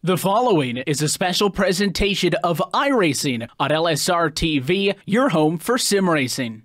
The following is a special presentation of iRacing on LSRTV, your home for sim racing.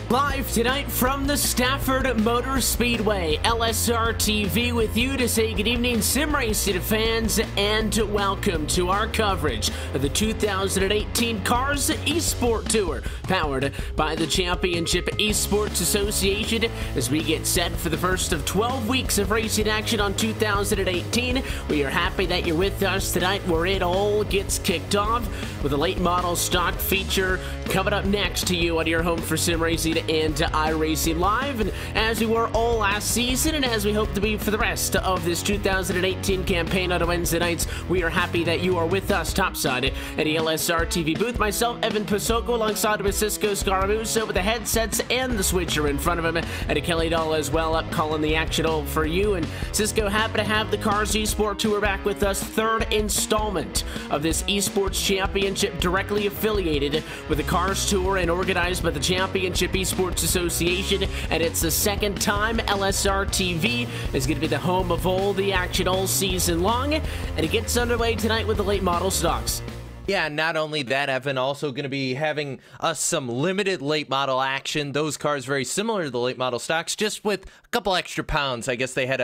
Live tonight from the Stafford Motor Speedway, LSRTV with you to say good evening, sim racing fans, and welcome to our coverage of the 2018 Cars eSport Tour, powered by the Championship Esports Association. As we get set for the first of 12 weeks of racing action on 2018, we are happy that you're with us tonight, where it all gets kicked off with a late model stock feature coming up next to you on your home for sim racing and iRacing Live. And as we were all last season, and as we hope to be for the rest of this 2018 campaign on Wednesday nights, we are happy that you are with us topside at the LSRTV booth. Myself, Evan Pasoko, alongside with Cisco Scaramuso with the headsets and the switcher in front of him, and a Kelly Doll as well up calling the action all for you. And Cisco, happy to have the Cars eSport Tour back with us, third installment of this eSports Championship, directly affiliated with the Cars Tour and organized by the Championship Esports Association, and it's the second time LSRTV is going to be the home of all the action all season long, and it gets underway tonight with the late model stocks. Yeah, not only that, Evan, also going to be having us some limited late model action. Those cars very similar to the late model stocks, just with a couple extra pounds. I guess they had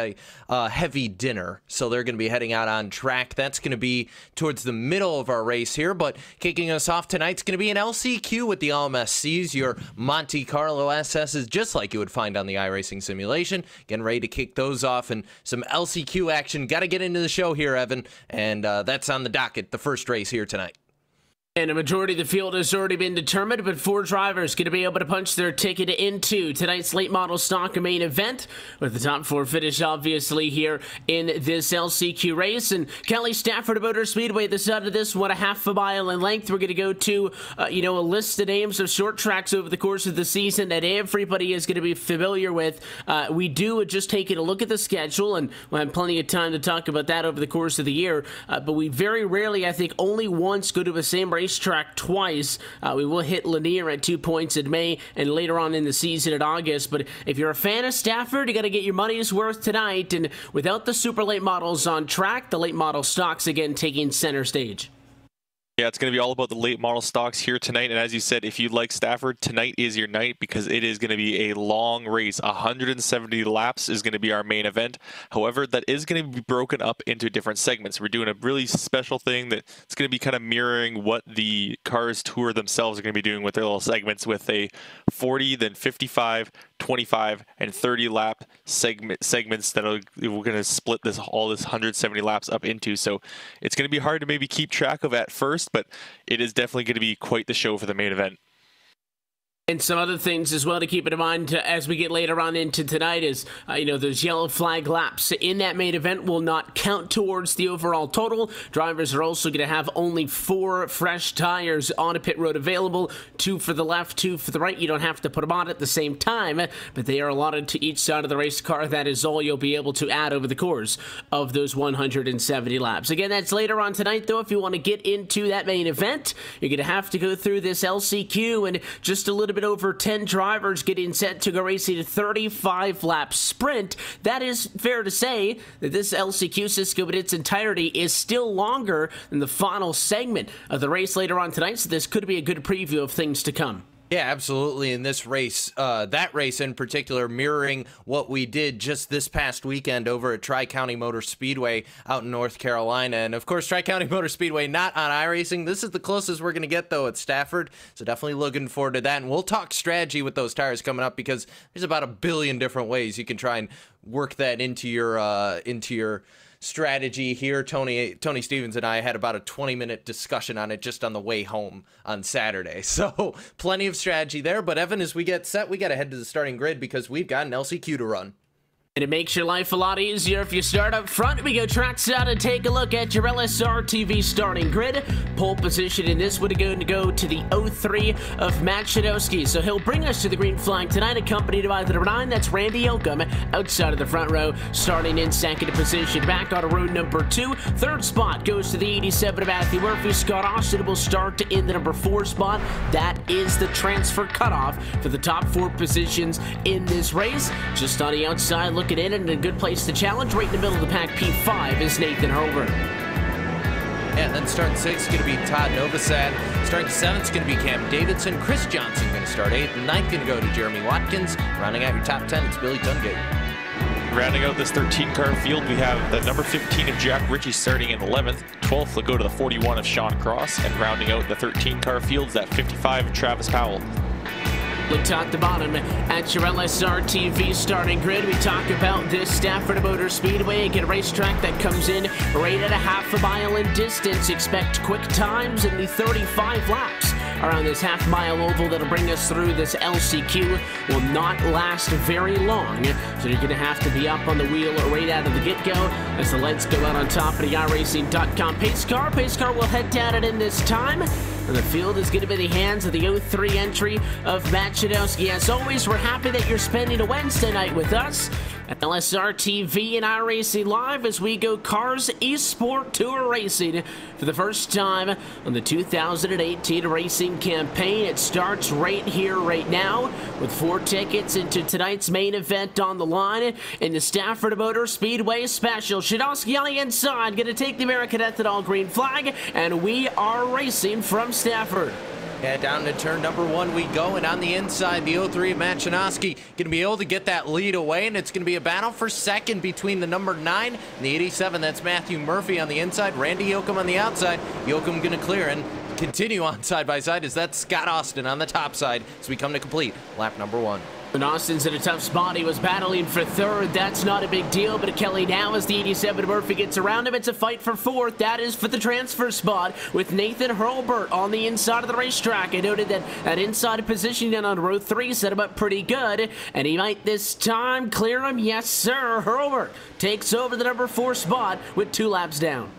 a heavy dinner, so they're going to be heading out on track. That's going to be towards the middle of our race here, but kicking us off tonight's going to be an LCQ with the LMSCs, your Monte Carlo SSs, just like you would find on the iRacing simulation. Getting ready to kick those off, and some LCQ action. Got to get into the show here, Evan, and that's on the docket, the first race here tonight. And a majority of the field has already been determined, but 4 drivers going to be able to punch their ticket into tonight's late model stock main event, with the top 4 finish obviously here in this LCQ race. And Kelly, Stafford Motor Speedway, the side of this one, a half a mile in length. We're going to go to a list of names of short tracks over the course of the season that everybody is going to be familiar with. We do just taking a look at the schedule, and we'll have plenty of time to talk about that over the course of the year. But we very rarely, I think only once, go to a same racetrack twice. We will hit Lanier at 2 points in May and later on in the season in August. But if you're a fan of Stafford, you got to get your money's worth tonight. And without the super late models on track, the late model stocks again taking center stage. Yeah, it's going to be all about the late model stocks here tonight. And as you said, if you like Stafford, tonight is your night, because it is going to be a long race. 170 laps is going to be our main event. However, that is going to be broken up into different segments. We're doing a really special thing that it's going to be kind of mirroring what the Cars Tour themselves are going to be doing with their little segments, with a 40, then 55, 25, and 30 lap segments that we're going to split all this 170 laps up into. So it's going to be hard to maybe keep track of at first, but it is definitely going to be quite the show for the main event. And some other things as well to keep in mind as we get later on into tonight is, those yellow flag laps in that main event will not count towards the overall total. Drivers are also going to have only 4 fresh tires on a pit road available, 2 for the left, 2 for the right. You don't have to put them on at the same time, but they are allotted to each side of the race car. That is all you'll be able to add over the course of those 170 laps. Again, that's later on tonight, though. If you want to get into that main event, you're going to have to go through this LCQ, and just a little bit over 10 drivers getting set to go racing a 35 lap sprint. That is fair to say that this LCQ, Cisco, in its entirety, is still longer than the final segment of the race later on tonight, so this could be a good preview of things to come. Yeah, absolutely. In this race, that race in particular, mirroring what we did just this past weekend over at Tri-County Motor Speedway out in North Carolina. And of course, Tri-County Motor Speedway not on iRacing. This is the closest we're going to get, though, at Stafford. So definitely looking forward to that. And we'll talk strategy with those tires coming up, because there's about a billion different ways you can try and work that into your strategy here. Tony Stevens and I had about a 20-minute discussion on it just on the way home on Saturday. So plenty of strategy there. But Evan, as we get set, we got to head to the starting grid because we've got an LCQ to run. And it makes your life a lot easier if you start up front. We go trackside and take a look at your LSRTV starting grid. Pole position in this would going to go to the 03 of Matt Shadowski. So he'll bring us to the green flag tonight, accompanied by the number 9. That's Randy Yoakum outside of the front row, starting in second position. Back on row number 2. Third spot goes to the 87 of Matthew Murphy. Scott Austin will start in the number 4 spot. That is the transfer cutoff for the top 4 positions in this race. Just on the outside, looking in and a good place to challenge. Right in the middle of the pack, P5 is Nathan Hurlburt. Yeah, and then starting 6 is going to be Todd Novosad. Starting 7 is going to be Cam Davidson. Chris Johnson going to start 8th. And 9th going to go to Jeremy Watkins. Rounding out your top 10, it's Billy Tungate. Rounding out this 13-car field, we have the number 15 of Jack Ritchie starting in 11th. 12th will go to the 41 of Sean Cross. And rounding out the 13-car fields, that 55 of Travis Powell. Look top to bottom at your LSRTV starting grid. We talk about this Stafford Motor Speedway, a racetrack that comes in right at a half a mile in distance. Expect quick times in the 35 laps around this half-mile oval that'll bring us through this LCQ. Will not last very long, so you're going to have to be up on the wheel right out of the get-go as the lights go out on top of the iRacing.com pace car. Pace car will head down it in this time. And the field is going to be the hands of the 03 entry of Matt Shadowski. As always, we're happy that you're spending a Wednesday night with us at LSRTV and iRacing Live as we go Cars eSport Tour Racing for the first time on the 2018 racing campaign. It starts right here, right now, with 4 tickets into tonight's main event on the line in the Stafford Motor Speedway Special. Shadowski on the inside, going to take the American Ethanol green flag, and we are racing from Stafford. Yeah, down to turn number 1 we go, and on the inside, the 03 of Matt Shadowski going to be able to get that lead away, and it's going to be a battle for second between the number 9 and the 87. That's Matthew Murphy on the inside, Randy Yoakum on the outside. Yoakum going to clear and continue on side by side as that's Scott Austin on the top side as we come to complete lap number 1. And Austin's in a tough spot. He was battling for 3rd. That's not a big deal, but Kelly now as the 87 Murphy gets around him. It's a fight for 4th. That is for the transfer spot with Nathan Hurlburt on the inside of the racetrack. I noted that inside positioning on row 3 set him up pretty good, and he might this time clear him. Yes, sir. Hurlburt takes over the number 4 spot with 2 laps down.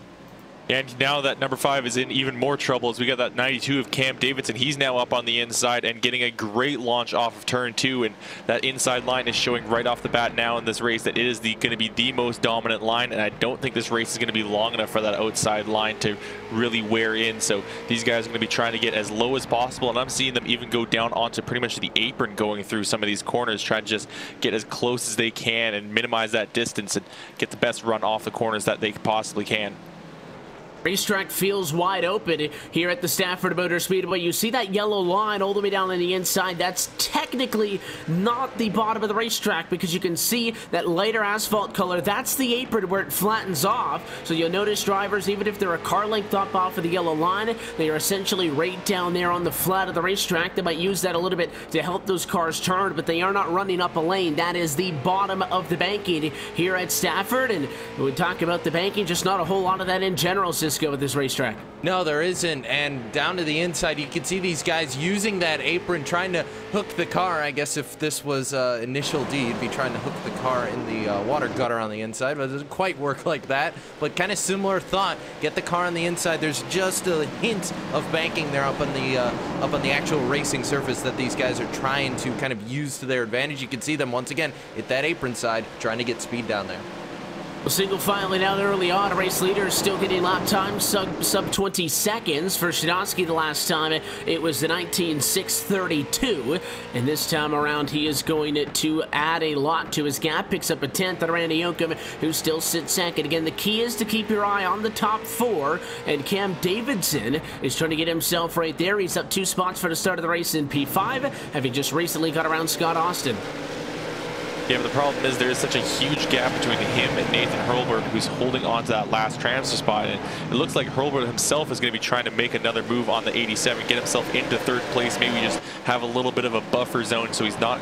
And now that number 5 is in even more trouble as we got that 92 of Cam Davidson. He's now up on the inside and getting a great launch off of turn 2. And that inside line is showing right off the bat now in this race that it is going to be the most dominant line. And I don't think this race is going to be long enough for that outside line to really wear in. So these guys are going to be trying to get as low as possible. And I'm seeing them even go down onto pretty much the apron going through some of these corners, trying to just get as close as they can and minimize that distance and get the best run off the corners that they possibly can. Racetrack feels wide open here at the Stafford Motor Speedway. You see that yellow line all the way down on the inside. That's technically not the bottom of the racetrack because you can see that lighter asphalt color. That's the apron where it flattens off. So you'll notice drivers, even if they're a car length up off of the yellow line, they are essentially right down there on the flat of the racetrack. They might use that a little bit to help those cars turn, but they are not running up a lane. That is the bottom of the banking here at Stafford. And we talk about the banking, just not a whole lot of that in general, Cisco, with this racetrack. No, there isn't. And down to the inside, you can see these guys using that apron, trying to hook the car. I guess if this was initial D, you'd be trying to hook the car in the water gutter on the inside, but it doesn't quite work like that. But kind of similar thought. Get the car on the inside. There's just a hint of banking there up on the actual racing surface that these guys are trying to kind of use to their advantage. You can see them once again hit that apron side, trying to get speed down there. Single filing out early on. Race leader still getting lap time sub 20 seconds. For Shadowski the last time, it was the 19.632. And this time around, he is going to add a lot to his gap. Picks up a 10th on Randy Yoakum, who still sits second. Again, the key is to keep your eye on the top 4. And Cam Davidson is trying to get himself right there. He's up 2 spots for the start of the race in P5, having just recently got around Scott Austin. Yeah, but the problem is there is such a huge gap between him and Nathan Hurlburt, who's holding on to that last transfer spot. And it looks like Hurlburt himself is going to be trying to make another move on the 87, get himself into 3rd place, maybe just have a little bit of a buffer zone so he's not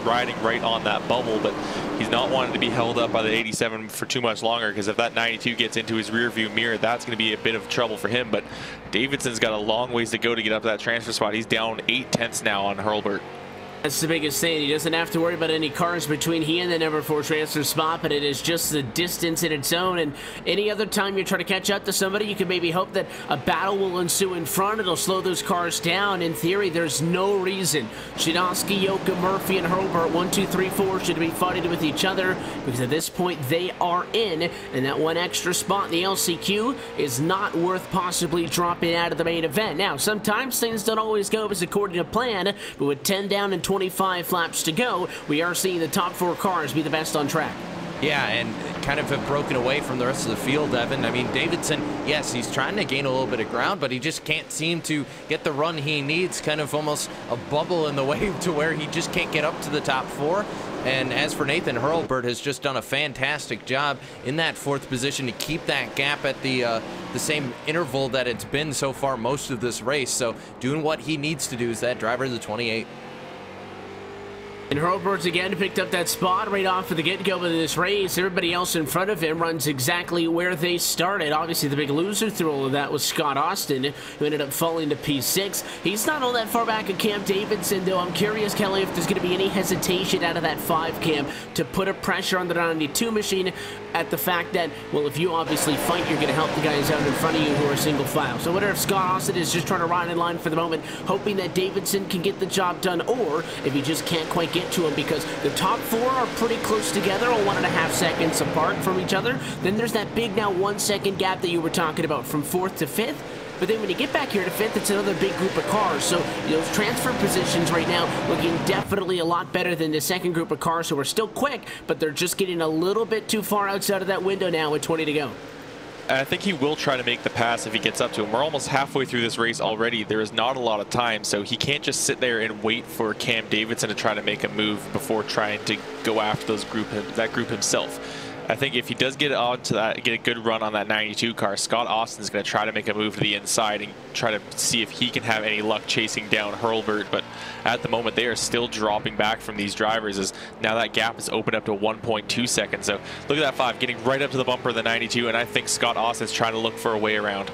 riding right on that bubble, but he's not wanting to be held up by the 87 for too much longer, because if that 92 gets into his rear view mirror, that's going to be a bit of trouble for him. But Davidson's got a long ways to go to get up to that transfer spot. He's down 8/10 now on Hurlburt. That's the biggest thing. He doesn't have to worry about any cars between he and the number 4 transfer spot, but it is just the distance in its own. And any other time you try to catch up to somebody, you can maybe hope that a battle will ensue in front. It'll slow those cars down. In theory, there's no reason Shidowski, Yoka, Murphy, and Hurlburt, 1, 2, 3, 4, should be fighting with each other, because at this point they are in, and that one extra spot in the LCQ is not worth possibly dropping out of the main event. Now, sometimes things don't always go as according to plan, but with 10 down and 25 laps to go, we are seeing the top 4 cars be the best on track. Yeah, and kind of have broken away from the rest of the field, Evan. I mean, Davidson, yes, he's trying to gain a little bit of ground, but he just can't seem to get the run he needs. Kind of almost a bubble in the way to where he just can't get up to the top 4. And as for Nathan, Hurlburt has just done a fantastic job in that 4th position to keep that gap at the same interval that it's been so far most of this race. So doing what he needs to do is that driver of the 28. And Hurlburt again picked up that spot right off of the get-go of this race. Everybody else in front of him runs exactly where they started. Obviously, the big loser through all of that was Scott Austin, who ended up falling to P6. He's not all that far back of Cam Davidson, though. I'm curious, Kelly, if there's going to be any hesitation out of that 5 cam to put a pressure on the 92 machine at the fact that, well, if you obviously fight, you're going to help the guys out in front of you who are single file. So I wonder if Scott Austin is just trying to ride in line for the moment, hoping that Davidson can get the job done, or if he just can't quite get to him, because the top 4 are pretty close together, all 1.5 seconds apart from each other. Then there's that big now 1 second gap that you were talking about from 4th to 5th. But then when you get back here to 5th, it's another big group of cars. So those transfer positions right now looking definitely a lot better than the second group of cars who are still quick, but they're just getting a little bit too far outside of that window now with 20 to go. I think he will try to make the pass if he gets up to him. We're almost halfway through this race already. There is not a lot of time, so he can't just sit there and wait for Cam Davidson to try to make a move before trying to go after that group himself. I think if he does get onto that, get a good run on that 92 car, Scott Austin's going to try to make a move to the inside and try to see if he can have any luck chasing down Hurlburt. But at the moment, they are still dropping back from these drivers, as now that gap is opened up to 1.2 seconds. So look at that 5 getting right up to the bumper of the 92, and I think Scott Austin's trying to look for a way around.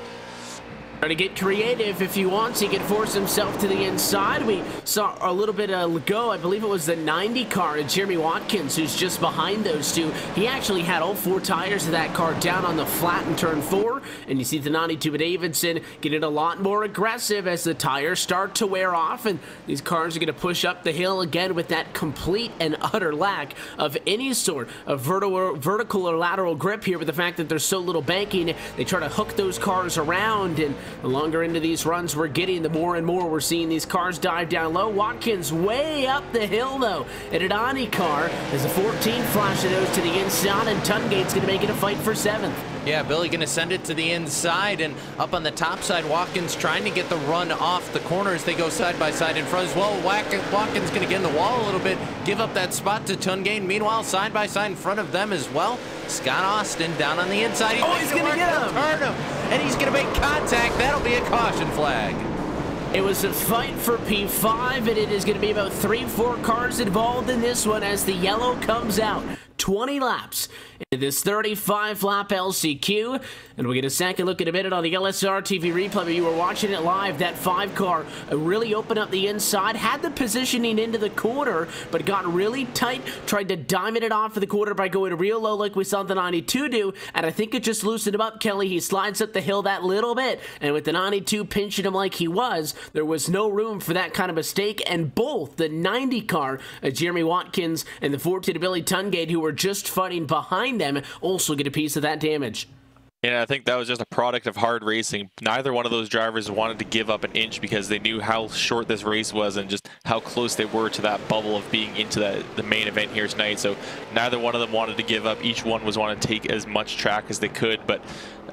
Trying to get creative if he wants. He can force himself to the inside. We saw a little bit ago, I believe it was the 90 car, Jeremy Watkins, who's just behind those two. He actually had all 4 tires of that car down on the flat in turn 4, and you see the 92 Davidson getting a lot more aggressive as the tires start to wear off, and these cars are going to push up the hill again with that complete and utter lack of any sort of vertical or lateral grip here. With the fact that there's so little banking, they try to hook those cars around, and the longer into these runs we're getting, the more and more we're seeing these cars dive down low. Watkins way up the hill, though. An Adani car as a 14 flashes those to the inside, and Tungate's going to make it a fight for 7th. Yeah, Billy going to send it to the inside, and up on the top side, Watkins trying to get the run off the corners. They go side by side in front as well. Watkins going to get in the wall a little bit, give up that spot to Tungate. Meanwhile, side by side in front of them as well, Scott Austin down on the inside. He's going to get him. Turn him, and he's going to make contact. That'll be a caution flag. It was a fight for P5, and it is going to be about 3-4 cars involved in this one as the yellow comes out. 20 laps in this 35-lap LCQ, and we'll get a second look in a minute on the LSRTV replay. But you were watching it live. That 5 car really opened up the inside, had the positioning into the corner, but got really tight, tried to diamond it off of the corner by going real low like we saw the 92 do, and I think it just loosened him up, Kelly. He slides up the hill that little bit, and with the 92 pinching him like he was, there was no room for that kind of mistake, and both the 90 car, Jeremy Watkins, and the 14 Billy Tungate, who were just fighting behind them, also get a piece of that damage. Yeah, I think that was just a product of hard racing. Neither one of those drivers wanted to give up an inch because they knew how short this race was and just how close they were to that bubble of being into the main event here tonight. So neither one of them wanted to give up. Each one was wanting to take as much track as they could, but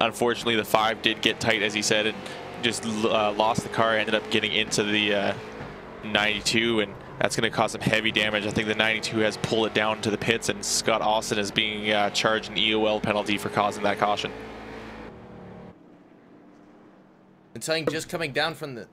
unfortunately the 5 did get tight, as he said, and just lost the car, ended up getting into the 92, and that's going to cause some heavy damage. I think the 92 has pulled it down to the pits, and Scott Austin is being charged an EOL penalty for causing that caution. And something just coming down from the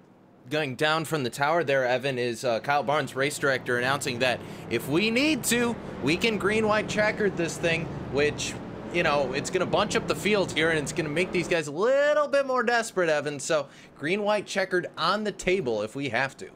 going down from the tower there, Evan, is Kyle Barnes, race director, announcing that if we need to, we can green-white checkered this thing, which, you know, it's going to bunch up the field here, and it's going to make these guys a little bit more desperate, Evan. So green-white checkered on the table if we have to.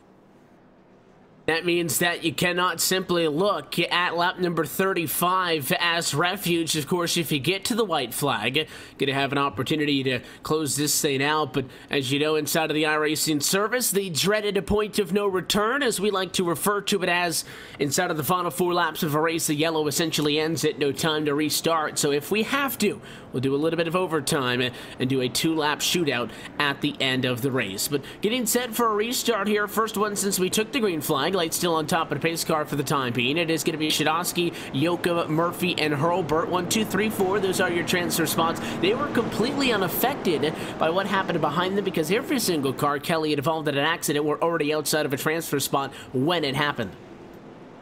That means that you cannot simply look at lap number 35 as refuge. Of course, if you get to the white flag, going to have an opportunity to close this thing out. But as you know, inside of the iRacing service, the dreaded point of no return, as we like to refer to it as, inside of the final 4 laps of a race, the yellow essentially ends it, no time to restart. So if we have to, we'll do a little bit of overtime and do a 2-lap shootout at the end of the race. But getting set for a restart here, first one since we took the green flag. Light still on top of the pace car for the time being. It is going to be Shadowski, Yoakum, Murphy, and Hurlburt. 1, 2, 3, 4. Those are your transfer spots. They were completely unaffected by what happened behind them because every single car, Kelly, involved in an accident were already outside of a transfer spot when it happened.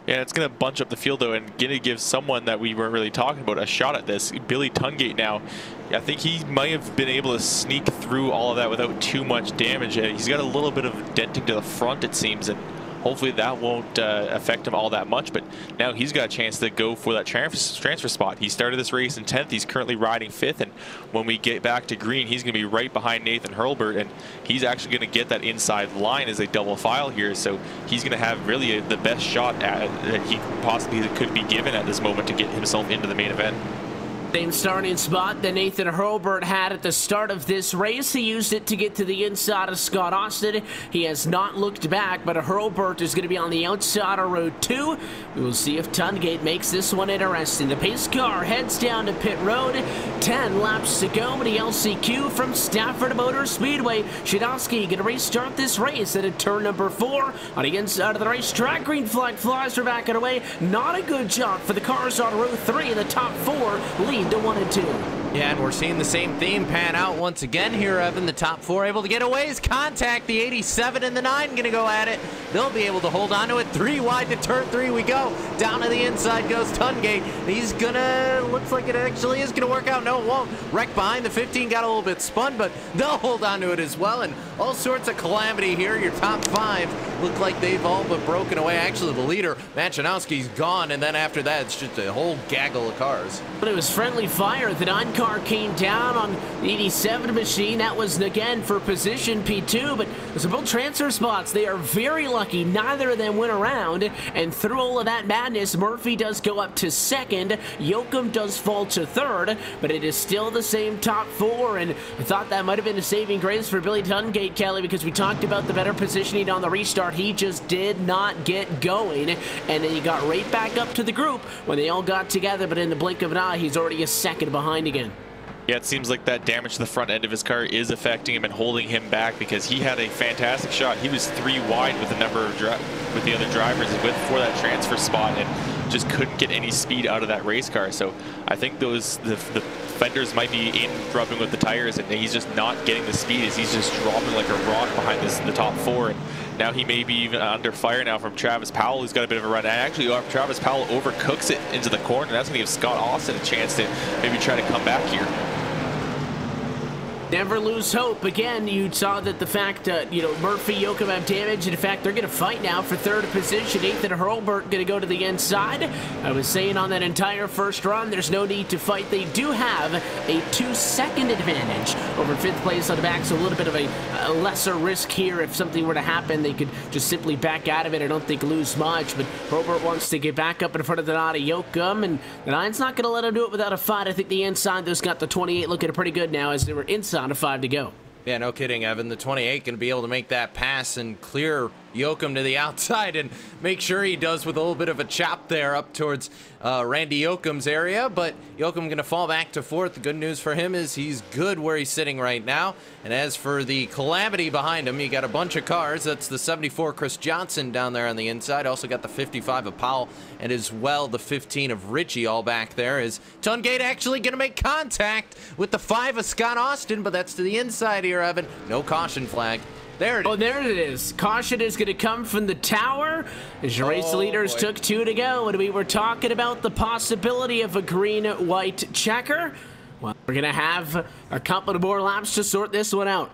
Yeah, it's going to bunch up the field, though, and going to give someone that we weren't really talking about a shot at this. Billy Tungate now, I think he might have been able to sneak through all of that without too much damage. He's got a little bit of denting to the front, it seems, and hopefully that won't affect him all that much. But now he's got a chance to go for that transfer spot. He started this race in 10th. He's currently riding 5th. And when we get back to green, he's going to be right behind Nathan Hurlburt. And he's actually going to get that inside line as a double file here. So he's going to have really the best shot at that he possibly could be given at this moment to get himself into the main event. Same starting spot that Nathan Hurlburt had at the start of this race. He used it to get to the inside of Scott Austin. He has not looked back, but Hurlburt is going to be on the outside of road 2. We will see if Tungate makes this one interesting. The pace car heads down to pit road. 10 laps to go, but the LCQ from Stafford Motor Speedway. Shadowski going to restart this race at turn number 4 on the inside of the racetrack. Green flag flies for backing away. Not a good job for the cars on row 3. The top 4 lead to 1 and 2. Yeah, and we're seeing the same theme pan out once again here, Evan. The top 4 able to get away as contact. The 87 and the 9 going to go at it. They'll be able to hold on to it. 3 wide to turn 3 we go. Down to the inside goes Tungate. He's going to, looks like it actually is going to work out. No, it won't. Wreck behind. The 15 got a little bit spun, but they'll hold on to it as well. And all sorts of calamity here. Your top 5 look like they've all but broken away. Actually, the leader, Machinowski's gone, and then after that, it's just a whole gaggle of cars. But it was friendly fire. The 9 car came down on the 87 machine. That was, again, for position P2, but those are both transfer spots. They are very lucky. Neither of them went around, and through all of that madness, Murphy does go up to 2nd. Yoakum does fall to 3rd, but it is still the same top 4, and I thought that might have been a saving grace for Billy Tungate, Kelly, because we talked about the better positioning on the restart. He just did not get going, and then he got right back up to the group when they all got together, but in the blink of an eye, he's already a 2nd behind again. Yeah, it seems like that damage to the front end of his car is affecting him and holding him back because he had a fantastic shot. He was 3 wide with a number of with the other drivers for that transfer spot and just couldn't get any speed out of that race car. So I think the fenders might be rubbing with the tires, and he's just not getting the speed as he's just dropping like a rock behind the top 4. And now he may be even under fire now from Travis Powell, who's got a bit of a run. And actually, Travis Powell overcooks it into the corner. That's going to give Scott Austin a chance to maybe try to come back here. Never lose hope. Again, you saw that the fact, Murphy, Yoakum have damage, and in fact, they're going to fight now for 3rd position. Nathan Hurlburt going to go to the inside. I was saying on that entire first run, there's no need to fight. They do have a 2-second advantage over 5th place on the back, so a little bit of a lesser risk here. If something were to happen, they could just simply back out of it. I don't think lose much, but Hurlburt wants to get back up in front of the Nada Yoakum, and the 9's not going to let him do it without a fight. I think the inside, those got the 28 looking pretty good now as they were inside of 5 to go. Yeah, no kidding, Evan. The 28 going to be able to make that pass and clear Yoakum to the outside and make sure he does with a little bit of a chop there up towards Randy Yoakum's area. But Yoakum going to fall back to 4th. The good news for him is he's good where he's sitting right now. And as for the calamity behind him, you got a bunch of cars. That's the 74 Chris Johnson down there on the inside. Also got the 55 of Powell and as well the 15 of Richie all back there. Is Tungate actually going to make contact with the 5 of Scott Austin? But that's to the inside here, Evan. No caution flag. There it is. Oh, there it is. Caution is going to come from the tower as your race leaders took 2 to go, and we were talking about the possibility of a green-white checker. Well, we're going to have a couple of more laps to sort this one out.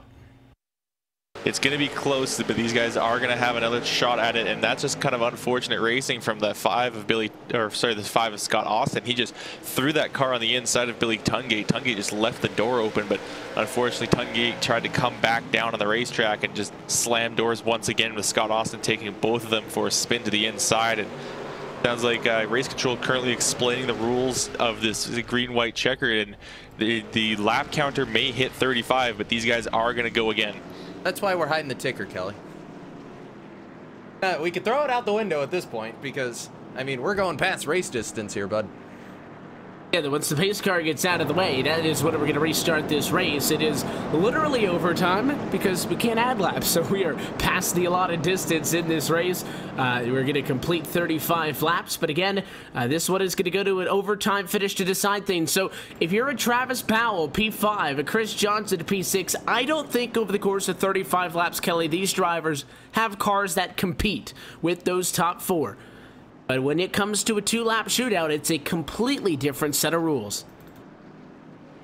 It's going to be close, but these guys are going to have another shot at it, and that's just kind of unfortunate racing from the 5 of Scott Austin. He just threw that car on the inside of Billy Tungate. Tungate just left the door open, but unfortunately Tungate tried to come back down on the racetrack and just slammed doors once again, with Scott Austin taking both of them for a spin to the inside. And sounds like Race Control currently explaining the rules of this green-white checker, and the lap counter may hit 35, but these guys are going to go again. That's why we're hiding the ticker, Kelly. We could throw it out the window at this point because, I mean, we're going past race distance here, bud. Yeah, once the pace car gets out of the way, that is when we're going to restart this race. It is literally overtime because we can't add laps, so we are past the allotted distance in this race. We're going to complete 35 laps, but again, this one is going to go to an overtime finish to decide things. So if you're a Travis Powell, P5, a Chris Johnson, P6, I don't think over the course of 35 laps, Kelly, these drivers have cars that compete with those top 4. But when it comes to a 2-lap shootout, it's a completely different set of rules.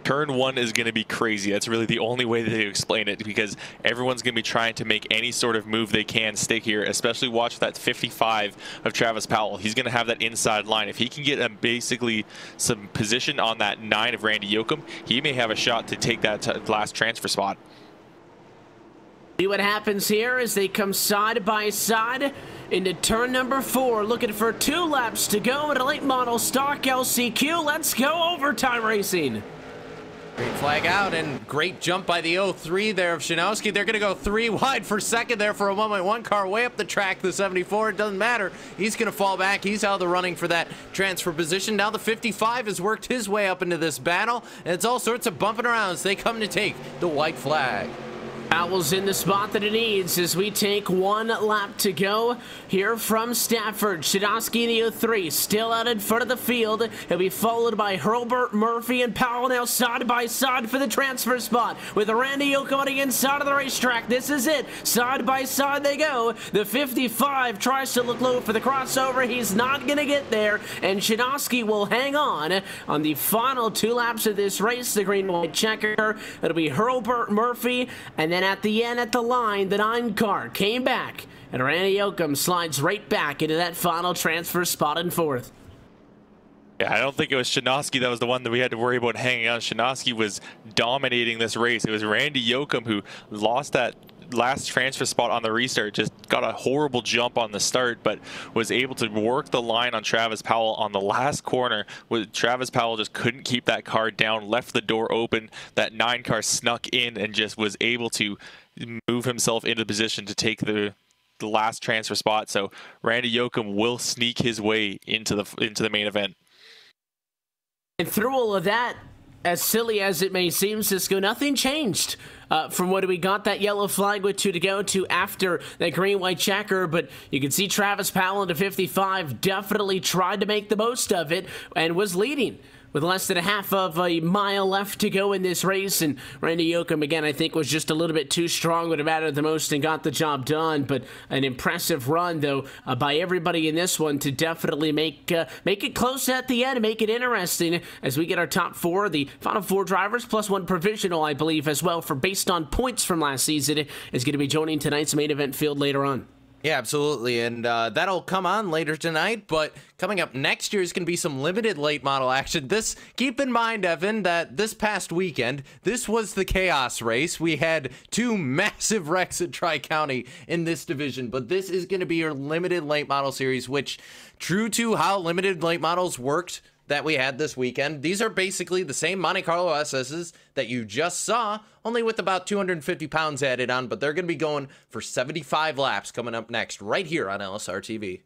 Turn 1 is going to be crazy. That's really the only way that they explain it, because everyone's going to be trying to make any sort of move they can stick here, especially watch that 55 of Travis Powell. He's going to have that inside line. If he can get basically some position on that 9 of Randy Yoakum, he may have a shot to take that last transfer spot. See what happens here as they come side by side into turn number 4, looking for 2 laps to go in a late model stock LCQ. Let's go overtime racing. Green flag out, and great jump by the 03 there of Shinowski. They're going to go 3 wide for second there for a moment. One car way up the track, the 74. It doesn't matter. He's going to fall back. He's out of the running for that transfer position. Now the 55 has worked his way up into this battle, and it's all sorts of bumping around as they come to take the white flag. Powell's in the spot that it needs as we take 1 lap to go here from Stafford. Shadowski in the 03 still out in front of the field. He'll be followed by Hurlburt, Murphy, and Powell now side by side for the transfer spot with Randy Yoakum on the inside of the racetrack. This is it. Side by side they go. The 55 tries to look low for the crossover. He's not going to get there, and Shadowski will hang on the final 2 laps of this race. The green-white checker. It'll be Hurlburt, Murphy, and then at the end at the line, the 9 car came back, and Randy Yoakum slides right back into that final transfer spot in 4th. Yeah, I don't think it was Shinosky that was the one that we had to worry about hanging on. Shinosky was dominating this race. It was Randy Yoakum who lost that last transfer spot on the restart, just got a horrible jump on the start, but was able to work the line on Travis Powell on the last corner. Travis Powell just couldn't keep that car down, left the door open. That 9 car snuck in and just was able to move himself into position to take the last transfer spot. So Randy Yoakum will sneak his way into the main event. And through all of that, as silly as it may seem, Cisco, nothing changed from what we got that yellow flag with 2 to go to after that green-white checker. But you can see Travis Powell into 55 definitely tried to make the most of it and was leading with less than a half of a mile left to go in this race. And Randy Yoakum, again, I think was just a little bit too strong, would have added the most and got the job done. But an impressive run, though, by everybody in this one to definitely make it close at the end and make it interesting as we get our top 4, the final 4 drivers, plus 1 provisional, I believe, as well, for based on points from last season, is going to be joining tonight's main event field later on. Yeah, absolutely, and that'll come on later tonight, but coming up next year is going to be some limited late model action. Keep in mind, Evan, that this past weekend, this was the Chaos Race. We had 2 massive wrecks at Tri-County in this division, but this is going to be your limited late model series, which, true to how limited late models worked that we had this weekend, these are basically the same Monte Carlo SSs that you just saw, only with about 250 pounds added on, but they're going to be going for 75 laps coming up next, right here on LSRTV.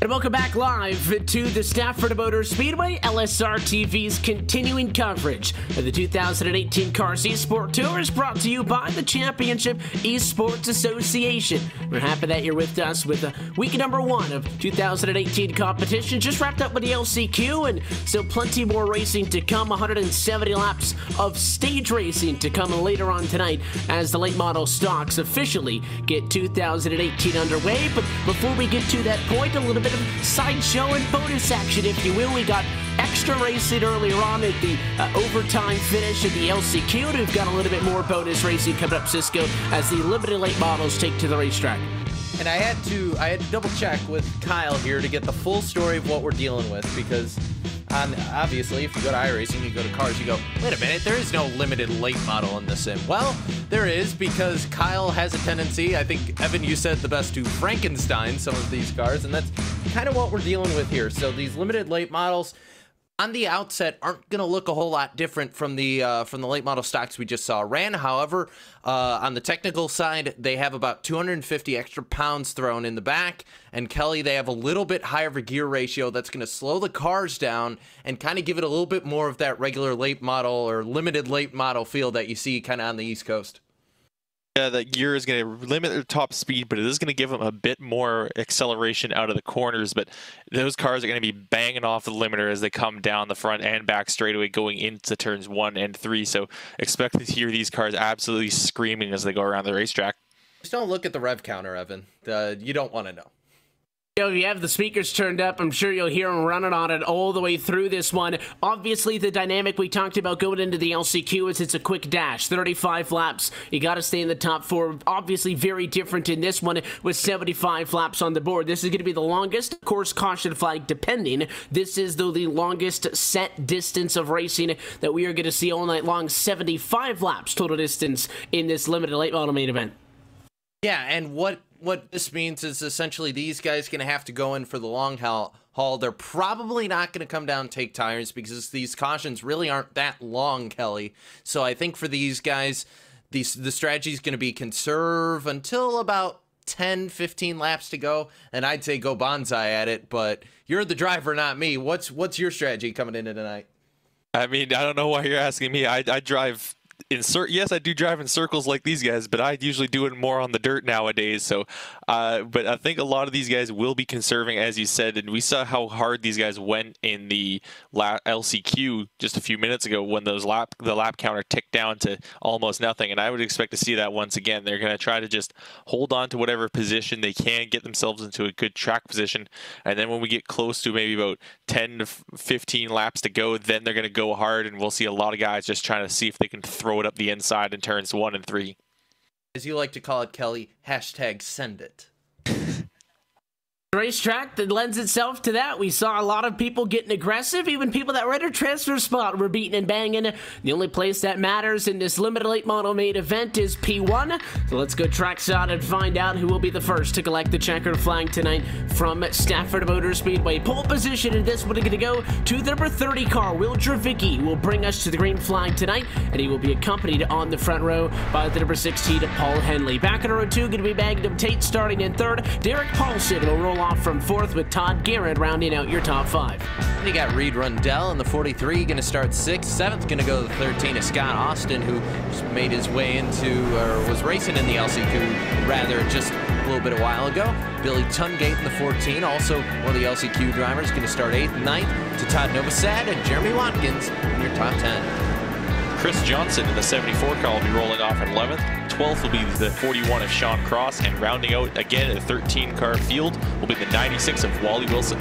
And welcome back live to the Stafford Motor Speedway, LSRTV's continuing coverage of the 2018 Cars eSport Tour is brought to you by the Championship Esports Association. We're happy that you're with us with week number 1 of 2018 competition. Just wrapped up with the LCQ, and so plenty more racing to come. 170 laps of stage racing to come later on tonight as the late model stocks officially get 2018 underway. But before we get to that point, a little bit of sideshow and bonus action, if you will. We got extra racing earlier on at the overtime finish of the LCQ, and we've got a little bit more bonus racing coming up, Cisco, as the limited late models take to the racetrack. And I had to double check with Kyle here to get the full story of what we're dealing with, because obviously if you go to iRacing, you go to cars, you go, wait a minute, there is no limited late model in the sim. Well, there is, because Kyle has a tendency, I think, Evan, you said the best, to Frankenstein some of these cars, and that's kind of what we're dealing with here. So these limited late models on the outset aren't going to look a whole lot different from the late model stocks we just saw ran. However, on the technical side, they have about 250 extra pounds thrown in the back. And Kelly, they have a little bit higher of a gear ratio that's going to slow the cars down and kind of give it a little bit more of that regular late model or limited late model feel that you see kind of on the East Coast. Yeah, the gear is going to limit their top speed, but it is going to give them a bit more acceleration out of the corners. But those cars are going to be banging off the limiter as they come down the front and back straightaway going into turns 1 and 3. So expect to hear these cars absolutely screaming as they go around the racetrack. Just don't look at the rev counter, Evan. You don't want to know. If you have the speakers turned up, I'm sure you'll hear them running on it all the way through this one. Obviously, the dynamic we talked about going into the LCQ is it's a quick dash, 35 laps. You got to stay in the top 4. Obviously, very different in this one with 75 laps on the board. This is going to be the longest, of course, caution flag depending. This is, though, the longest set distance of racing that we are going to see all night long. 75 laps total distance in this limited late model main event. Yeah, and what this means is essentially these guys going to have to go in for the long haul. They're probably not going to come down and take tires because these cautions really aren't that long, Kelly. So I think for these guys, the strategy is going to be conserve until about 10, 15 laps to go, and I'd say go bonsai at it, but you're the driver, not me. What's your strategy coming into tonight? I mean, I don't know why you're asking me. I drive Yes, I do drive in circles like these guys, but I usually do it more on the dirt nowadays. So, but I think a lot of these guys will be conserving, as you said, and we saw how hard these guys went in the LCQ just a few minutes ago when the lap counter ticked down to almost nothing. And I would expect to see that once again. They're going to try to just hold on to whatever position they can, get themselves into a good track position, and then when we get close to maybe about 10 to 15 laps to go, then they're going to go hard, and we'll see a lot of guys just trying to see if they can throw it up the inside in turns 1 and 3. As you like to call it, Kelly, hashtag send it. Racetrack that lends itself to that. We saw a lot of people getting aggressive. Even people that were at a transfer spot were beating and banging. The only place that matters in this limited late model main event is P1. So let's go trackside and find out who will be the first to collect the checkered flag tonight from Stafford Motor Speedway. Pole position in this one is going to go to the number 30 car. Will Dravicki will bring us to the green flag tonight, and he will be accompanied on the front row by the number 16 Paul Henley. Back in row 2 going to be Magnum Tate starting in 3rd. Derek Paulson will roll off from 4th with Todd Garrett rounding out your top 5. Then you got Reed Rundell in the 43, going to start 6th. 7th going to go to the 13 is Scott Austin, who just made his way into, or was racing in the LCQ rather just a little bit a while ago. Billy Tungate in the 14, also one of the LCQ drivers, going to start 8th. 9th to Todd Novosad and Jeremy Watkins in your top 10. Chris Johnson in the 74 car will be rolling off in 11th. 12th will be the 41 of Sean Cross, and rounding out again a 13 car field will be the 96 of Wally Wilson.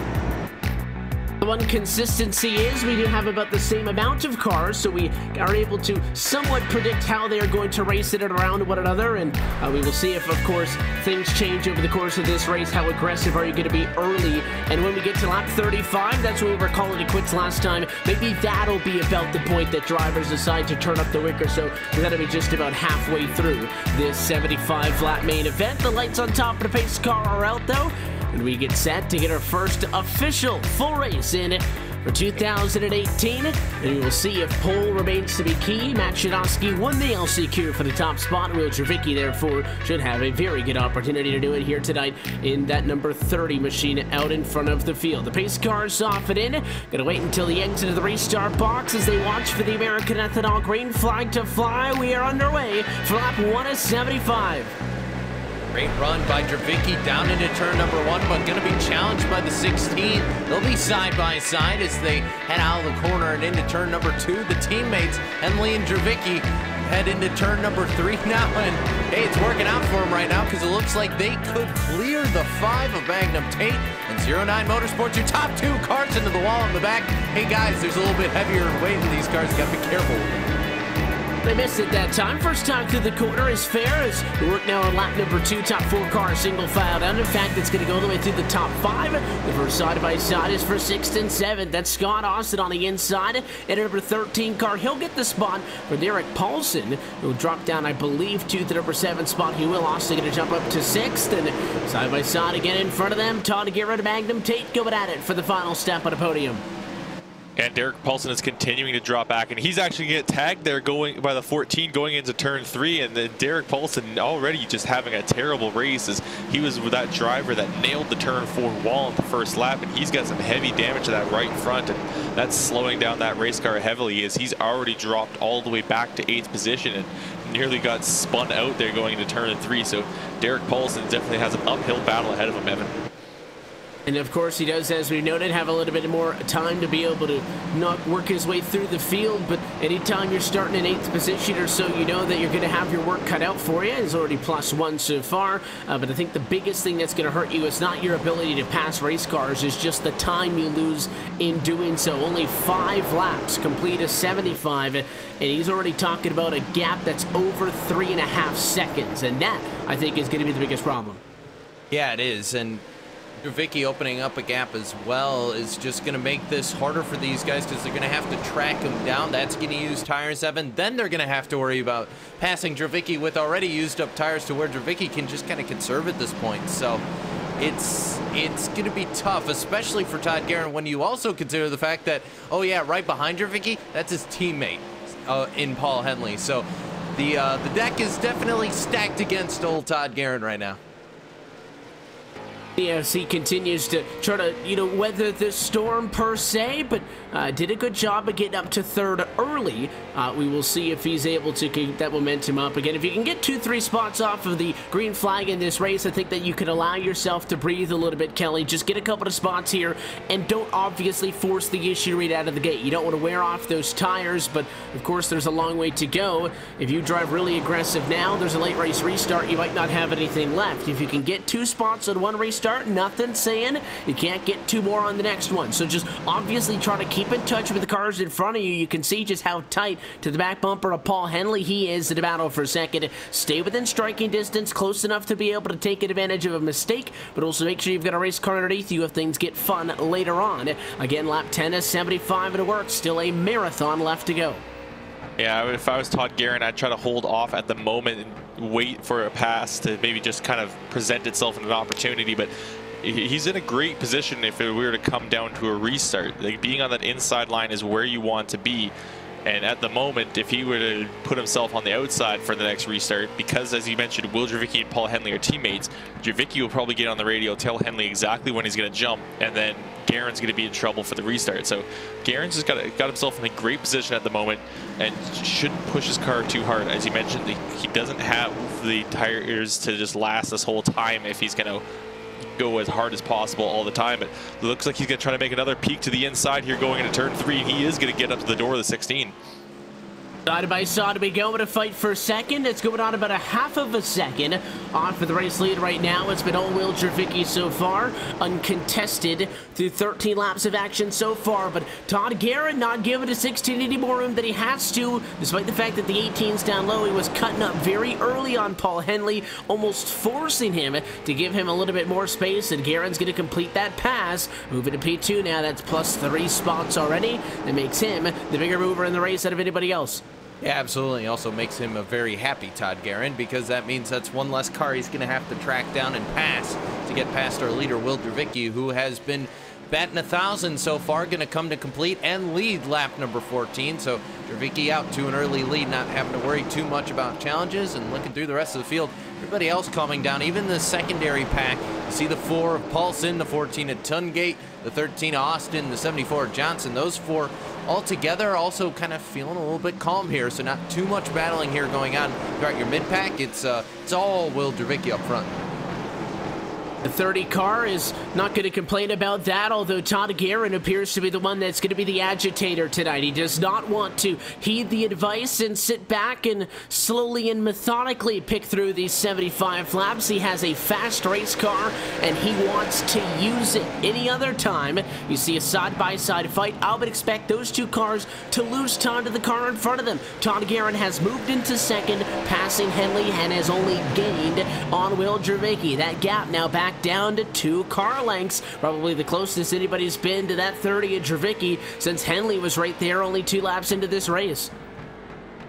The one consistency is we do have about the same amount of cars, so we are able to somewhat predict how they are going to race it around one another, and we will see if, of course, things change over the course of this race. How aggressive are you going to be early? And when we get to lap 35, that's when we were calling it quits last time. Maybe that'll be about the point that drivers decide to turn up the wicker, so we're going to be just about halfway through this 75 lap main event. The lights on top of the pace car are out, though, and we get set to get our first official full race in for 2018, and we will see if pole remains to be key. Matt Shadowski won the LCQ for the top spot. Will Dravicki, therefore, should have a very good opportunity to do it here tonight in that number 30 machine out in front of the field. The pace cars soften in. Gonna wait until the exit of the restart box as they watch for the American Ethanol green flag to fly. We are underway for lap 1 of 75. Great run by Dravicki down into turn number 1, but going to be challenged by the 16. They'll be side by side as they head out of the corner and into turn number 2. The teammates, Henley and Dravicki, head into turn number 3 now, and hey, it's working out for them right now because it looks like they could clear the 5 of Magnum Tate. And 09 Motorsports, your top 2 cars into the wall in the back. Hey guys, there's a little bit heavier weight in these cars. You got to be careful. They missed it that time. First time through the corner is fair as we work now on lap number 2, top 4 car single file down. In fact, it's going to go all the way through the top 5. The first side by side is for 6th and 7th. That's Scott Austin on the inside. And number 13 car, he'll get the spot for Derek Paulson, who'll drop down, I believe, to the number 7 spot. He will also going to jump up to 6th. And side by side again in front of them, Todd Garrett and Magnum Tate going at it for the final step on the podium. And Derek Paulson is continuing to drop back, and he's actually going to get tagged there going by the 14 going into turn 3. And then Derek Paulson already just having a terrible race as he was with that driver that nailed the turn 4 wall in the first lap, and he's got some heavy damage to that right front, and that's slowing down that race car heavily as he's already dropped all the way back to 8th position and nearly got spun out there going into turn 3. So Derek Paulson definitely has an uphill battle ahead of him, Evan. And of course, he does, as we noted, have a little bit more time to be able to not work his way through the field. But anytime you're starting in 8th position or so, you know that you're going to have your work cut out for you. He's already +1 so far. But I think the biggest thing that's going to hurt you is not your ability to pass race cars, it's just the time you lose in doing so. Only 5 laps complete a 75. And he's already talking about a gap that's over 3.5 seconds. And that, I think, is going to be the biggest problem. Yeah, it is. And Dravicki opening up a gap as well is just going to make this harder for these guys because they're going to have to track him down. That's going to use tires, Evan. Then they're going to have to worry about passing Dravicki with already used up tires to where Dravicki can just kind of conserve at this point. So it's going to be tough, especially for Todd Garrett, when you also consider the fact that, oh yeah, right behind Dravicki, that's his teammate in Paul Henley. So the deck is definitely stacked against old Todd Garrett right now. Yes, he continues to try to, weather the storm per se, but did a good job of getting up to third early. We will see if he's able to keep that momentum up again. If you can get 2-3 spots off of the green flag in this race, I think that you can allow yourself to breathe a little bit, Kelly. Just get a couple of spots here and don't obviously force the issue right out of the gate. You don't want to wear off those tires, but of course there's a long way to go. If you drive really aggressive now, there's a late race restart. You might not have anything left. If you can get 2 spots on one restart, nothing saying you can't get 2 more on the next one. So just obviously try to keep in touch with the cars in front of you. You can see just how tight to the back bumper of Paul Henley he is in the battle for second. Stay within striking distance, close enough to be able to take advantage of a mistake, but also make sure you've got a race car underneath you if things get fun later on. Again, lap 10 is 75 and it works. Still a marathon left to go. Yeah, if I was Todd Guerin, I'd try to hold off at the moment and wait for a pass to maybe just kind of present itself in an opportunity. But he's in a great position if it were to come down to a restart. Like, being on that inside line is where you want to be. And at the moment, if he were to put himself on the outside for the next restart, because as you mentioned, Will Dravicki and Paul Henley are teammates, Dravicki will probably get on the radio, tell Henley exactly when he's going to jump, and then Guerin's going to be in trouble for the restart. So Guerin's just got himself in a great position at the moment and shouldn't push his car too hard. As you mentioned, he doesn't have the tires to just last this whole time if he's going to go as hard as possible all the time. But it looks like he's going to try to make another peek to the inside here going into turn 3, and he is going to get up to the door of the 16. Side by side we go to fight for second. It's going on about a half of a second on for the race lead right now. It's been all Will Dravicki so far, uncontested through 13 laps of action so far. But Todd Guerin not giving a 16 any more room than he has to, despite the fact that the 18's down low. He was cutting up very early on Paul Henley, almost forcing him to give him a little bit more space, and Guerin's going to complete that pass. Moving to P2 now. That's plus 3 spots already. That makes him the bigger mover in the race out of anybody else. Yeah, absolutely. Also makes him a very happy Todd Guerin, because that means that's one less car he's going to have to track down and pass to get past our leader, Will Dravicki, who has been batting 1,000 so far, going to come to complete and lead lap number 14. So Dravicki out to an early lead, not having to worry too much about challenges, and looking through the rest of the field, everybody else calming down. Even the secondary pack, you see the 4 of Paulson, the 14 at Tungate, the 13 of Austin, the 74 of Johnson. Those 4 all together also kind of feeling a little bit calm here, so not too much battling here going on throughout your mid-pack. It's all Will Dravicki up front. The 30 car is not going to complain about that, although Todd Guerin appears to be the one that's going to be the agitator tonight. He does not want to heed the advice and sit back and slowly and methodically pick through these 75 laps. He has a fast race car, and he wants to use it. Any other time you see a side-by-side fight, I would expect those 2 cars to lose time to the car in front of them. Todd Guerin has moved into second, passing Henley, and has only gained on Will Dravicki. That gap now back down to 2 car lengths, probably the closest anybody's been to that 30 of Dravicki since Henley was right there only 2 laps into this race.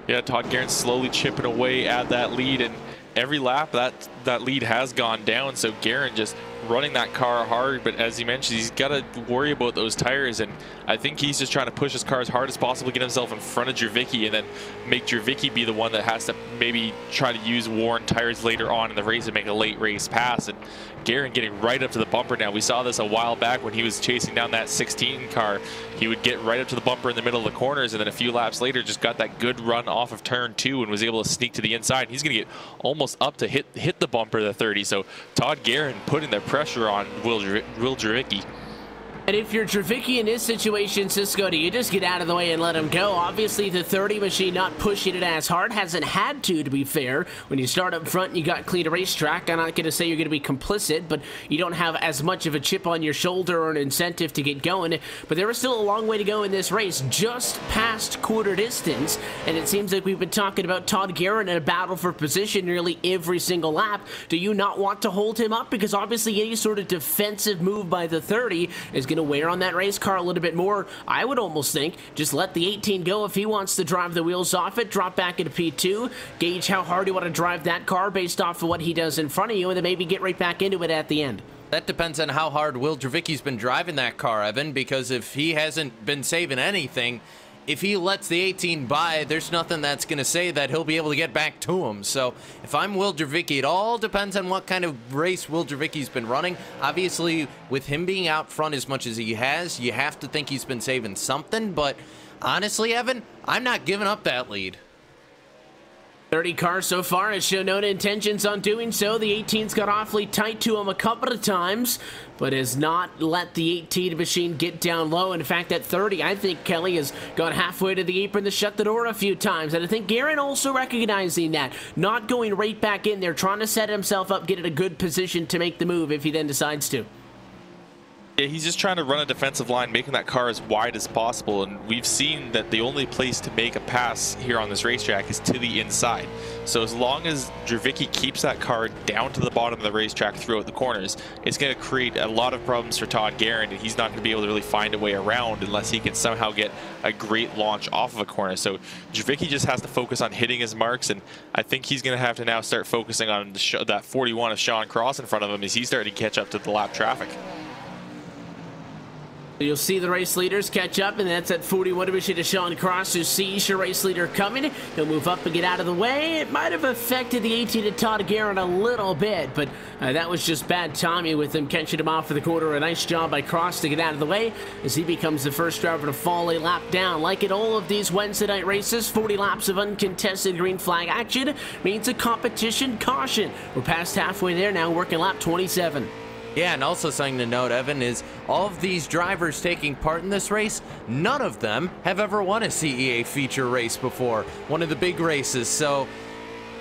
Yeah, Todd Guerin slowly chipping away at that lead, and every lap that lead has gone down. So Guerin just running that car hard, but as you mentioned, he's got to worry about those tires, and I think he's just trying to push his car as hard as possible, get himself in front of Dravicki, and then make Dravicki be the one that has to maybe try to use worn tires later on in the race and make a late race pass. And Guerin getting right up to the bumper now. We saw this a while back when he was chasing down that 16 car. He would get right up to the bumper in the middle of the corners, and then a few laps later just got that good run off of turn 2 and was able to sneak to the inside. He's going to get almost up to hit the bumper, the 30. So Todd Guerin putting the pressure on Will Dravicki. And if you're Dravicki in this situation, Cisco, do you just get out of the way and let him go? Obviously, the 30 machine not pushing it as hard. Hasn't had to be fair. When you start up front and you got clean racetrack, I'm not going to say you're going to be complicit, but you don't have as much of a chip on your shoulder or an incentive to get going. But there is still a long way to go in this race, just past quarter distance. And it seems like we've been talking about Todd Guerin in a battle for position nearly every single lap. Do you not want to hold him up? Because obviously any sort of defensive move by the 30 is going to wear on that race car a little bit more. I would almost think just let the 18 go if he wants to drive the wheels off it, drop back into P2, gauge how hard you want to drive that car based off of what he does in front of you, and then maybe get right back into it at the end. That depends on how hard Will Dravicki's been driving that car, Evan, because if he hasn't been saving anything, if he lets the 18 by, there's nothing that's going to say that he'll be able to get back to him. So if I'm Will Dravicki, it all depends on what kind of race Will Dravicki's been running. Obviously, with him being out front as much as he has, you have to think he's been saving something. But honestly, Evan, I'm not giving up that lead. 30 cars so far has shown no intentions on doing so. The 18's got awfully tight to him a couple of times, but has not let the 18 machine get down low. In fact, at 30, I think Kelly has gone halfway to the apron to shut the door a few times. And I think Guerin also recognizing that, not going right back in there, trying to set himself up, get in a good position to make the move if he then decides to. Yeah, he's just trying to run a defensive line, making that car as wide as possible, and we've seen that the only place to make a pass here on this racetrack is to the inside. So as long as Dravicki keeps that car down to the bottom of the racetrack throughout the corners, it's going to create a lot of problems for Todd Guerin, and he's not going to be able to really find a way around unless he can somehow get a great launch off of a corner. So Dravicki just has to focus on hitting his marks, and I think he's going to have to now start focusing on that 41 of Sean Cross in front of him as he's starting to catch up to the lap traffic. You'll see the race leaders catch up, and that's at 41 division to Sean Cross, who sees your race leader coming. He'll move up and get out of the way. It might have affected the 18 to Todd Guerin a little bit, but that was just bad timing with him catching him off for the quarter. A nice job by Cross to get out of the way as he becomes the first driver to fall a lap down. Like in all of these Wednesday night races, 40 laps of uncontested green flag action means a competition caution. We're past halfway there now, working lap 27. Yeah, and also something to note, Evan, is all of these drivers taking part in this race, none of them have ever won a CEA feature race before, one of the big races. So,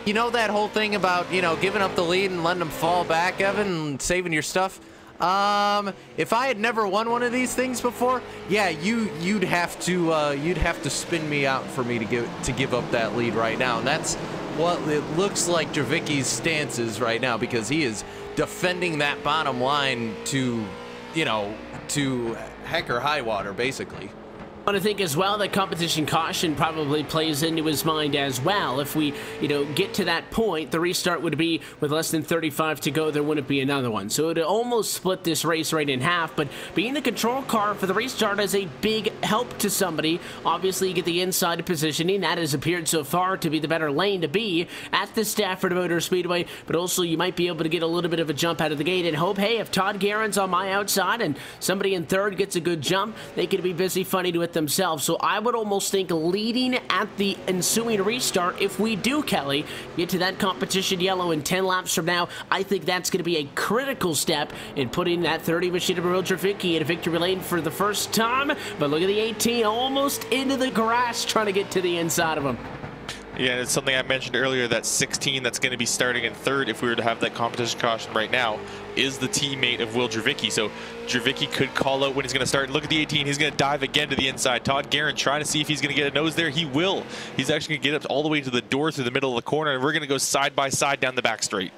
you know that whole thing about, you know, giving up the lead and letting them fall back, Evan, and saving your stuff? If I had never won one of these things before, yeah, you'd have to spin me out for me to give up that lead right now. And that's what it looks like Dravicki's stance is right now, because he is defending that bottom line to, you know, to heck or high water, basically. I want to think as well that competition caution probably plays into his mind as well. If we, you know, get to that point, the restart would be with less than 35 to go. There wouldn't be another one. So it would almost split this race right in half. But being the control car for the restart is a big help to somebody. Obviously, you get the inside positioning. That has appeared so far to be the better lane to be at the Stafford Motor Speedway. But also, you might be able to get a little bit of a jump out of the gate and hope, hey, if Todd Guerin's on my outside and somebody in third gets a good jump, they could be busy funny to it themselves. So I would almost think leading at the ensuing restart, if we do, Kelly, get to that competition yellow in 10 laps from now, I think that's going to be a critical step in putting that 30 machine of Will Dravicki in a victory lane for the first time. But look at the 18 almost into the grass trying to get to the inside of him. Yeah, and it's something I mentioned earlier, that 16 that's going to be starting in third, if we were to have that competition caution right now, is the teammate of Will Dravicki. So Dravicki could call out when he's going to start. Look at the 18. He's going to dive again to the inside. Todd Guerin trying to see if he's going to get a nose there. He will. He's actually going to get up all the way to the door through the middle of the corner, and we're going to go side by side down the back straight.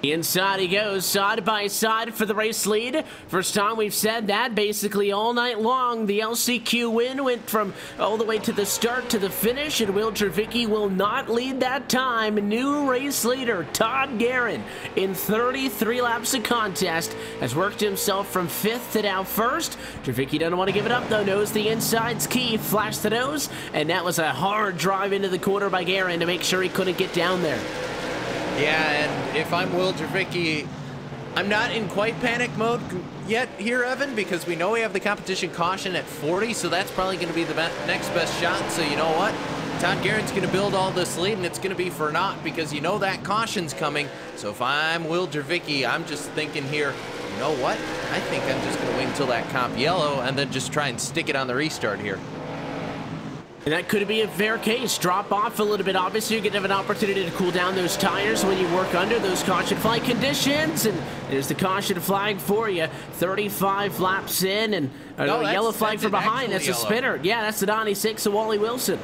Inside he goes, side by side for the race lead. First time we've said that basically all night long. The LCQ win went from all the way to the start to the finish, and Will Dravicki will not lead that time. New race leader, Todd Guerin, in 33 laps of contest, has worked himself from 5th to now 1st. Dravicki doesn't want to give it up, though. Knows the inside's key. Flash the nose, and that was a hard drive into the corner by Guerin to make sure he couldn't get down there. Yeah, and if I'm Will Dravicki, I'm not in quite panic mode yet here, Evan, because we know we have the competition caution at 40, so that's probably going to be the next best shot. So you know what? Todd Guerin's going to build all this lead, and it's going to be for naught because you know that caution's coming. So if I'm Will Dravicki, I'm just thinking here, you know what? I think I'm just going to wait until that comp yellow and then just try and stick it on the restart here. And that could be a fair case. Drop off a little bit. Obviously, you're going to have an opportunity to cool down those tires when you work under those caution flag conditions. And there's the caution flag for you. 35 laps in, and yellow flag from behind. That's a spinner. Yeah, that's the 96 of Wally Wilson.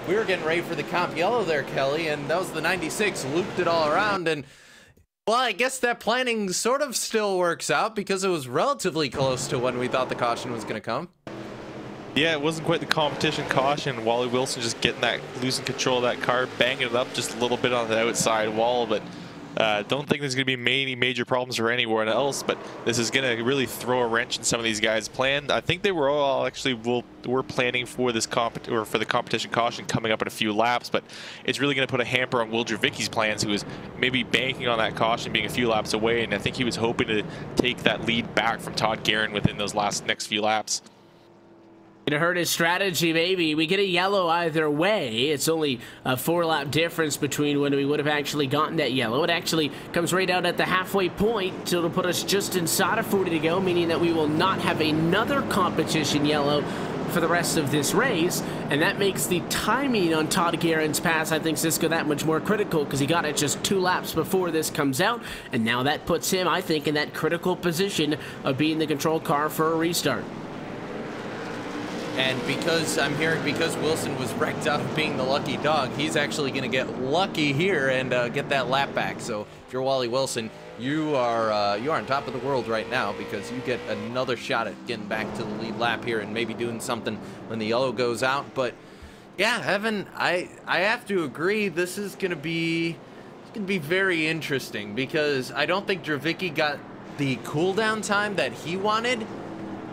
We were getting ready for the comp yellow there, Kelly, and that was the 96. Looped it all around, and well, I guess that planning sort of still works out because it was relatively close to when we thought the caution was going to come. Yeah, it wasn't quite the competition caution. Wally Wilson just getting that, losing control of that car, banging it up just a little bit on the outside wall, but Don't think there's going to be many major problems for anyone else, but this is going to really throw a wrench in some of these guys' plan. I think they were all actually were planning for this for the competition caution coming up in a few laps, but it's really going to put a hamper on Will Dravicki's plans, who was maybe banking on that caution being a few laps away, and I think he was hoping to take that lead back from Todd Guerin within those next few laps. It hurt his strategy, maybe. We get a yellow either way. It's only a 4-lap difference between when we would have actually gotten that yellow. It actually comes right out at the halfway point, so it'll put us just inside of 40 to go, meaning that we will not have another competition yellow for the rest of this race, and that makes the timing on Todd Guerin's pass, I think, Cisco, that much more critical, because he got it just 2 laps before this comes out, and now that puts him, I think, in that critical position of being the control car for a restart. And because I'm hearing because Wilson was wrecked out of being the lucky dog, he's actually going to get lucky here and get that lap back. So if you're Wally Wilson, you are on top of the world right now, because you get another shot at getting back to the lead lap here and maybe doing something when the yellow goes out. But yeah, Evan, I have to agree, this is going to be very interesting, because I don't think Dravicki got the cooldown time that he wanted.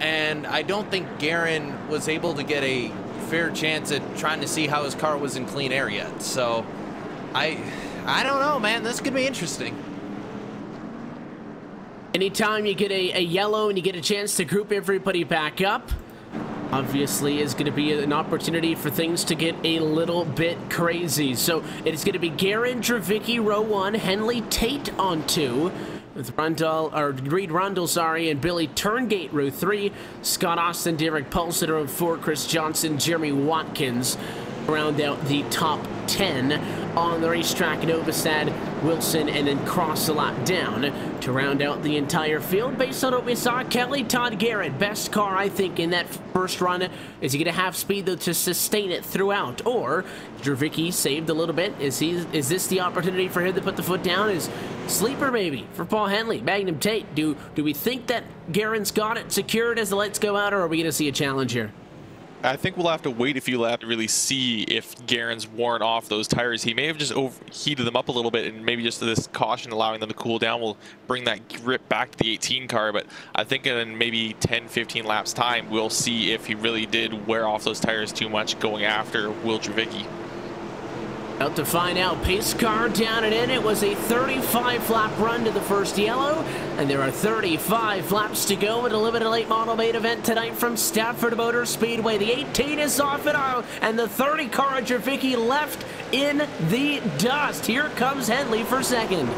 And I don't think Guerin was able to get a fair chance at trying to see how his car was in clean air yet. So I don't know, man. This could be interesting. Anytime you get a yellow and you get a chance to group everybody back up, obviously is going to be an opportunity for things to get a little bit crazy. So it is going to be Guerin, Dravicki, row 1, Henley Tate on 2. With Reed Rundle, and Billy Turngate, row 3. Scott Austin, Derek Paulson, row 4. Chris Johnson, Jeremy Watkins round out the top 10 on the racetrack. Novastad, Wilson, and then cross the lap down to round out the entire field. Based on what we saw, Kelly, Todd Guerin, best car, I think, in that first run. Is he going to have speed, though, to sustain it throughout? Or Dravicki saved a little bit. Is this the opportunity for him to put the foot down? Is sleeper, maybe, for Paul Henley, Magnum Tate? Do we think that Guerin's got it secured as the lights go out, or are we going to see a challenge here? I think we'll have to wait a few laps to really see if Guerin's worn off those tires. He may have just overheated them up a little bit, and maybe just this caution allowing them to cool down will bring that grip back to the 18 car. But I think in maybe 10-15 laps time, we'll see if he really did wear off those tires too much going after Will Dravicki. Out to find out. Pace car down and in. It was a 35-lap run to the first yellow, and there are 35 laps to go in a limited late model main event tonight from Stafford Motor Speedway. The 18 is off and out, and the 30 car of Dravicki left in the dust. Here comes Henley for second.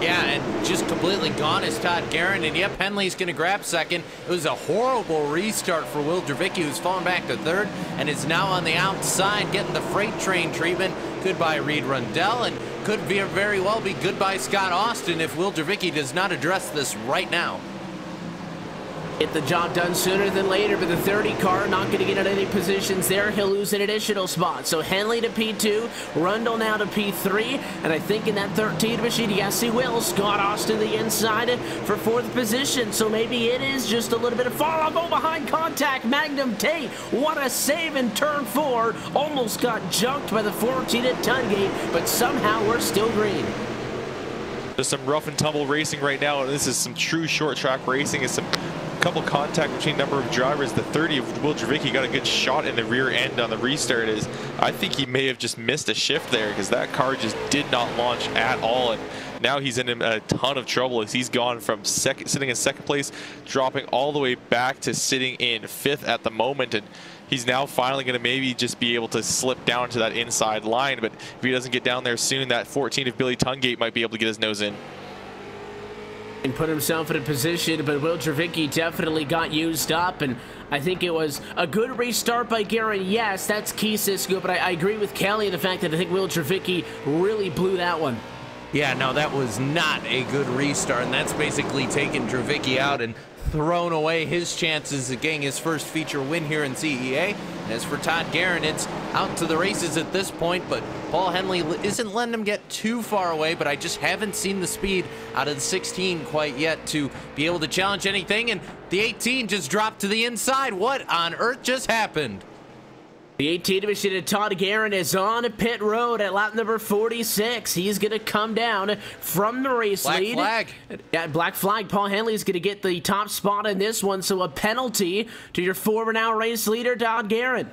Yeah, and just completely gone is Todd Guerin, and yep, Henley's going to grab second. It was a horrible restart for Will Dravicki, who's fallen back to third, and is now on the outside getting the freight train treatment. Goodbye Reed Rundle, and could very well be goodbye Scott Austin if Will Dravicki does not address this right now. Get the job done sooner than later, but the 30 car not going to get in any positions there. He'll lose an additional spot. So Henley to P2, Rundle now to P3, and I think in that 13 machine, yes, he will. Scott Austin the inside for 4th position. So maybe it is just a little bit of fall. I'll go behind contact. Magnum Tate, what a save in turn 4. Almost got junked by the 14 at Tungate, but somehow we're still green. There's some rough and tumble racing right now, and this is some true short track racing. It's some couple contact between number of drivers. The 30 of Will Dravicki got a good shot in the rear end on the restart. I think he may have just missed a shift there, because that car just did not launch at all, and now he's in a ton of trouble as he's gone from sitting in second place, dropping all the way back to sitting in 5th at the moment, and he's now finally going to maybe just be able to slip down to that inside line. But if he doesn't get down there soon, that 14 of Billy Tungate might be able to get his nose in and put himself in a position, but Will Dravicki definitely got used up, and I think it was a good restart by Guerin. Yes, that's key, Cisco, but I agree with Kelly in the fact that I think Will Dravicki really blew that one. Yeah, no, that was not a good restart, and that's basically taken Dravicki out and thrown away his chances of getting his first feature win here in CEA. And as for Todd Guerin, it's out to the races at this point, but Paul Henley isn't letting him get too far away, but I just haven't seen the speed out of the 16 quite yet to be able to challenge anything, and the 18 just dropped to the inside. What on earth just happened? The 18 machine of Todd Guerin is on pit road at lap number 46. He's going to come down from the race lead. Black flag. Yeah, black flag. Paul Henley's going to get the top spot in this one, so a penalty to your former now race leader, Todd Guerin.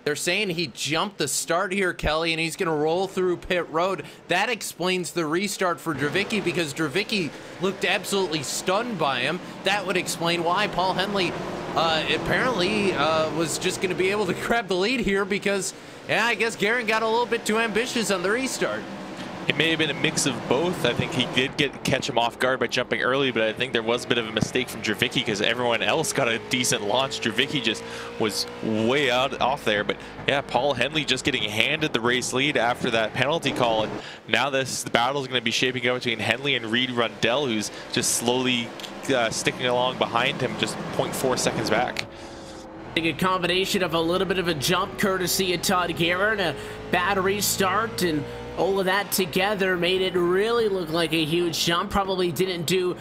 They're saying he jumped the start here, Kelly, and he's going to roll through pit road. That explains the restart for Dravicki, because Dravicki looked absolutely stunned by him. That would explain why Paul Henley apparently was just going to be able to grab the lead here, because, yeah, I guess Guerin got a little bit too ambitious on the restart. It may have been a mix of both. I think he did catch him off guard by jumping early, but I think there was a bit of a mistake from Dravicki because everyone else got a decent launch. Dravicki just was way off there. But yeah, Paul Henley just getting handed the race lead after that penalty call, and now the battle is going to be shaping up between Henley and Reed Rundell, who's just slowly sticking along behind him, just 0.4 seconds back. I think a combination of a little bit of a jump courtesy of Todd Guerin, a bad restart, and all of that together made it really look like a huge jump. Probably didn't do,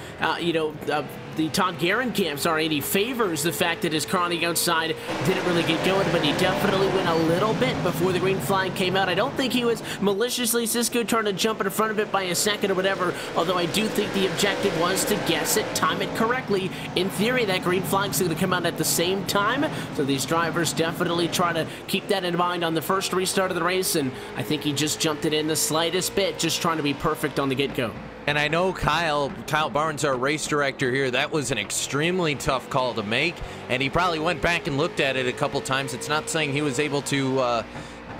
the Todd Guerin camps are any favors the fact that his car on the outside didn't really get going, but he definitely went a little bit before the green flag came out. I don't think he was maliciously Cisco trying to jump in front of it by a second or whatever, although I do think the objective was to guess it, time it correctly. In theory, that green flag's going to come out at the same time, so these drivers definitely try to keep that in mind on the first restart of the race, and I think he just jumped it in the slightest bit, just trying to be perfect on the get-go. And I know Kyle Barnes, our race director here, that was an extremely tough call to make, and he probably went back and looked at it a couple times. It's not saying he was able to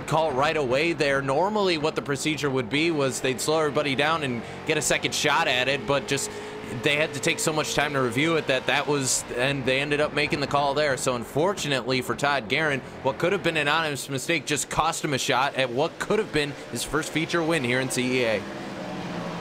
call right away there. Normally what the procedure would be was they'd slow everybody down and get a second shot at it, but just they had to take so much time to review it and they ended up making the call there. So unfortunately for Todd Guerin, what could have been an honest mistake just cost him a shot at what could have been his first feature win here in CEA.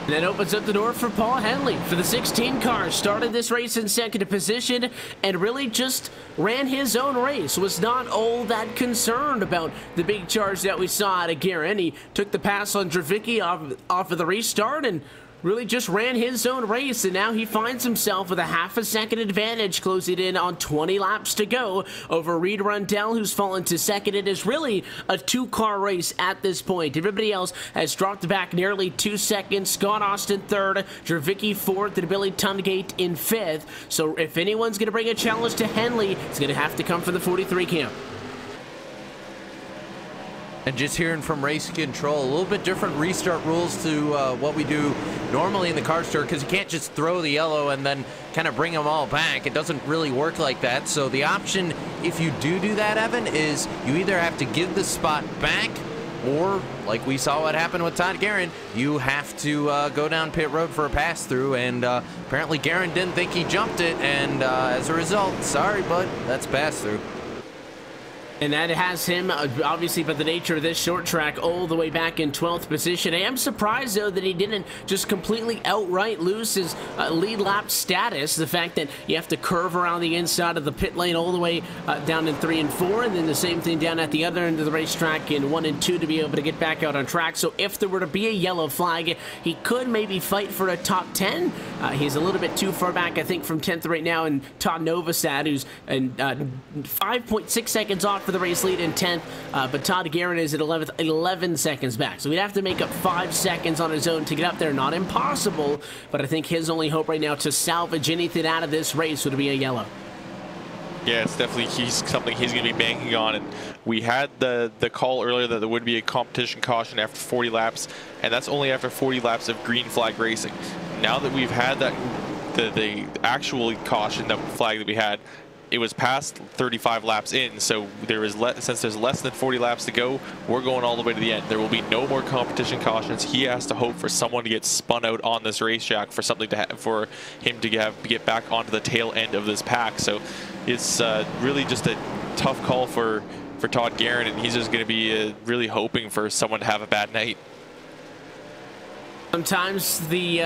And that opens up the door for Paul Henley for the 16 car. Started this race in second position and really just ran his own race. Was not all that concerned about the big charge that we saw out of Guerin. He took the pass on Dravicki off of the restart and really just ran his own race, and now he finds himself with a half a second advantage, closing in on 20 laps to go over Reed Rundell, who's fallen to second. It is really a two-car race at this point. Everybody else has dropped back nearly 2 seconds. Scott Austin third, Dravicki fourth, and Billy Tungate in fifth. So if anyone's going to bring a challenge to Henley, it's going to have to come from the 43 camp. And just hearing from Race Control, a little bit different restart rules to what we do normally in the car store, because you can't just throw the yellow and then kind of bring them all back. It doesn't really work like that. So the option, if you do that, Evan, is you either have to give the spot back, or like we saw what happened with Todd Guerin, you have to go down pit road for a pass through, and apparently Guerin didn't think he jumped it, and as a result, sorry, bud, that's pass through. And that has him, obviously, by the nature of this short track, all the way back in 12th position. I am surprised, though, that he didn't just completely outright lose his lead lap status. The fact that you have to curve around the inside of the pit lane all the way down in 3 and 4, and then the same thing down at the other end of the racetrack in 1 and 2 to be able to get back out on track. So if there were to be a yellow flag, he could maybe fight for a top 10. He's a little bit too far back, I think, from 10th right now, and Todd Novosad, who's 5.6 seconds off for the race lead in 10th, but Todd Guerin is at 11th, 11 seconds back. So we'd have to make up 5 seconds on his own to get up there. Not impossible, but I think his only hope right now to salvage anything out of this race would be a yellow. Yeah, it's definitely something he's going to be banking on. And we had the call earlier that there would be a competition caution after 40 laps, and that's only after 40 laps of green flag racing. Now that we've had that the actual caution, that flag that we had, it was past 35 laps in, so there is since there's less than 40 laps to go, we're going all the way to the end. There will be no more competition cautions. He has to hope for someone to get spun out on this racetrack for something to for him to get back onto the tail end of this pack. So it's really just a tough call for Todd Guerin, and he's just going to be really hoping for someone to have a bad night. Sometimes the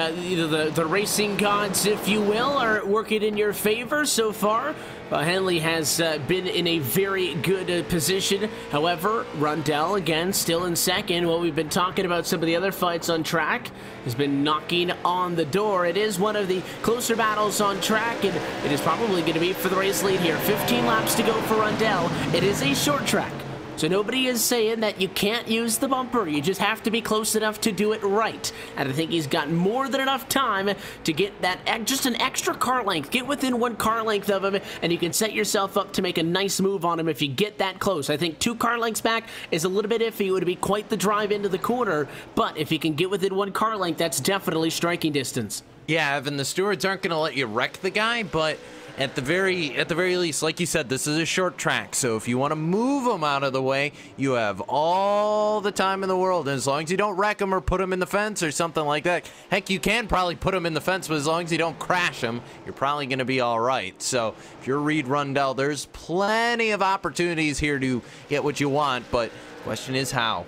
racing gods, if you will, are working in your favor so far. Henley has been in a very good position. However, Rundell, again, still in second. What we've been talking about, some of the other fights on track, has been knocking on the door. It is one of the closer battles on track, and it is probably going to be for the race lead here. 15 laps to go for Rundell. It is a short track. So nobody is saying that you can't use the bumper. You just have to be close enough to do it right. And I think he's got more than enough time to get that just an extra car length. Get within 1 car length of him, and you can set yourself up to make a nice move on him if you get that close. I think 2 car lengths back is a little bit iffy. It would be quite the drive into the corner, but if you can get within 1 car length, that's definitely striking distance. Yeah, Evan, the stewards aren't going to let you wreck the guy, but at the very least, like you said, this is a short track, so if you want to move him out of the way, you have all the time in the world, and as long as you don't wreck him or put him in the fence or something like that, heck, you can probably put him in the fence, but as long as you don't crash him, you're probably going to be all right. So if you're Reed Rundell, there's plenty of opportunities here to get what you want, but the question is how.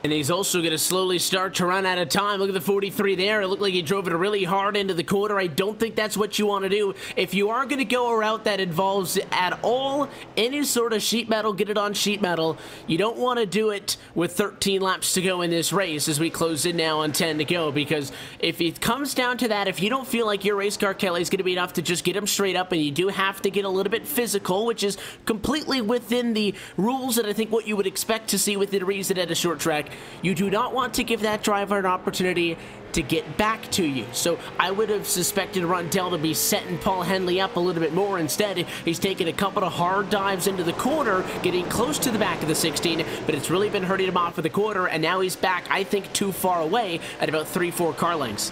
And he's also going to slowly start to run out of time. Look at the 43 there. It looked like he drove it really hard into the corner. I don't think that's what you want to do. If you are going to go a route that involves at all any sort of sheet metal, get it on sheet metal. You don't want to do it with 13 laps to go in this race as we close in now on 10 to go, because if it comes down to that, if you don't feel like your race car, Kelly, is going to be enough to just get him straight up, and you do have to get a little bit physical, which is completely within the rules and I think what you would expect to see within reason at a short track, you do not want to give that driver an opportunity to get back to you. So I would have suspected Rundell to be setting Paul Henley up a little bit more. Instead, he's taking a couple of hard dives into the corner, getting close to the back of the 16, but it's really been hurting him off of the corner, and now he's back, I think, too far away at about 3-4 car lengths.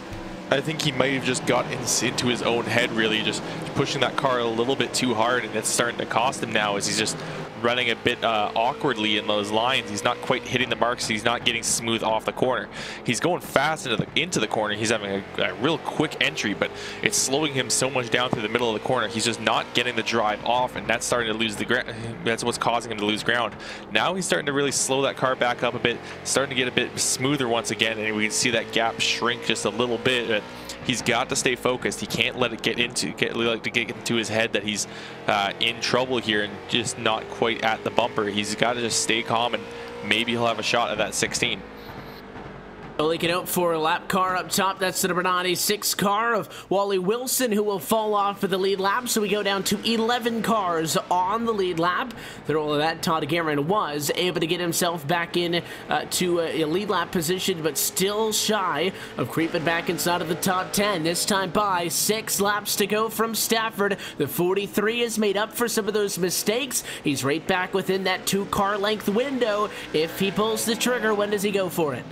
I think he might have just got into his own head, really, just pushing that car a little bit too hard, and it's starting to cost him now as he's just running a bit awkwardly in those lines. He's not quite hitting the marks. He's not getting smooth off the corner. He's going fast into the corner. He's having a real quick entry, but it's slowing him so much down through the middle of the corner. He's just not getting the drive off, and that's starting to lose the ground. That's what's causing him to lose ground. Now he's starting to really slow that car back up a bit, starting to get a bit smoother once again, and we can see that gap shrink just a little bit. He's got to stay focused. He can't let it get into his head that he's in trouble here and just not quite at the bumper. He's got to just stay calm, and maybe he'll have a shot at that 16. Looking out for a lap car up top. That's the number 96 car of Wally Wilson, who will fall off for the lead lap. So we go down to 11 cars on the lead lap. Through all of that, Todd Guerin was able to get himself back in to a lead lap position, but still shy of creeping back inside of the top 10. This time by 6 laps to go from Stafford. The 43 is made up for some of those mistakes. He's right back within that 2 car length window. If he pulls the trigger, when does he go for it?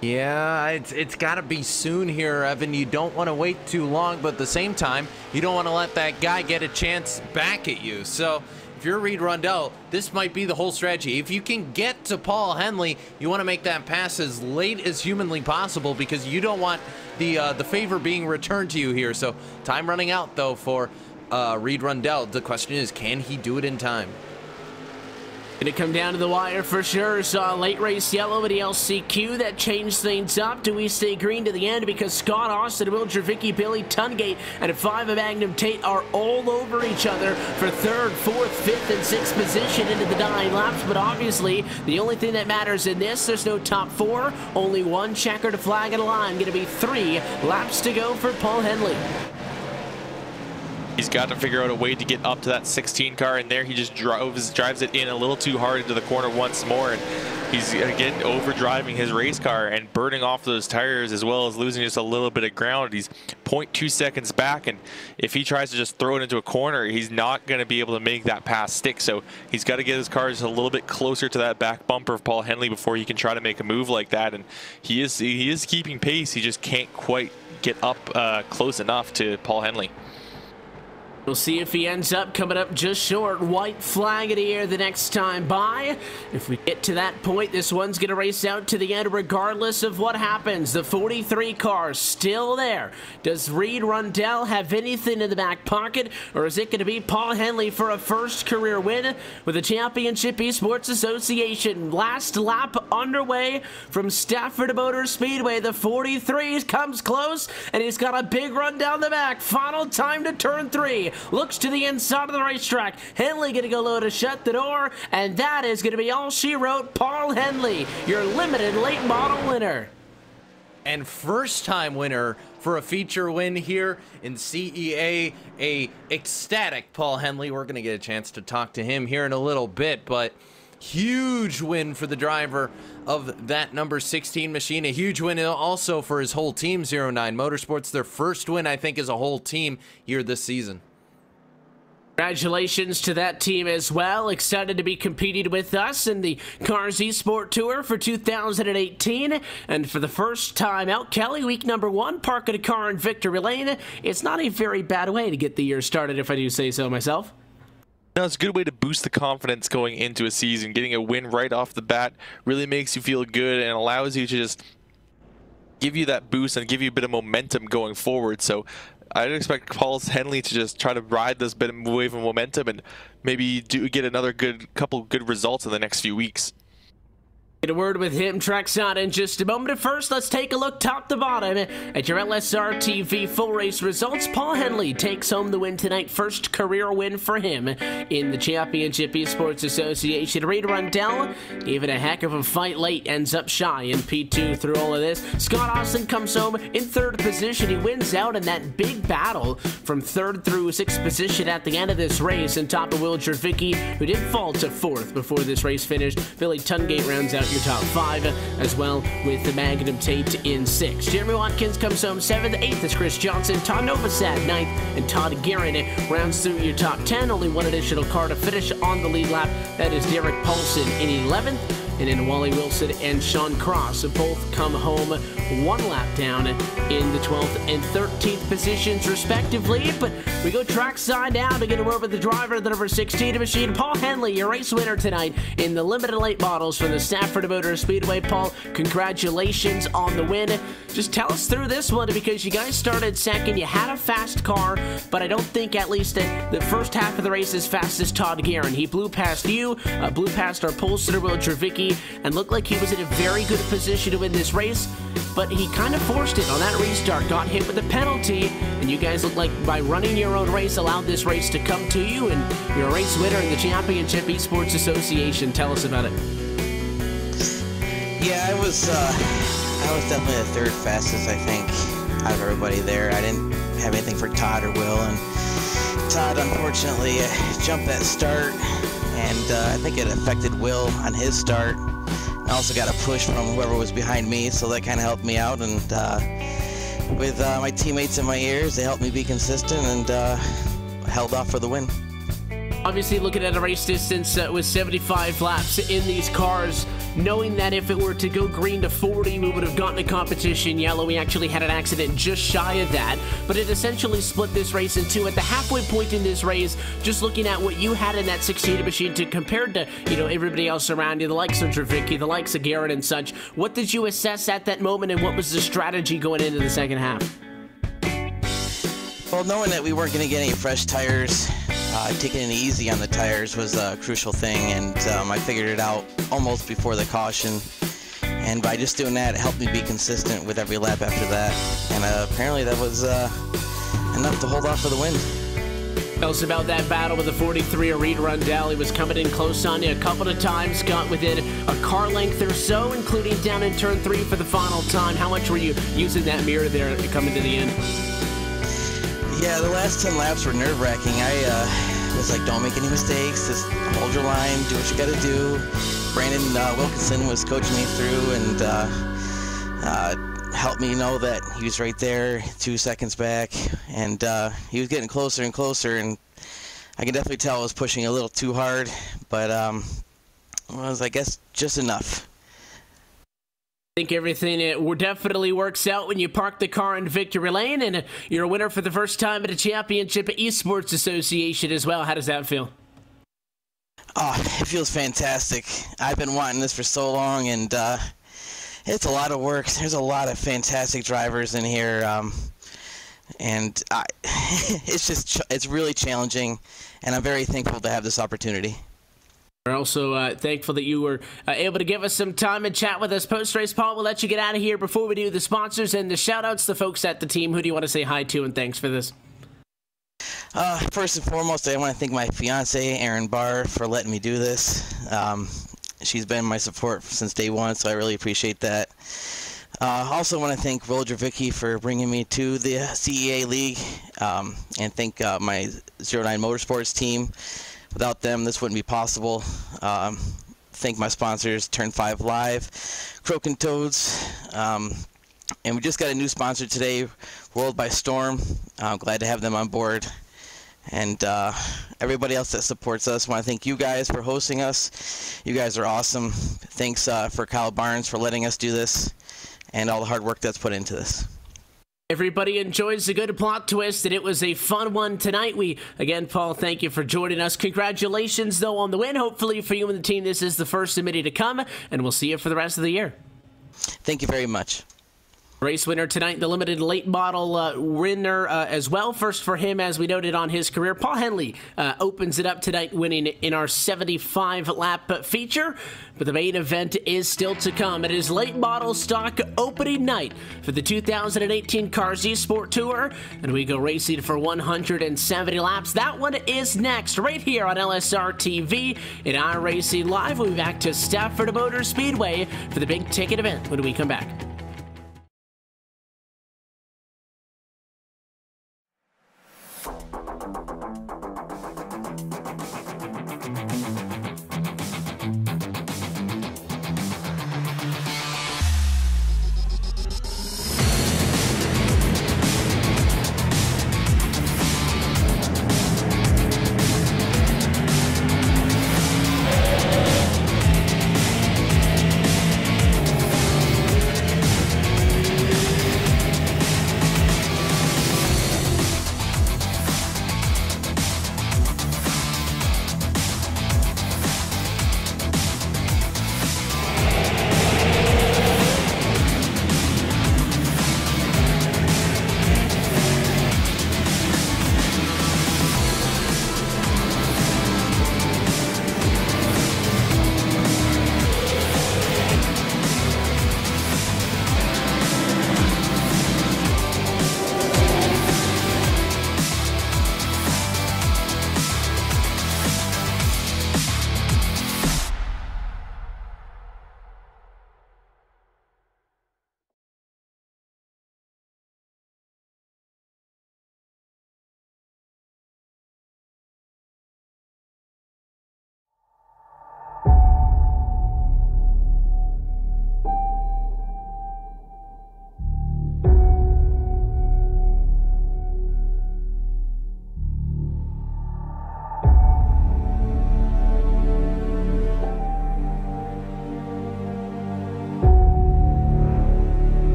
Yeah, it's got to be soon here, Evan. You don't want to wait too long, but at the same time, you don't want to let that guy get a chance back at you. So if you're Reed Rundell, this might be the whole strategy. If you can get to Paul Henley, you want to make that pass as late as humanly possible, because you don't want the favor being returned to you here. So time running out, though, for Reed Rundell. The question is, can he do it in time? Going to come down to the wire for sure. Saw a late race yellow at the LCQ. That changed things up. Do we stay green to the end? Because Scott Austin, Will Dravicki, Billy Tungate, and 5 of Magnum Tate are all over each other for 3rd, 4th, 5th, and 6th position into the 9 laps. But obviously, the only thing that matters in this, there's no top 4. Only 1 checkered flag at a line. Going to be 3 laps to go for Paul Henley. He's got to figure out a way to get up to that 16 car, and there he just drives it in a little too hard into the corner once more, and he's again overdriving his race car and burning off those tires, as well as losing just a little bit of ground. He's 0.2 seconds back, and if he tries to just throw it into a corner, he's not going to be able to make that pass stick. So he's got to get his car just a little bit closer to that back bumper of Paul Henley before he can try to make a move like that. And he is keeping pace. He just can't quite get up close enough to Paul Henley. We'll see if he ends up coming up just short. White flag in the air the next time by. If we get to that point, this one's going to race out to the end regardless of what happens. The 43 car still there. Does Reed Rundell have anything in the back pocket, or is it going to be Paul Henley for a first career win with the Championship eSports Association? Last lap underway from Stafford Motor Speedway. The 43 comes close, and he's got a big run down the back. Final time to turn 3. Looks to the inside of the racetrack. Henley going to go low to shut the door, and that is going to be all she wrote. Paul Henley, your limited late model winner. and first-time winner for a feature win here in CEA, a ecstatic Paul Henley. We're going to get a chance to talk to him here in a little bit, but huge win for the driver of that number 16 machine. A huge win also for his whole team, 09 Motorsports. Their first win, I think, as a whole team here this season. Congratulations to that team as well. Excited to be competing with us in the Cars eSport Tour for 2018. And for the first time out, Kelly, week number 1, parking a car in Victory Lane. It's not a very bad way to get the year started, if I do say so myself. No, it's a good way to boost the confidence going into a season. Getting a win right off the bat really makes you feel good and allows you to just give you that boost and give you a bit of momentum going forward. So I'd expect Paul Henley to just try to ride this bit of wave of momentum and maybe get another couple good results in the next few weeks. Get a word with him, trackside in just a moment. But first, let's take a look top to bottom at your LSRTV full race results. Paul Henley takes home the win tonight. First career win for him in the Championship Esports Association. Reed Rundell gave it a heck of a fight late, ends up shy in P2 through all of this. Scott Austin comes home in 3rd position. He wins out in that big battle from 3rd through 6th position at the end of this race. And top of Will Jervicki, who did fall to 4th before this race finished. Billy Tungate rounds out your top 5, as well with the Magnum Tate in 6th. Jeremy Watkins comes home 7th, 8th is Chris Johnson, Todd Novosad 9th, and Todd Guerin rounds through your top 10. Only one additional car to finish on the lead lap. That is Derek Paulson in 11th, and then Wally Wilson and Sean Cross both come home 1 lap down in the 12th and 13th positions respectively. But we go trackside now to get a word with the driver of the number 16 machine, Paul Henley, your race winner tonight in the limited late models for the Stafford Motor Speedway. Paul, congratulations on the win. Just tell us through this one, because you guys started second. You had a fast car, but I don't think at least the first half of the race as fast as Todd Guerin. He blew past you, blew past our pole sitter Will Jervicki, and looked like he was in a very good position to win this race, but he kind of forced it on that restart, got hit with a penalty, and you guys look like by running your own race allowed this race to come to you, and you're a race winner in the Championship Esports Association. Tell us about it. Yeah, I was definitely the 3rd fastest, I think, out of everybody there. I didn't have anything for Todd or Will, and Todd unfortunately jumped that start, and I think it affected Will on his start. I also got a push from whoever was behind me, so that kind of helped me out, and with my teammates in my ears, they helped me be consistent and held off for the win. Obviously, looking at a race distance with 75 laps in these cars, knowing that if it were to go green to 40, we would have gotten a competition yellow. We actually had an accident just shy of that, but it essentially split this race in 2. At the halfway point in this race, just looking at what you had in that 16 machine to compared to, you know, everybody else around you, the likes of Jervicki, the likes of Garrett and such, what did you assess at that moment, and what was the strategy going into the second half? Well, knowing that we weren't going to get any fresh tires, taking it easy on the tires was a crucial thing, and I figured it out almost before the caution, and by just doing that, it helped me be consistent with every lap after that, and apparently that was enough to hold off for the win. Tell us about that battle with the 43 Reed Rundell. He was coming in close on you a couple of times, got within a car length or so, including down in turn 3 for the final time. How much were you using that mirror there coming to the end? Yeah, the last 10 laps were nerve-wracking. I was like, don't make any mistakes, just hold your line, do what you gotta do. Brandon Wilkinson was coaching me through and helped me know that he was right there, 2 seconds back, and he was getting closer and closer, and I can definitely tell I was pushing a little too hard, but it was, I guess, just enough. I think everything definitely works out when you park the car in Victory Lane, and you're a winner for the first time at a Championship Esports Association as well. How does that feel? Oh, it feels fantastic. I've been wanting this for so long, and it's a lot of work. There's a lot of fantastic drivers in here, and it's really challenging, and I'm very thankful to have this opportunity. We're also thankful that you were able to give us some time and chat with us post-race. Paul, we'll let you get out of here. Before we do the sponsors and the shout-outs, the folks at the team, who do you want to say hi to and thanks for this? First and foremost, I want to thank my fiance, Erin Barr, for letting me do this. She's been my support since day one, so I really appreciate that. Also want to thank Will Dravicki for bringing me to the CEA League, and thank my 09 Motorsports team. Without them, this wouldn't be possible. Thank my sponsors, Turn 5 Live, Croak and Toads, and we just got a new sponsor today, World by Storm. I'm glad to have them on board. And everybody else that supports us, I want to thank you guys for hosting us. You guys are awesome. Thanks for Kyle Barnes for letting us do this, and all the hard work that's put into this. Everybody enjoys a good plot twist, and it was a fun one tonight. Again, Paul, thank you for joining us. Congratulations, though, on the win. Hopefully for you and the team, this is the first of many to come, and we'll see you for the rest of the year. Thank you very much. Race winner tonight, the limited late model winner as well. First for him, as we noted on his career, Paul Henley opens it up tonight, winning in our 75-lap feature. But the main event is still to come. It is late model stock opening night for the 2018 Cars eSport Tour, and we go racing for 170 laps. That one is next, right here on LSRTV in iRacing Live. We'll be back to Stafford Motor Speedway for the big ticket event when we come back.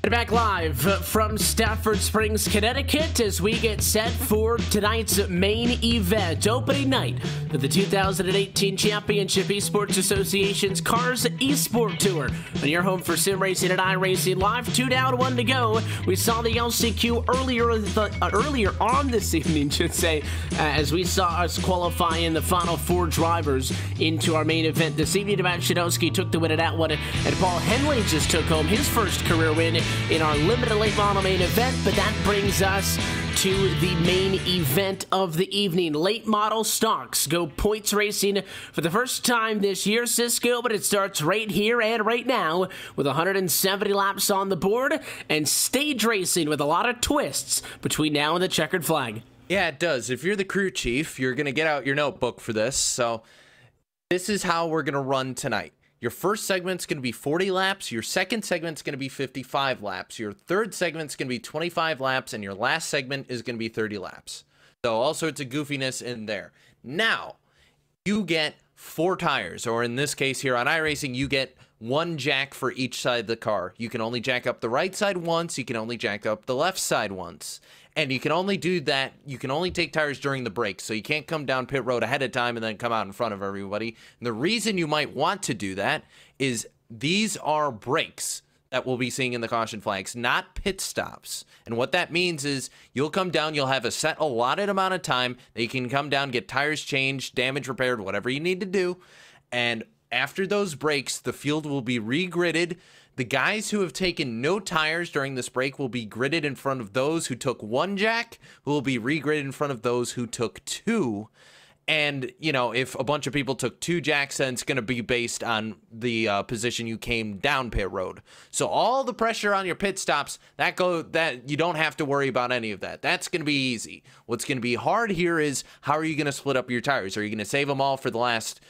Back live from Stafford Springs, Connecticut, as we get set for tonight's main event, opening night of the 2018 Championship Esports Association's Cars eSport Tour. On your home for sim racing and iRacing live, 2 down, 1 to go. We saw the LCQ earlier on this evening, as we saw us qualify in the final 4 drivers into our main event this evening. Matt Shadowski took the win in that one, and Paul Henley just took home his first career win in our limited late model main event. But that brings us to the main event of the evening. Late model stocks go points racing for the first time this year, Cisco, but it starts right here and right now with 170 laps on the board, and stage racing with a lot of twists between now and the checkered flag. Yeah, it does. If you're the crew chief, you're going to get out your notebook for this. So this is how we're going to run tonight. Your first segment's going to be 40 laps. Your second segment's going to be 55 laps. Your third segment's going to be 25 laps. And your last segment is going to be 30 laps. So all sorts of goofiness in there. Now, you get 4 tires. Or in this case here on iRacing, you get 1 jack for each side of the car. You can only jack up the right side once. You can only jack up the left side once. And you can only do that, you can only take tires during the break, so you can't come down pit road ahead of time and then come out in front of everybody. And the reason you might want to do that is these are breaks that we'll be seeing in the caution flags, not pit stops. And what that means is you'll come down, you'll have a set allotted amount of time that you can come down, get tires changed, damage repaired, whatever you need to do. And after those breaks, the field will be re-gridded. The guys who have taken no tires during this break will be gridded in front of those who took 1 jack, who will be re-gridded in front of those who took 2. And, you know, if a bunch of people took 2 jacks, then it's going to be based on the position you came down pit road. So all the pressure on your pit stops, that you don't have to worry about any of that. That's going to be easy. What's going to be hard here is how are you going to split up your tires? Are you going to save them all for the last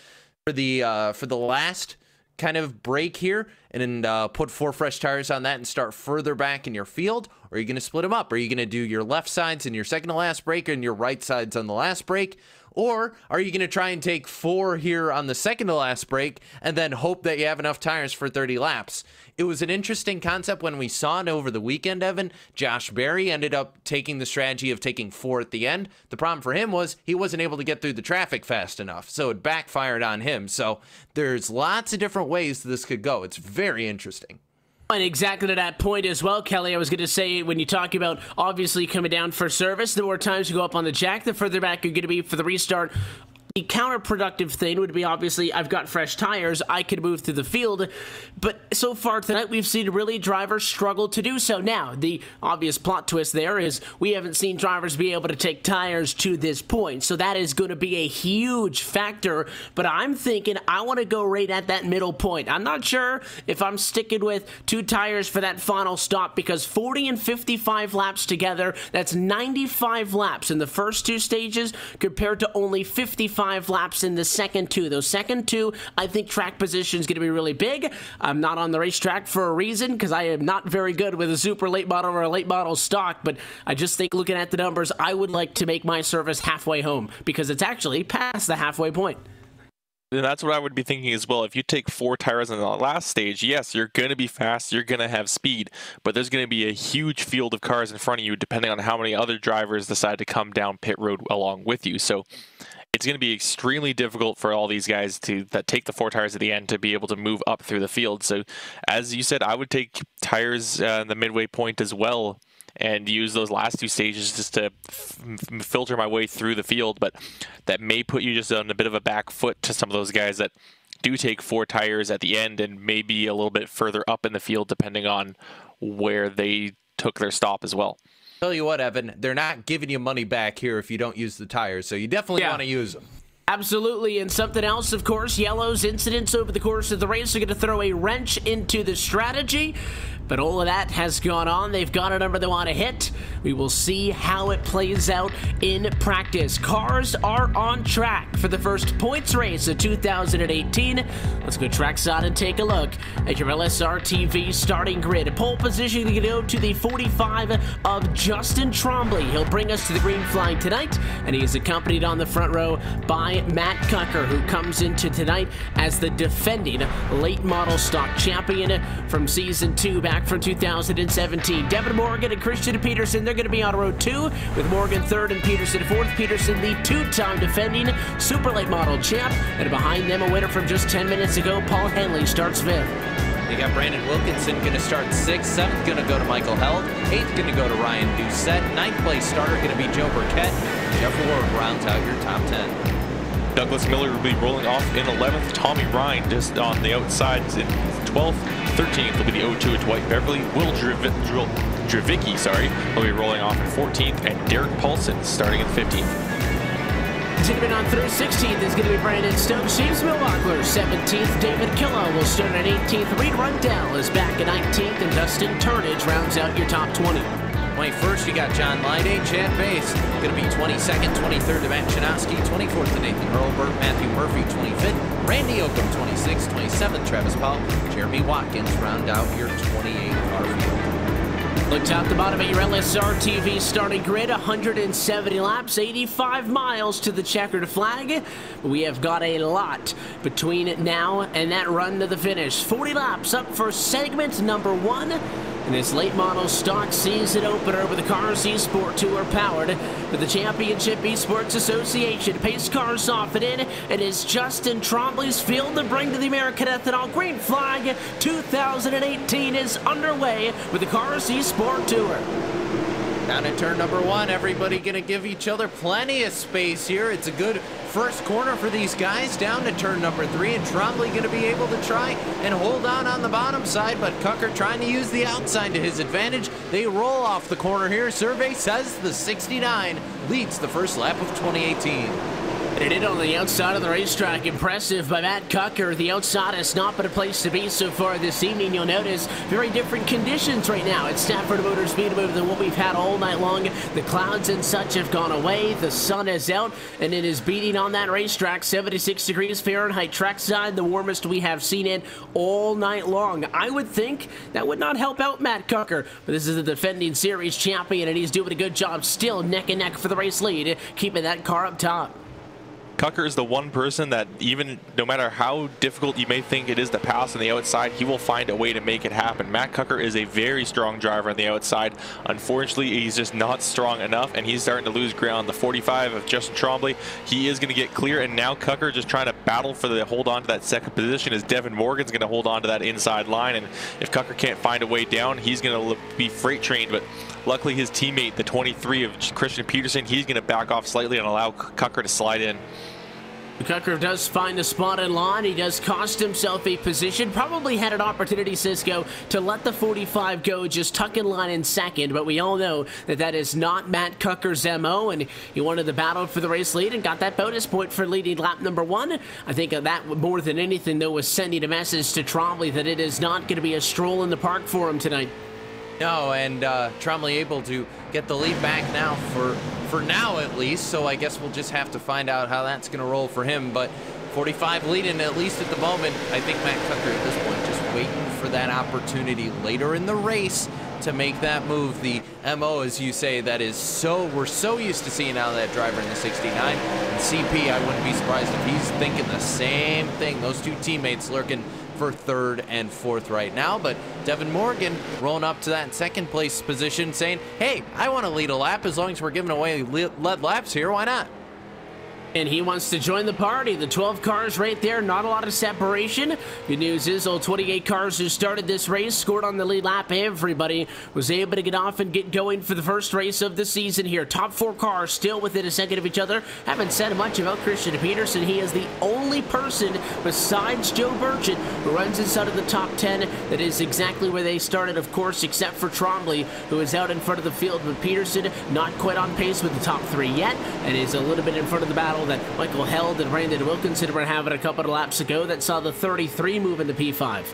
kind of break here and put 4 fresh tires on that and start further back in your field? Or are you going to split them up? Are you going to do your left sides in your second to last break and your right sides on the last break? Or are you going to try and take 4 here on the second to last break and then hope that you have enough tires for 30 laps? It was an interesting concept when we saw it over the weekend, Evan. Josh Berry ended up taking the strategy of taking 4 at the end. The problem for him was he wasn't able to get through the traffic fast enough, so it backfired on him. So there's lots of different ways this could go. It's very interesting. And exactly to that point as well, Kelly, I was going to say, when you talk about obviously coming down for service, the more times you go up on the jack, the further back you're going to be for the restart. The counterproductive thing would be, obviously, I've got fresh tires, I could move through the field, but so far tonight we've seen really drivers struggle to do so. Now, the obvious plot twist there is we haven't seen drivers be able to take tires to this point, so that is going to be a huge factor, but I'm thinking I want to go right at that middle point. I'm not sure if I'm sticking with 2 tires for that final stop, because 40 and 55 laps together, that's 95 laps in the first 2 stages compared to only 55 laps in the second 2. Those second 2, I think track position is going to be really big. I'm not on the racetrack for a reason, because I am not very good with a super late model or a late model stock, but I just think looking at the numbers, I would like to make my service halfway home, because it's actually past the halfway point. And that's what I would be thinking as well. If you take 4 tires in the last stage, yes, you're going to be fast, you're going to have speed, but there's going to be a huge field of cars in front of you depending on how many other drivers decide to come down pit road along with you. So it's going to be extremely difficult for all these guys that take the 4 tires at the end to be able to move up through the field. So as you said, I would take tires in the midway point as well and use those last 2 stages just to filter my way through the field. But that may put you just on a bit of a back foot to some of those guys that do take 4 tires at the end and maybe a little bit further up in the field depending on where they took their stop as well. Tell you what, Evan, they're not giving you money back here if you don't use the tires, so you definitely want to use them. Absolutely, and something else, of course, Yellow's incidents over the course of the race are going to throw a wrench into the strategy, but all of that has gone on. They've got a number they want to hit. We will see how it plays out in practice. Cars are on track for the first points race of 2018. Let's go trackside and take a look at your LSRTV starting grid. Pole position to go to the 45 of Justin Trombley. He'll bring us to the green flag tonight, and he is accompanied on the front row by by Matt Cucker, who comes into tonight as the defending late model stock champion from Season 2 back from 2017. Devin Morgan and Christian Peterson, they're going to be on row 2, with Morgan 3rd and Peterson 4th. Peterson, the 2-time defending super late model champ, and behind them a winner from just 10 minutes ago, Paul Henley, starts 5th. They got Brandon Wilkinson going to start 6th, 7th going to go to Michael Held, 8th going to go to Ryan Doucette, 9th place starter going to be Joe Burkett. Jeff Ward rounds out your top 10. Douglas Miller will be rolling off in 11th. Tommy Ryan just on the outsides in 12th. 13th will be the 0-2 at Dwight Beverly. Will Dravicki, will be rolling off in 14th, and Derek Paulson starting in 15th. Continuing on through 16th is going to be Brandon Stokes, James Milwaukler 17th, David Killow will start at 18th, Reed Rundell is back at 19th, and Dustin Turnage rounds out your top 20. 21st, you got John Lyday, Chad Bass, going to be 22nd, 23rd to Matt Chanowski, 24th to Nathan Hurlburt, Matthew Murphy, 25th, Randy Oakham, 26th, 27th, Travis Powell, Jeremy Watkins round out your 28th car field. Look top to bottom at your LSRTV starting grid, 170 laps, 85 miles to the checkered flag. We have got a lot between now and that run to the finish. 40 laps up for segment number 1. In this late model stock season opener with the Cars eSport Tour powered with the Championship Esports Association. Pace cars off and in. It is Justin Trombley's field to bring to the American Ethanol Green Flag 2018 is underway with the Cars eSport Tour. Down at turn number 1, everybody going to give each other plenty of space here. It's a good first corner for these guys. Down to turn number 3, and Trombley going to be able to try and hold on the bottom side, but Cucker trying to use the outside to his advantage. They roll off the corner here. Survey says the 69 leads the first lap of 2018. And it on the outside of the racetrack. Impressive by Matt Cucker. The outside has not been a place to be so far this evening. You'll notice very different conditions right now at Stafford Motor Speedway than what we've had all night long. The clouds and such have gone away. The sun is out, and it is beating on that racetrack. 76 degrees Fahrenheit trackside, the warmest we have seen it all night long. I would think that would not help out Matt Cucker, but this is the defending series champion, and he's doing a good job still neck and neck for the race lead, keeping that car up top. Cucker is the one person that even no matter how difficult you may think it is to pass on the outside, he will find a way to make it happen. Matt Cucker is a very strong driver on the outside. Unfortunately, he's just not strong enough, and he's starting to lose ground. The 45 of Justin Trombley, he is going to get clear, and now Cucker just trying to battle for the hold on to that second position as Devin Morgan's going to hold on to that inside line, and if Cucker can't find a way down, he's going to be freight trained. But luckily his teammate, the 23 of Christian Peterson, he's going to back off slightly and allow Cucker to slide in. Cucker does find a spot in line. He does cost himself a position. Probably had an opportunity, Cisco, to let the 45 go, just tuck in line in second. But we all know that that is not Matt Cucker's MO, and he wanted the battle for the race lead and got that bonus point for leading lap number 1. I think that more than anything, though, was sending a message to Trombley that it is not going to be a stroll in the park for him tonight. No, and Trombley able to get the lead back now for now at least, so I guess we'll just have to find out how that's going to roll for him. But 45 leading, at least at the moment. I think Matt Cucker at this point just waiting for that opportunity later in the race to make that move. The MO, as you say, that is we're so used to seeing out of that driver in the 69. And CP, I wouldn't be surprised if he's thinking the same thing. Those two teammates lurking for 3rd and 4th right now, but Devin Morgan rolling up to that second place position saying, hey, I want to lead a lap as long as we're giving away lead laps here, why not? And he wants to join the party. The 12 cars right there, not a lot of separation. Good news is all 28 cars who started this race scored on the lead lap. Everybody was able to get off and get going for the first race of the season here. Top 4 cars still within a second of each other. Haven't said much about Christian Peterson. He is the only person besides Joe Burchett who runs inside of the top 10. That is exactly where they started, of course, except for Trombley, who is out in front of the field. But Peterson not quite on pace with the top 3 yet, and is a little bit in front of the battle that Michael Held and Brandon Wilkinson were having a couple of laps ago that saw the 33 move into P5.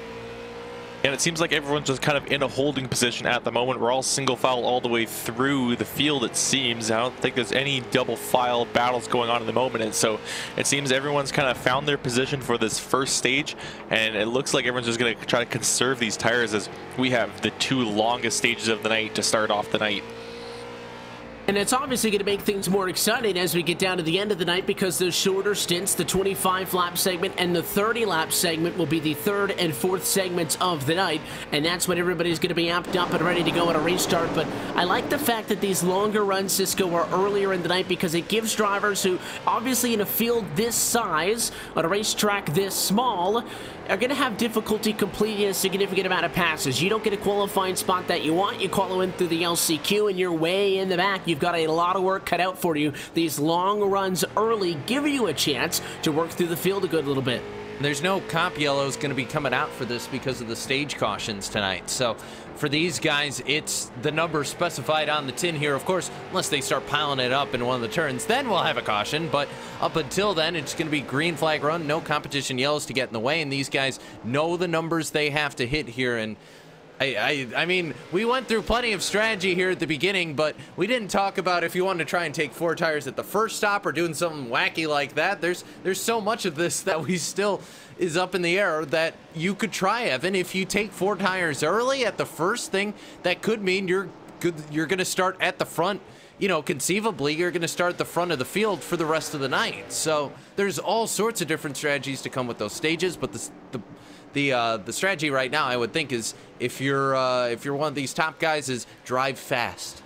And it seems like everyone's just kind of in a holding position at the moment. We're all single file all the way through the field, it seems. I don't think there's any double file battles going on at the moment. And so it seems everyone's kind of found their position for this first stage. And it looks like everyone's just going to try to conserve these tires as we have the 2 longest stages of the night to start off the night. And it's obviously going to make things more exciting as we get down to the end of the night, because those shorter stints, the 25-lap segment and the 30-lap segment, will be the third and fourth segments of the night, and that's when everybody's going to be amped up and ready to go at a race start. But I like the fact that these longer runs, Cisco, are earlier in the night, because it gives drivers who, obviously in a field this size, on a racetrack this small, are going to have difficulty completing a significant amount of passes. You don't get a qualifying spot that you want, you qualify in through the LCQ, and you're way in the back. You've got a lot of work cut out for you. These long runs early give you a chance to work through the field a good little bit. There's no comp yellows going to be coming out for this because of the stage cautions tonight. So for these guys, it's the number specified on the tin here. Of course, unless they start piling it up in one of the turns, then we'll have a caution. But up until then, it's going to be green flag run, no competition yellows to get in the way. And these guys know the numbers they have to hit here. And I mean, we went through plenty of strategy here at the beginning, but we didn't talk about if you wanted to try and take 4 tires at the first stop or doing something wacky like that. There's so much of this that we still is up in the air that you could try, Evan. If you take 4 tires early at the first thing, that could mean you're going to start at the front. You know, conceivably, you're going to start at the front of the field for the rest of the night. So there's all sorts of different strategies to come with those stages, but the strategy right now, I would think, is if you're one of these top guys, is drive fast.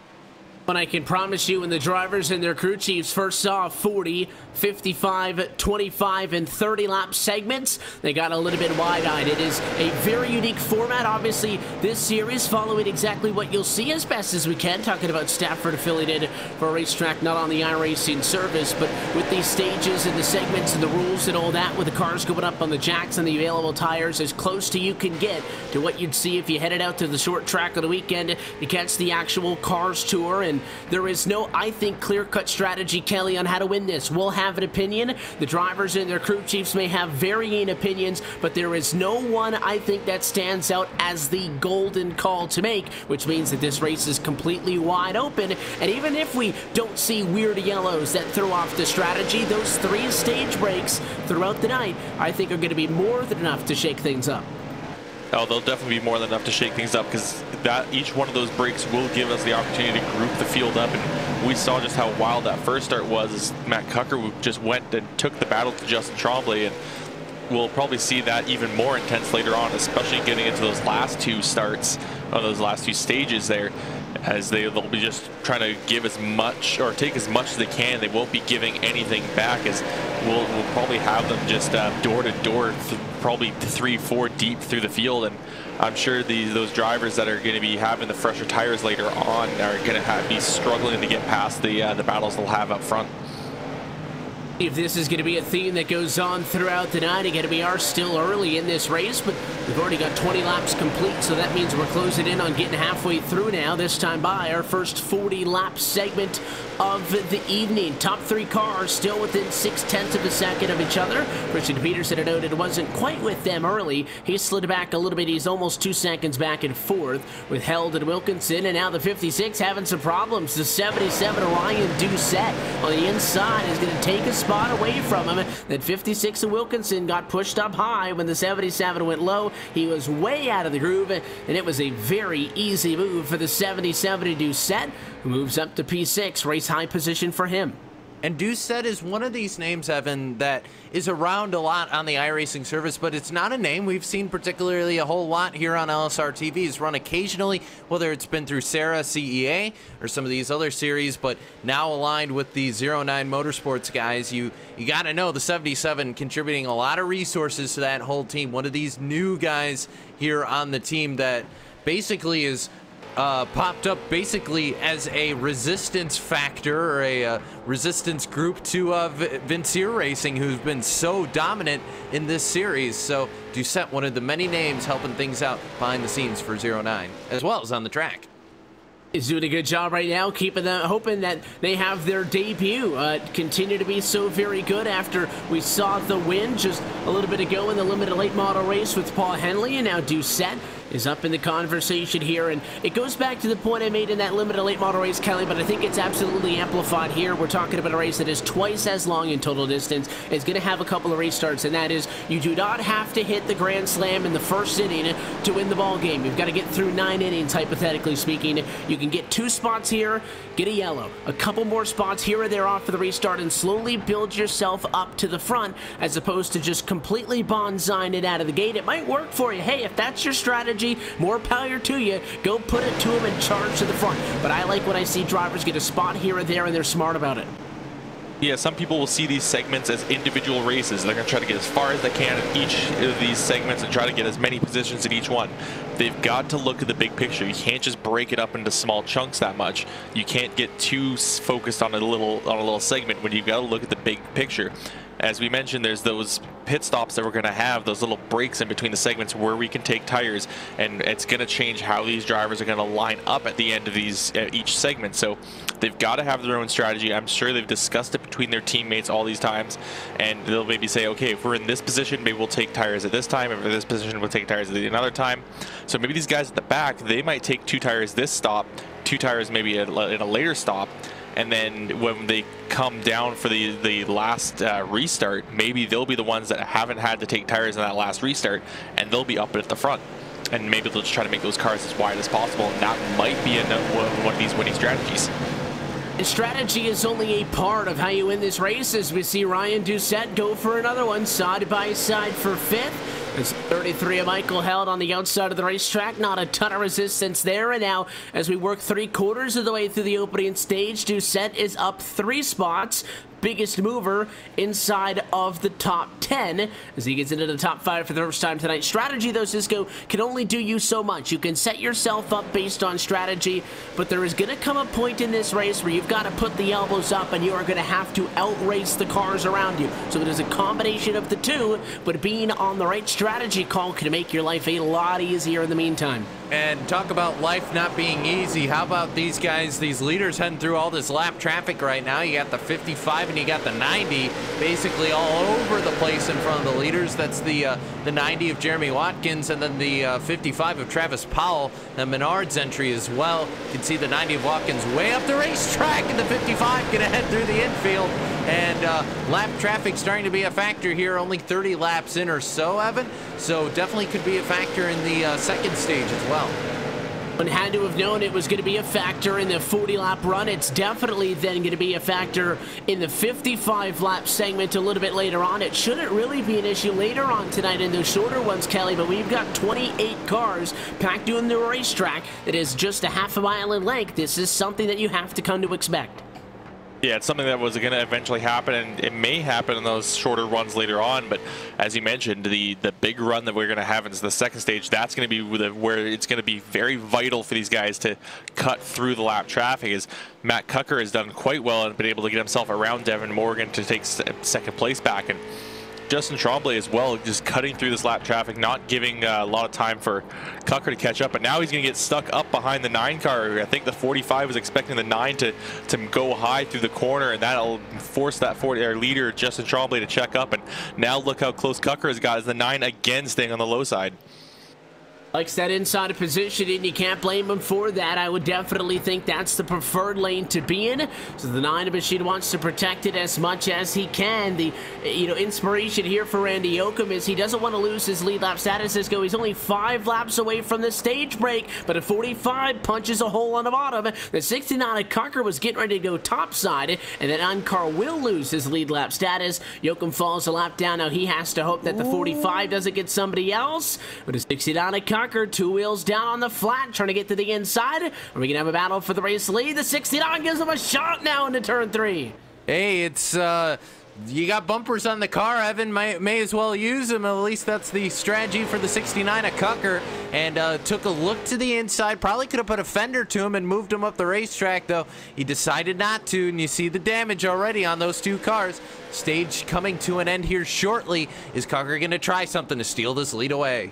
But I can promise you, when the drivers and their crew chiefs first saw 40, 55, 25, and 30 lap segments, they got a little bit wide-eyed. It is a very unique format. Obviously, this series following exactly what you'll see as best as we can, talking about Stafford affiliated for a racetrack not on the iRacing service, but with these stages and the segments and the rules and all that, with the cars going up on the jacks and the available tires, as close to you can get to what you'd see if you headed out to the short track on the weekend to catch the actual Cars Tour. And there is no, I think, clear-cut strategy, Kelly, on how to win this. We'll have an opinion. The drivers and their crew chiefs may have varying opinions, but there is no one, I think, that stands out as the golden call to make, which means that this race is completely wide open. And even if we don't see weird yellows that throw off the strategy, those 3 stage breaks throughout the night, I think, are going to be more than enough to shake things up. Oh, they'll definitely be more than enough to shake things up, because each one of those breaks will give us the opportunity to group the field up. And we saw just how wild that first start was, as Matt Cucker just went and took the battle to Justin Tremblay, and we'll probably see that even more intense later on, especially getting into those last 2 starts, or those last 2 stages there, as they'll be just trying to give as much or take as much as they can. They won't be giving anything back, as we'll probably have them just door to door, probably 3-4 deep through the field. And I'm sure those drivers that are going to be having the fresher tires later on are going to be struggling to get past the battles they'll have up front. If this is going to be a theme that goes on throughout the night, again, we are still early in this race, but we've already got 20 laps complete, so that means we're closing in on getting halfway through now. This time by our first 40-lap segment of the evening. Top 3 cars still within 0.6 of a second of each other. Christian Peterson had noted it wasn't quite with them early. He slid back a little bit. He's almost 2 seconds back and forth with Held and Wilkinson, and now the 56 having some problems. The 77, Ryan Doucette on the inside is going to take a spot away from him. That 56 of Wilkinson got pushed up high when the 77 went low. He was way out of the groove, and it was a very easy move for the 77 Doucette, who moves up to P6, race high position for him. And Doucette is one of these names, Evan, that is around a lot on the iRacing service, but it's not a name we've seen particularly a whole lot here on LSRTV. He's run occasionally, whether it's been through Sarah CEA or some of these other series, but now aligned with the 09 Motorsports guys. You got to know the 77 contributing a lot of resources to that whole team. One of these new guys here on the team that basically is popped up basically as a resistance factor, or a resistance group to Vincier Racing, who's been so dominant in this series. So Doucette, one of the many names helping things out behind the scenes for 09, as well as on the track. He's doing a good job right now, keeping them, hoping that they have their debut continue to be so very good after we saw the win just a little bit ago in the limited late model race with Paul Henley. And now Doucette is up in the conversation here, and it goes back to the point I made in that limited late model race, Kelly, but I think it's absolutely amplified here. We're talking about a race that is twice as long in total distance. It's going to have a couple of restarts, and that is you do not have to hit the Grand Slam in the first inning to win the ball game. You've got to get through 9 innings, hypothetically speaking. You can get 2 spots here, get a yellow, a couple more spots here or there off for the restart, and slowly build yourself up to the front, as opposed to just completely bonsaiing it out of the gate. It might work for you. Hey, if that's your strategy, more power to you. Go put it to them and charge to the front. But I like when I see drivers get a spot here or there and they're smart about it. Yeah, some people will see these segments as individual races. They're going to try to get as far as they can in each of these segments and try to get as many positions in each one. They've got to look at the big picture. You can't just break it up into small chunks that much. You can't get too focused on a little segment when you've got to look at the big picture. As we mentioned, there's those pit stops that we're going to have, those little breaks in between the segments where we can take tires, and it's going to change how these drivers are going to line up at the end of these each segment. So they've got to have their own strategy. I'm sure they've discussed it between their teammates all these times, and they'll maybe say, okay, if we're in this position, maybe we'll take tires at this time. If we're in this position, we'll take tires at another time. So maybe these guys at the back, they might take 2 tires this stop, 2 tires maybe in a later stop. And then when they come down for the last restart, maybe they'll be the ones that haven't had to take tires in that last restart, and they'll be up at the front. And maybe they'll just try to make those cars as wide as possible, and that might be one of these winning strategies. And strategy is only a part of how you win this race, as we see Ryan Doucette go for another one, side by side for 5th. It's 33 of Michael held on the outside of the racetrack. Not a ton of resistance there. And now, as we work 3/4 of the way through the opening stage, Doucette is up 3 spots. Biggest mover inside of the top 10 as he gets into the top 5 for the first time tonight. Strategy, though, Cisco, can only do you so much. You can set yourself up based on strategy, but there is going to come a point in this race where you've got to put the elbows up and you are going to have to outrace the cars around you. So it is a combination of the two, but being on the right strategy call can make your life a lot easier in the meantime. And talk about life not being easy. How about these guys, these leaders heading through all this lap traffic right now? You got the 55 and you got the 90 basically all over the place in front of the leaders. That's the 90 of Jeremy Watkins, and then the 55 of Travis Powell, the Menards entry as well. You can see the 90 of Watkins way up the racetrack, and the 55 going to head through the infield. And lap traffic starting to be a factor here, only 30 laps in or so, Evan. So definitely could be a factor in the second stage as well. One had to have known it was going to be a factor in the 40-lap run. It's definitely then going to be a factor in the 55-lap segment a little bit later on. It shouldn't really be an issue later on tonight in those shorter ones, Kelly, but we've got 28 cars packed in the racetrack that is just a half a mile in length. This is something that you have to come to expect. Yeah, it's something that was going to eventually happen, and it may happen in those shorter runs later on. But as you mentioned, the big run that we're going to have in the second stage, that's going to be where it's going to be very vital for these guys to cut through the lap traffic. Is Matt Cucker has done quite well and been able to get himself around Devin Morgan to take second place back, and Justin Tremblay as well, just cutting through this lap traffic, not giving a lot of time for Cucker to catch up. But now he's going to get stuck up behind the 9 car. I think the 45 was expecting the 9 to go high through the corner, and that'll force that leader, Justin Tremblay, to check up. And now look how close Cucker has got as the 9 again staying on the low side. Likes that inside position, and you can't blame him for that. I would definitely think that's the preferred lane to be in. So the 9 machine wants to protect it as much as he can. The inspiration here for Randy Yoakum is he doesn't want to lose his lead lap status. He's only 5 laps away from the stage break, but a 45 punches a hole on the bottom. The 69 of Cucker was getting ready to go topside, and that 9 car will lose his lead lap status. Yoakum falls a lap down. Now he has to hope that the 45 doesn't get somebody else, but a 69 of Cucker, 2 wheels down on the flat, trying to get to the inside. Are we going to have a battle for the race lead? The 69 gives him a shot now into turn 3. Hey, it's you got bumpers on the car, Evan. May as well use them. At least that's the strategy for the 69 at Cucker. And took a look to the inside. Probably could have put a fender to him and moved him up the racetrack, though. He decided not to, and you see the damage already on those 2 cars. Stage coming to an end here shortly. Is Cucker going to try something to steal this lead away?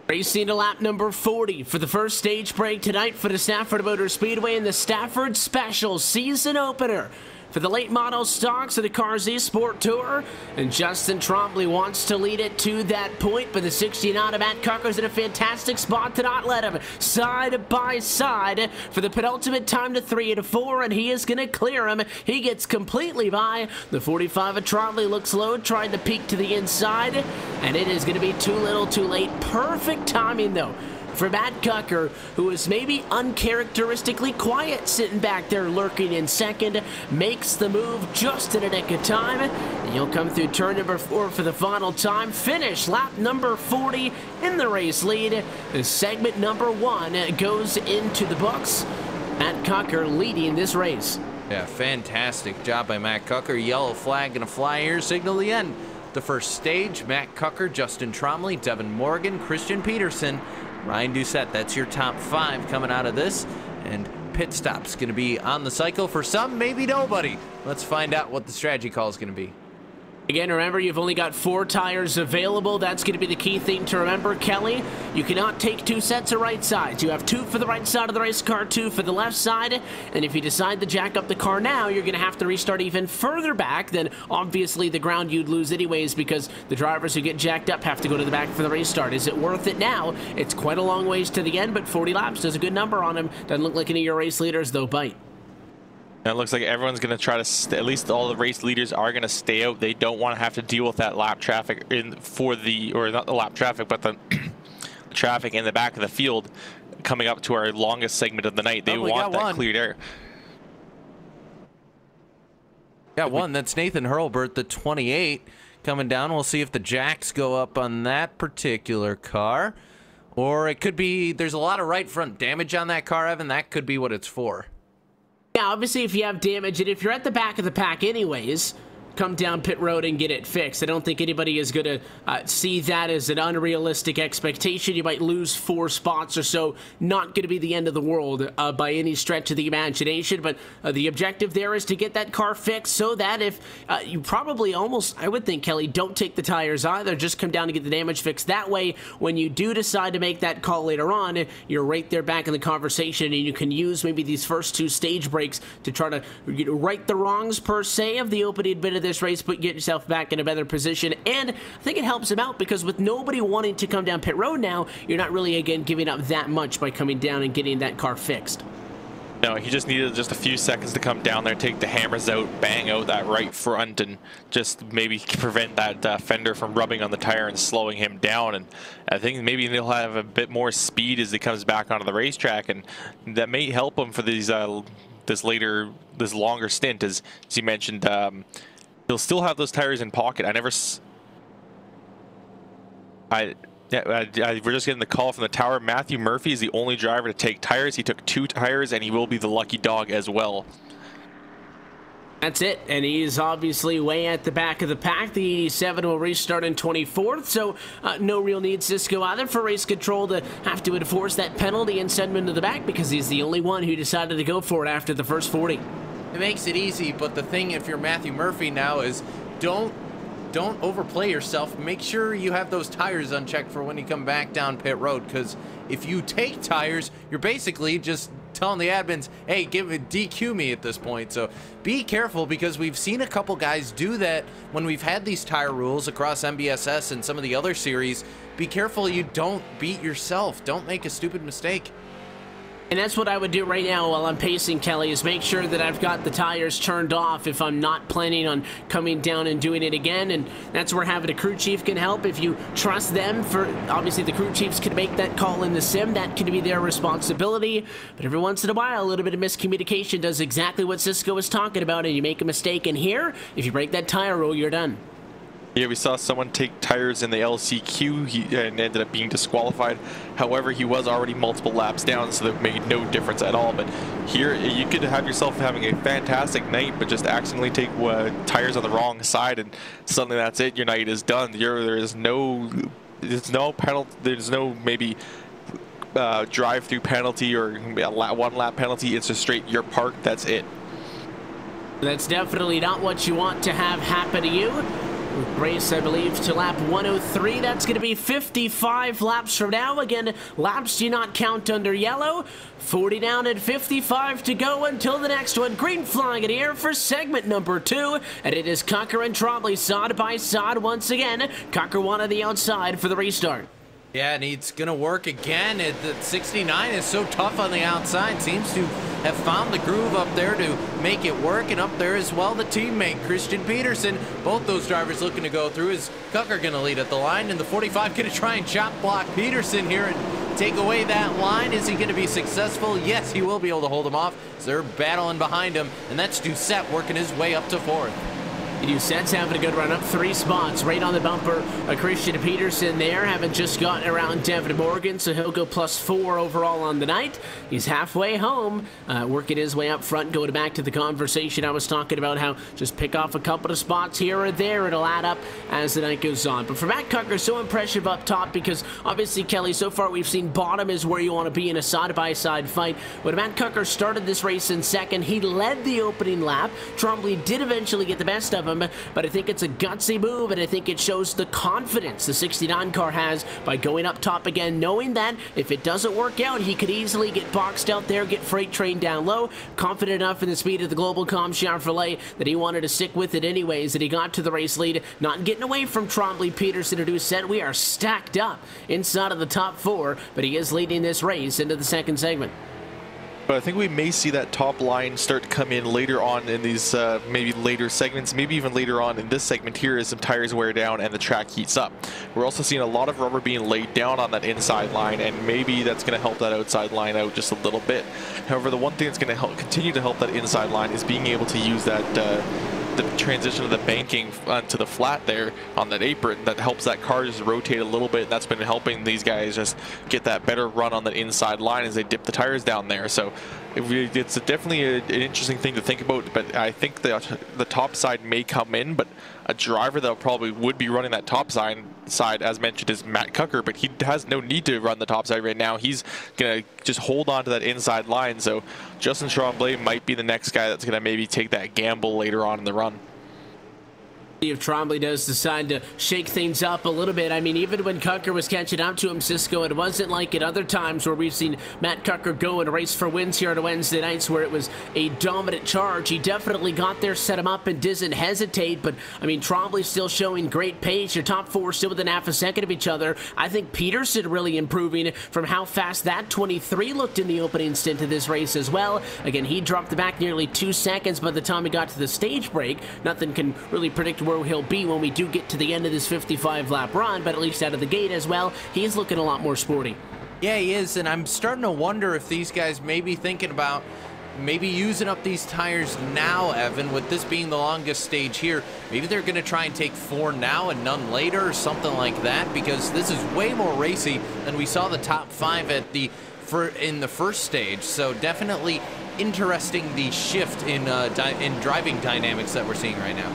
Racing to lap number 40 for the first stage break tonight for the Stafford Motor Speedway in the Stafford Special season opener. for the late model stocks of the Cars eSport Tour, and Justin Trombley wants to lead it to that point, but the 69 of Matt Cucker's in a fantastic spot to not let him. Side by side for the penultimate time to 3 and 4, and he is going to clear him. He gets completely by. The 45 of Trombley looks low, trying to peek to the inside, and it is going to be too little too late. Perfect timing, though, for Matt Cucker, who is maybe uncharacteristically quiet sitting back there lurking in second, makes the move just in a nick of time, and he'll come through turn number 4 for the final time, finish lap number 40 in the race lead. The segment number 1 goes into the books. Matt Cucker leading this race. Yeah, fantastic job by Matt Cucker. Yellow flag gonna fly here, signal the end. The first stage, Matt Cucker, Justin Trombley, Devin Morgan, Christian Peterson, Ryan Doucette. That's your top 5 coming out of this. And pit stop's going to be on the cycle for some, maybe nobody. Let's find out what the strategy call is going to be. Again, remember, you've only got 4 tires available. That's going to be the key thing to remember, Kelly. You cannot take 2 sets of right sides. You have 2 for the right side of the race car, 2 for the left side. And if you decide to jack up the car now, you're going to have to restart even further back than obviously the ground you'd lose anyways, because the drivers who get jacked up have to go to the back for the restart. Is it worth it now? It's quite a long ways to the end, but 40 laps does a good number on him. Doesn't look like any of your race leaders, though, bite. And it looks like everyone's going to try to, at least all the race leaders are going to stay out. They don't want to have to deal with that lap traffic or not the lap traffic, but the traffic in the back of the field coming up to our longest segment of the night. They want that cleared air. Got one. That's Nathan Hurlburt, the 28, coming down. We'll see if the jacks go up on that particular car. Or it could be, there's a lot of right front damage on that car, Evan. That could be what it's for. Yeah, obviously if you have damage, and if you're at the back of the pack anyways, come down pit road and get it fixed. I don't think anybody is going to see that as an unrealistic expectation. You might lose 4 spots or so. Not going to be the end of the world by any stretch of the imagination, but the objective there is to get that car fixed so that if you probably almost, I would think, Kelly, don't take the tires either. Just come down to get the damage fixed. That way, when you do decide to make that call later on, you're right there back in the conversation, and you can use maybe these first 2 stage breaks to try to right the wrongs, per se, of the opening bit of this race, but get yourself back in a better position. And I think it helps him out because with nobody wanting to come down pit road now, you're not really, again, giving up that much by coming down and getting that car fixed. No, he just needed just a few seconds to come down there, take the hammers out, bang out that right front, and just maybe prevent that fender from rubbing on the tire and slowing him down. And I think maybe he'll have a bit more speed as he comes back onto the racetrack, and that may help him for these this longer stint, as you mentioned. He'll still have those tires in pocket. We're just getting the call from the tower. Matthew Murphy is the only driver to take tires. He took 2 tires, and he will be the lucky dog as well. That's it, and he's obviously way at the back of the pack. The 87 will restart in 24th, so no real need, Cisco, either for race control to have to enforce that penalty and send him into the back, because he's the only one who decided to go for it after the first 40. It makes it easy, but the thing, if you're Matthew Murphy now, is don't overplay yourself. Make sure you have those tires unchecked for when you come back down pit road, because if you take tires, you're basically just telling the admins, hey, DQ me at this point. So be careful, because we've seen a couple guys do that when we've had these tire rules across MBSS and some of the other series. Be careful you don't beat yourself. Don't make a stupid mistake. And that's what I would do right now while I'm pacing, Kelly, is make sure that I've got the tires turned off if I'm not planning on coming down and doing it again. And that's where having a crew chief can help. If you trust them, obviously the crew chiefs can make that call in the sim. That can be their responsibility. But every once in a while, a little bit of miscommunication does exactly what Cisco was talking about, and you make a mistake in here. If you break that tire rule, you're done. Yeah, we saw someone take tires in the LCQ and ended up being disqualified. However, he was already multiple laps down, so that made no difference at all. But here, you could have yourself having a fantastic night, but just accidentally take tires on the wrong side, and suddenly that's it. Your night is done. There's no penalty. There's no maybe drive-through penalty or a 1-lap penalty. It's just straight. You're parked. That's it. That's definitely not what you want to have happen to you. Race, I believe, to lap 103. That's going to be 55 laps from now. Again, laps do not count under yellow. 40 down and 55 to go until the next one. Green flag in the air for segment number 2. And it is Cucker and Trombley side by side once again. Cucker one on the outside for the restart. Yeah, and it's going to work again. The 69 is so tough on the outside. Seems to have found the groove up there to make it work. And up there as well, the teammate, Christian Peterson. Both those drivers looking to go through. Is Cucker going to lead at the line? And the 45 going to try and chop block Peterson here and take away that line. Is he going to be successful? Yes, he will be able to hold him off. So they're battling behind him. And that's Doucette working his way up to 4th. Doucette's having a good run up 3 spots right on the bumper. Christian Peterson there, having just gotten around Devin Morgan, so he'll go +4 overall on the night. He's halfway home, working his way up front, going back to the conversation I was talking about, how just pick off a couple of spots here or there, it'll add up as the night goes on. But for Matt Cucker, so impressive up top, because obviously, Kelly, so far we've seen bottom is where you want to be in a side-by-side fight. When Matt Cucker started this race in second, he led the opening lap. Trombley did eventually get the best of him, but I think it's a gutsy move, and I think it shows the confidence the 69 car has by going up top again, knowing that if it doesn't work out, he could easily get boxed out there, get freight trained down low. Confident enough in the speed of the Global Com Chevrolet that he wanted to stick with it anyways, that he got to the race lead, not getting away from Trombley, Peterson, or Doucette. We are stacked up inside of the top 4, but he is leading this race into the second segment. But I think we may see that top line start to come in later on in these maybe later segments, maybe even later on in this segment here as some tires wear down and the track heats up. We're also seeing a lot of rubber being laid down on that inside line, and maybe that's going to help that outside line out just a little bit. However, the one thing that's going to continue to help that inside line is being able to use that the transition of the banking onto the flat there on that apron. That helps that car just rotate a little bit. That's been helping these guys just get that better run on the inside line as they dip the tires down there. So it's definitely an interesting thing to think about, but I think the top side may come in, but a driver that probably would be running that top side, as mentioned, is Matt Cucker, but he has no need to run the top side right now. He's going to just hold on to that inside line, so Justin Tremblay might be the next guy that's going to maybe take that gamble later on in the run. If Trombley does decide to shake things up a little bit. I mean, even when Cucker was catching up to him, Cisco, it wasn't like at other times where we've seen Matt Cucker go and race for wins here on Wednesday nights where it was a dominant charge. He definitely got there, set him up, and doesn't hesitate. But, I mean, Trombley's still showing great pace. Your top 4 still within half a second of each other. I think Peterson really improving from how fast that 23 looked in the opening stint of this race as well. Again, he dropped the back nearly 2 seconds by the time he got to the stage break. Nothing can really predict where he'll be when we do get to the end of this 55-lap run, but at least out of the gate as well, he's looking a lot more sporty. Yeah, he is, and I'm starting to wonder if these guys may be thinking about maybe using up these tires now, Evan, with this being the longest stage here. Maybe they're going to try and take 4 now and none later or something like that, because this is way more racy than we saw the top 5 at in the first stage. So definitely interesting, the shift in driving dynamics that we're seeing right now.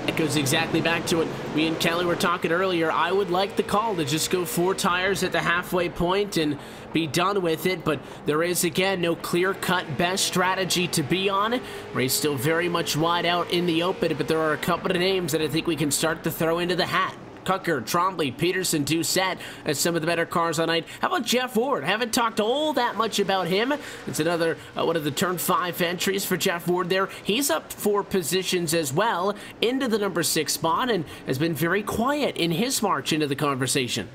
It goes exactly back to what me and Kelly were talking earlier. I would like the call to just go 4 tires at the halfway point and be done with it, but there is, again, no clear-cut best strategy to be on. Race still very much wide out in the open, but there are a couple of names that I think we can start to throw into the hat. Cucker, Trombley, Peterson, Doucette as some of the better cars on night. How about Jeff Ward? Haven't talked all that much about him. It's another one of the turn 5 entries for Jeff Ward there. He's up 4 positions as well into the number 6 spot and has been very quiet in his march into the conversation.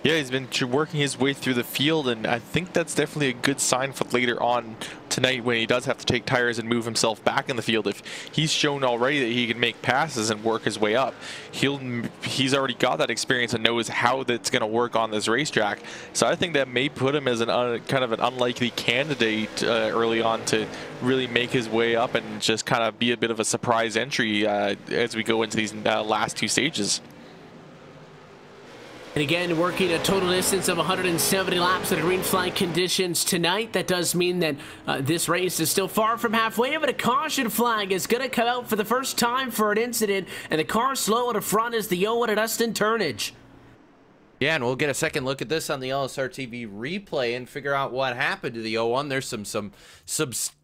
Yeah, he's been working his way through the field, and I think that's definitely a good sign for later on tonight when he does have to take tires and move himself back in the field. If he's shown already that he can make passes and work his way up, he's already got that experience and knows how that's going to work on this racetrack. So I think that may put him as kind of an unlikely candidate early on to really make his way up and just kind of be a bit of a surprise entry as we go into these last 2 stages. And again, working a total distance of 170 laps under green flag conditions tonight. That does mean that this race is still far from halfway, but a caution flag is going to come out for the first time for an incident, and the car slow at the front is the Owen and Dustin turnage. Yeah, and we'll get a second look at this on the LSRTV replay and figure out what happened to the 01. There's some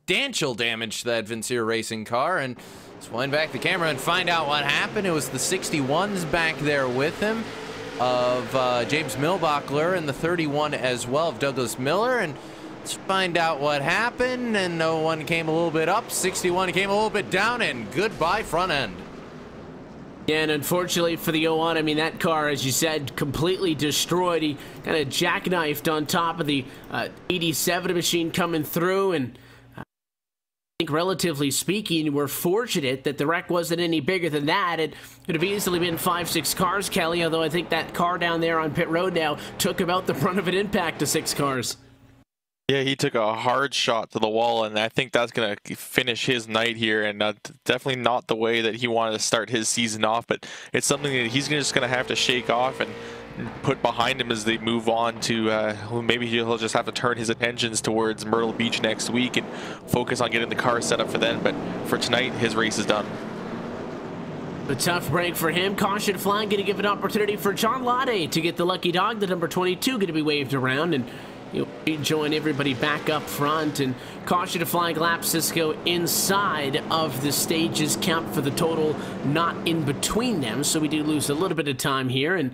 substantial damage to that Vincier Racing car. And let's wind back the camera and find out what happened. It was the 61s back there with him of James Milbachler, and the 31 as well of Douglas Miller. And let's find out what happened. And 01 came a little bit up, 61 came a little bit down, and goodbye front end. Yeah, and unfortunately for the 01, I mean, that car, as you said, completely destroyed. He kind of jackknifed on top of the 87 machine coming through, and I think relatively speaking, we're fortunate that the wreck wasn't any bigger than that. It could have easily been 5-6 cars, Kelly, although I think that car down there on pit road now took about the brunt of an impact to 6 cars. Yeah, he took a hard shot to the wall, and I think that's going to finish his night here, and definitely not the way that he wanted to start his season off, but it's something that he's just going to have to shake off and put behind him as they move on to maybe he'll just have to turn his attentions towards Myrtle Beach next week and focus on getting the car set up for then. But for tonight, his race is done. A tough break for him. Caution flag going to give an opportunity for John Lade to get the lucky dog. The number 22 going to be waved around, and you'll join everybody back up front. And caution to flag lap Cisco inside of the stages count for the total, not in between them. So we do lose a little bit of time here, and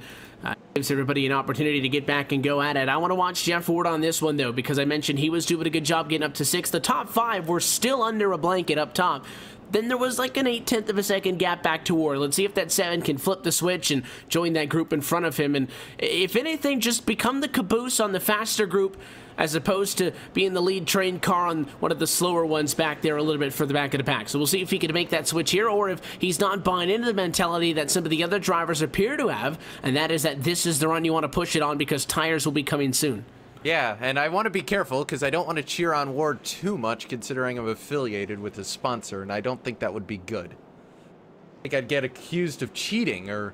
gives everybody an opportunity to get back and go at it. I want to watch Jeff Ward on this one, though, because I mentioned he was doing a good job getting up to 6. The top 5 were still under a blanket up top. Then there was like an 0.8 of a second gap back to Ward. Let's see if that 7 can flip the switch and join that group in front of him. And if anything, just become the caboose on the faster group as opposed to being the lead train car on one of the slower ones back there a little bit further back of the pack. So we'll see if he can make that switch here, or if he's not buying into the mentality that some of the other drivers appear to have, and that is that this is the run you want to push it on because tires will be coming soon. Yeah, and I want to be careful because I don't want to cheer on Ward too much considering I'm affiliated with his sponsor, and I don't think that would be good. I think I'd get accused of cheating or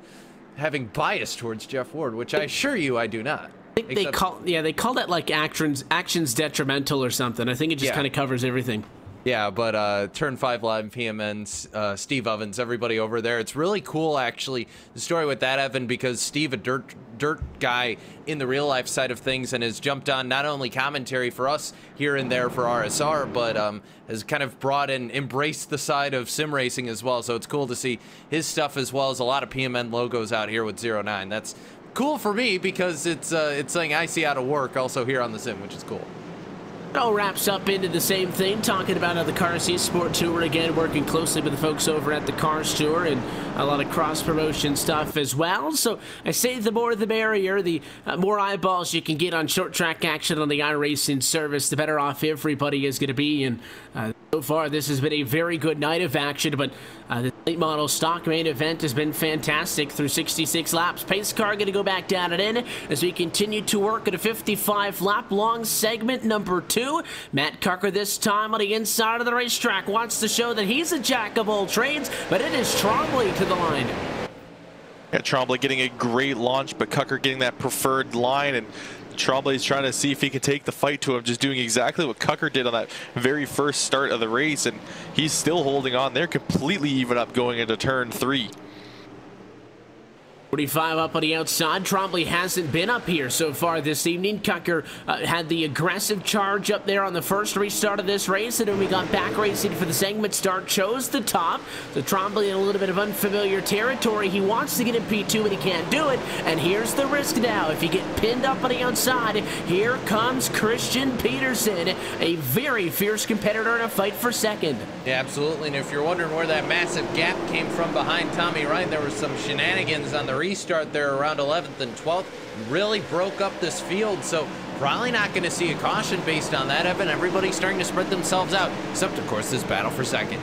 having bias towards Jeff Ward, which I assure you I do not. I think they call that like actions detrimental or something. I think it just kind of covers everything. Yeah, but Turn 5 Live, PMN's, Steve Ovens, everybody over there. It's really cool, actually, the story with that, Evan, because Steve, a dirt guy in the real life side of things, and has jumped on not only commentary for us here and there for RSR, but has kind of brought and embraced the side of sim racing as well. So it's cool to see his stuff as well as a lot of PMN logos out here with 09. That's cool for me because it's something I see out of work also here on the sim, which is cool. It all wraps up into the same thing, talking about the Cars eSport Tour again, working closely with the folks over at the Cars Tour, and a lot of cross-promotion stuff as well. So I say the more the merrier, the more eyeballs you can get on short track action on the iRacing service, the better off everybody is going to be. And so far, this has been a very good night of action, but the late model stock main event has been fantastic through 66 laps. Pace car going to go back down and in as we continue to work at a 55-lap long segment number 2. Matt Cucker this time on the inside of the racetrack wants to show that he's a jack of all trades, but it is Trombley to the line. Yeah, Trombley getting a great launch, but Cucker getting that preferred line, and Trombley's trying to see if he can take the fight to him, just doing exactly what Cucker did on that very first start of the race, and he's still holding on. They're completely even up going into turn 3. 45 up on the outside. Trombley hasn't been up here so far this evening. Cucker had the aggressive charge up there on the first restart of this race, and then we got back racing for the segment start. Chose the top. So Trombley in a little bit of unfamiliar territory. He wants to get in P2, but he can't do it. And here's the risk now. If you get pinned up on the outside, here comes Christian Peterson, a very fierce competitor in a fight for second. Yeah, absolutely. And if you're wondering where that massive gap came from behind Tommy Ryan, there were some shenanigans on the restart there around 11th and 12th. Really broke up this field, so probably not going to see a caution based on that, Evan. Everybody's starting to spread themselves out, except, of course, this battle for second.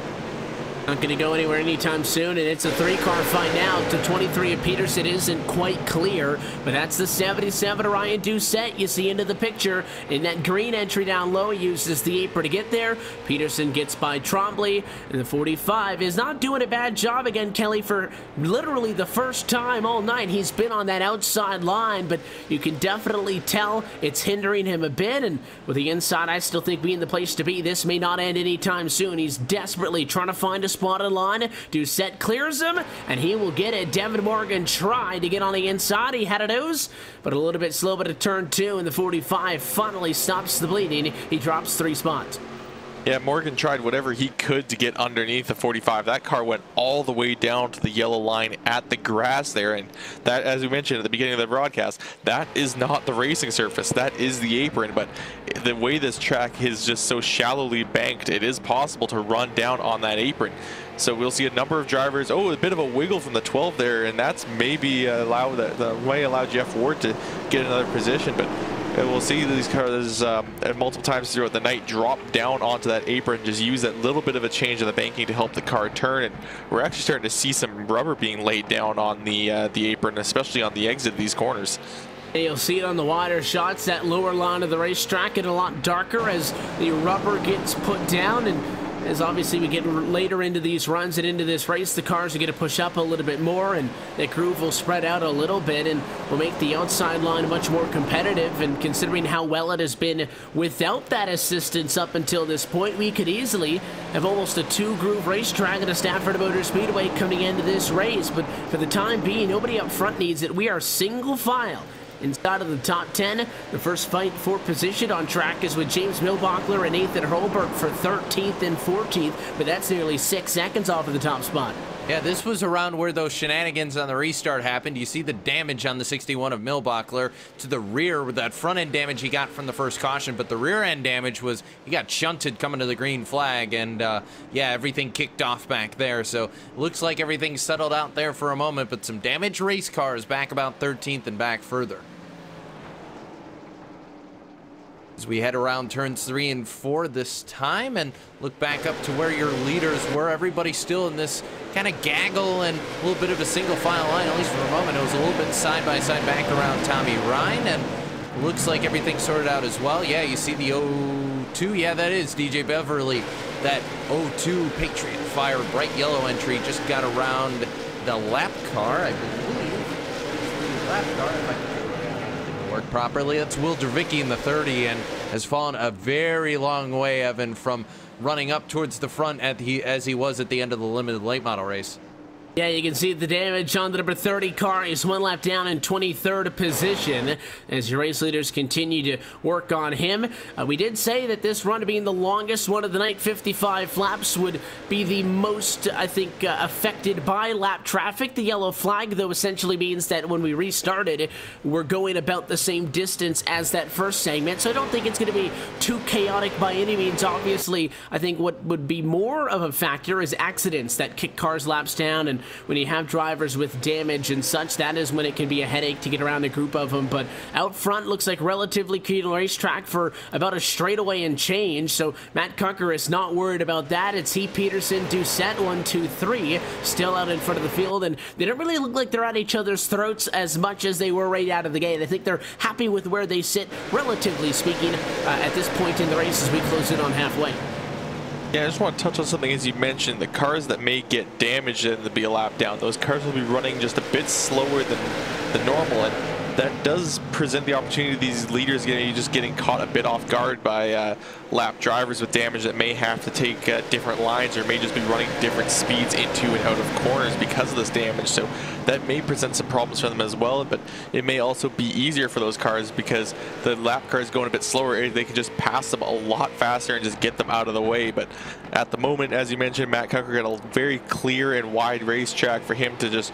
Not going to go anywhere anytime soon, and it's a 3-car fight now. To 23 of Peterson isn't quite clear, but that's the 77 of Ryan Doucette you see into the picture. In that green entry down low, he uses the apron to get there. Peterson gets by Trombley, and the 45 is not doing a bad job again, Kelly, for literally the first time all night. He's been on that outside line, but you can definitely tell it's hindering him a bit, and with the inside, I still think being the place to be, this may not end anytime soon. He's desperately trying to find a spotted line. Doucette clears him, and he will get it. Devin Morgan tried to get on the inside. He had a nose, but a little bit slow, but a turn 2, and the 45 finally stops the bleeding. He drops 3 spots. Yeah, Morgan tried whatever he could to get underneath the 45. That car went all the way down to the yellow line at the grass there, and that, as we mentioned at the beginning of the broadcast, that is not the racing surface. That is the apron, but the way this track is just so shallowly banked, it is possible to run down on that apron. So we'll see a number of drivers. Oh, a bit of a wiggle from the 12 there, and that's maybe the way allow Jeff Ward to get another position, but we'll see these cars multiple times throughout the night drop down onto that apron, just use that little bit of a change of the banking to help the car turn, and we're actually starting to see some rubber being laid down on the apron, especially on the exit of these corners. And you'll see it on the wider shots. That lower line of the racetrack get a lot darker as the rubber gets put down, and as obviously we get later into these runs and into this race, the cars are going to push up a little bit more, and that groove will spread out a little bit and will make the outside line much more competitive. And considering how well it has been without that assistance up until this point, we could easily have almost a two-groove racetrack at a Stafford Motor Speedway coming into this race. But for the time being, nobody up front needs it. We are single file inside of the top 10. The first fight for position on track is with James Milbachler and Nathan Hurlburt for 13th and 14th, but that's nearly 6 seconds off of the top spot. Yeah, this was around where those shenanigans on the restart happened. You see the damage on the 61 of Milbachler to the rear with that front end damage he got from the first caution, but the rear end damage was he got shunted coming to the green flag, and yeah, everything kicked off back there. So looks like everything settled out there for a moment, but some damaged race cars back about 13th and back further. As we head around turns 3 and 4 this time and look back up to where your leaders were, everybody still in this kind of gaggle and a little bit of a single file line, at least for a moment. It was a little bit side by side back around Tommy Ryan, and looks like everything's sorted out as well. Yeah, you see the 02, yeah, that is DJ Beverly. That 02 Patriot Fire bright yellow entry just got around the lap car, I believe. Lap car, if I can work properly. That's Will Dravicki in the 30 and has fallen a very long way, Evan, from running up towards the front as he was at the end of the limited late model race. Yeah, you can see the damage on the number 30 car. He's 1 lap down in 23rd position as your race leaders continue to work on him. We did say that this run being the longest one of the night, 55 laps, would be the most, I think, affected by lap traffic. The yellow flag, though, essentially means that when we restarted, we're going about the same distance as that first segment. So I don't think it's going to be too chaotic by any means. Obviously, I think what would be more of a factor is accidents that kick cars laps down, and when you have drivers with damage and such, that is when it can be a headache to get around a group of them. But out front looks like relatively clean racetrack for about a straightaway and change, so Matt Cucker is not worried about that. It's he, Peterson, Doucette, 1, 2, 3 still out in front of the field, and they don't really look like they're at each other's throats as much as they were right out of the gate. I think they're happy with where they sit, relatively speaking, at this point in the race as we close in on halfway. Yeah, I just want to touch on something. As you mentioned, the cars that may get damaged and to be a lap down, those cars will be running just a bit slower than normal, and that does present the opportunity to these leaders just getting caught a bit off guard by lap drivers with damage that may have to take different lines or may just be running different speeds into and out of corners because of this damage. So that may present some problems for them as well, but it may also be easier for those cars because the lap cars going a bit slower, they can just pass them a lot faster and just get them out of the way. But at the moment, as you mentioned, Matt Cucker got a very clear and wide racetrack for him to just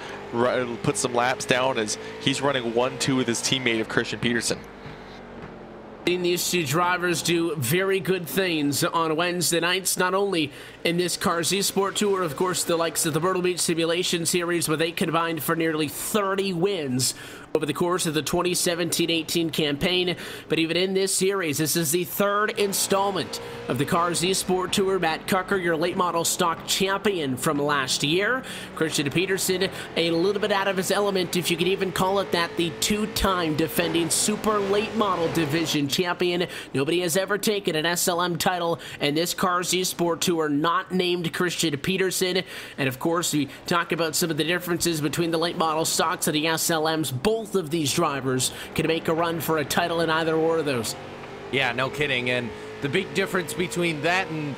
put some laps down as he's running 1-2 with his teammate of Christian Peterson. These two drivers do very good things on Wednesday nights, not only in this Cars eSport Tour, of course, the likes of the Myrtle Beach Simulation Series, where they combined for nearly 30 wins over the course of the 2017-18 campaign, but even in this series, this is the 3rd installment of the Cars eSport Tour. Matt Cucker, your late model stock champion from last year. Christian Peterson, a little bit out of his element, if you could even call it that, the 2-time defending super late model division champion. Nobody has ever taken an SLM title, and this Cars eSport Tour not named Christian Peterson. And of course, we talk about some of the differences between the late model stocks and the SLMs. Both of these drivers can make a run for a title in either or of those. Yeah, no kidding. And the big difference between that and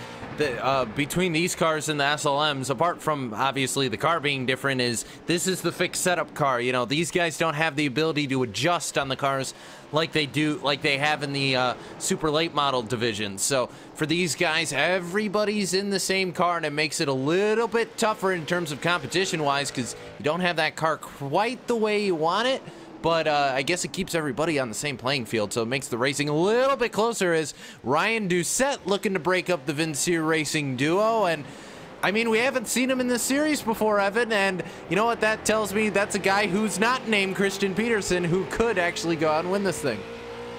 between these cars and the SLMs, apart from obviously the car being different, is this is the fixed setup car. You know, these guys don't have the ability to adjust on the cars like they have in the super late model division. So for these guys, everybody's in the same car, and it makes it a little bit tougher in terms of competition wise, because you don't have that car quite the way you want it. But I guess it keeps everybody on the same playing field, so it makes the racing a little bit closer, as Ryan Doucette looking to break up the Vincier Racing duo. And I mean, we haven't seen him in this series before, Evan, and you know what that tells me? That's a guy who's not named Christian Peterson who could actually go out and win this thing.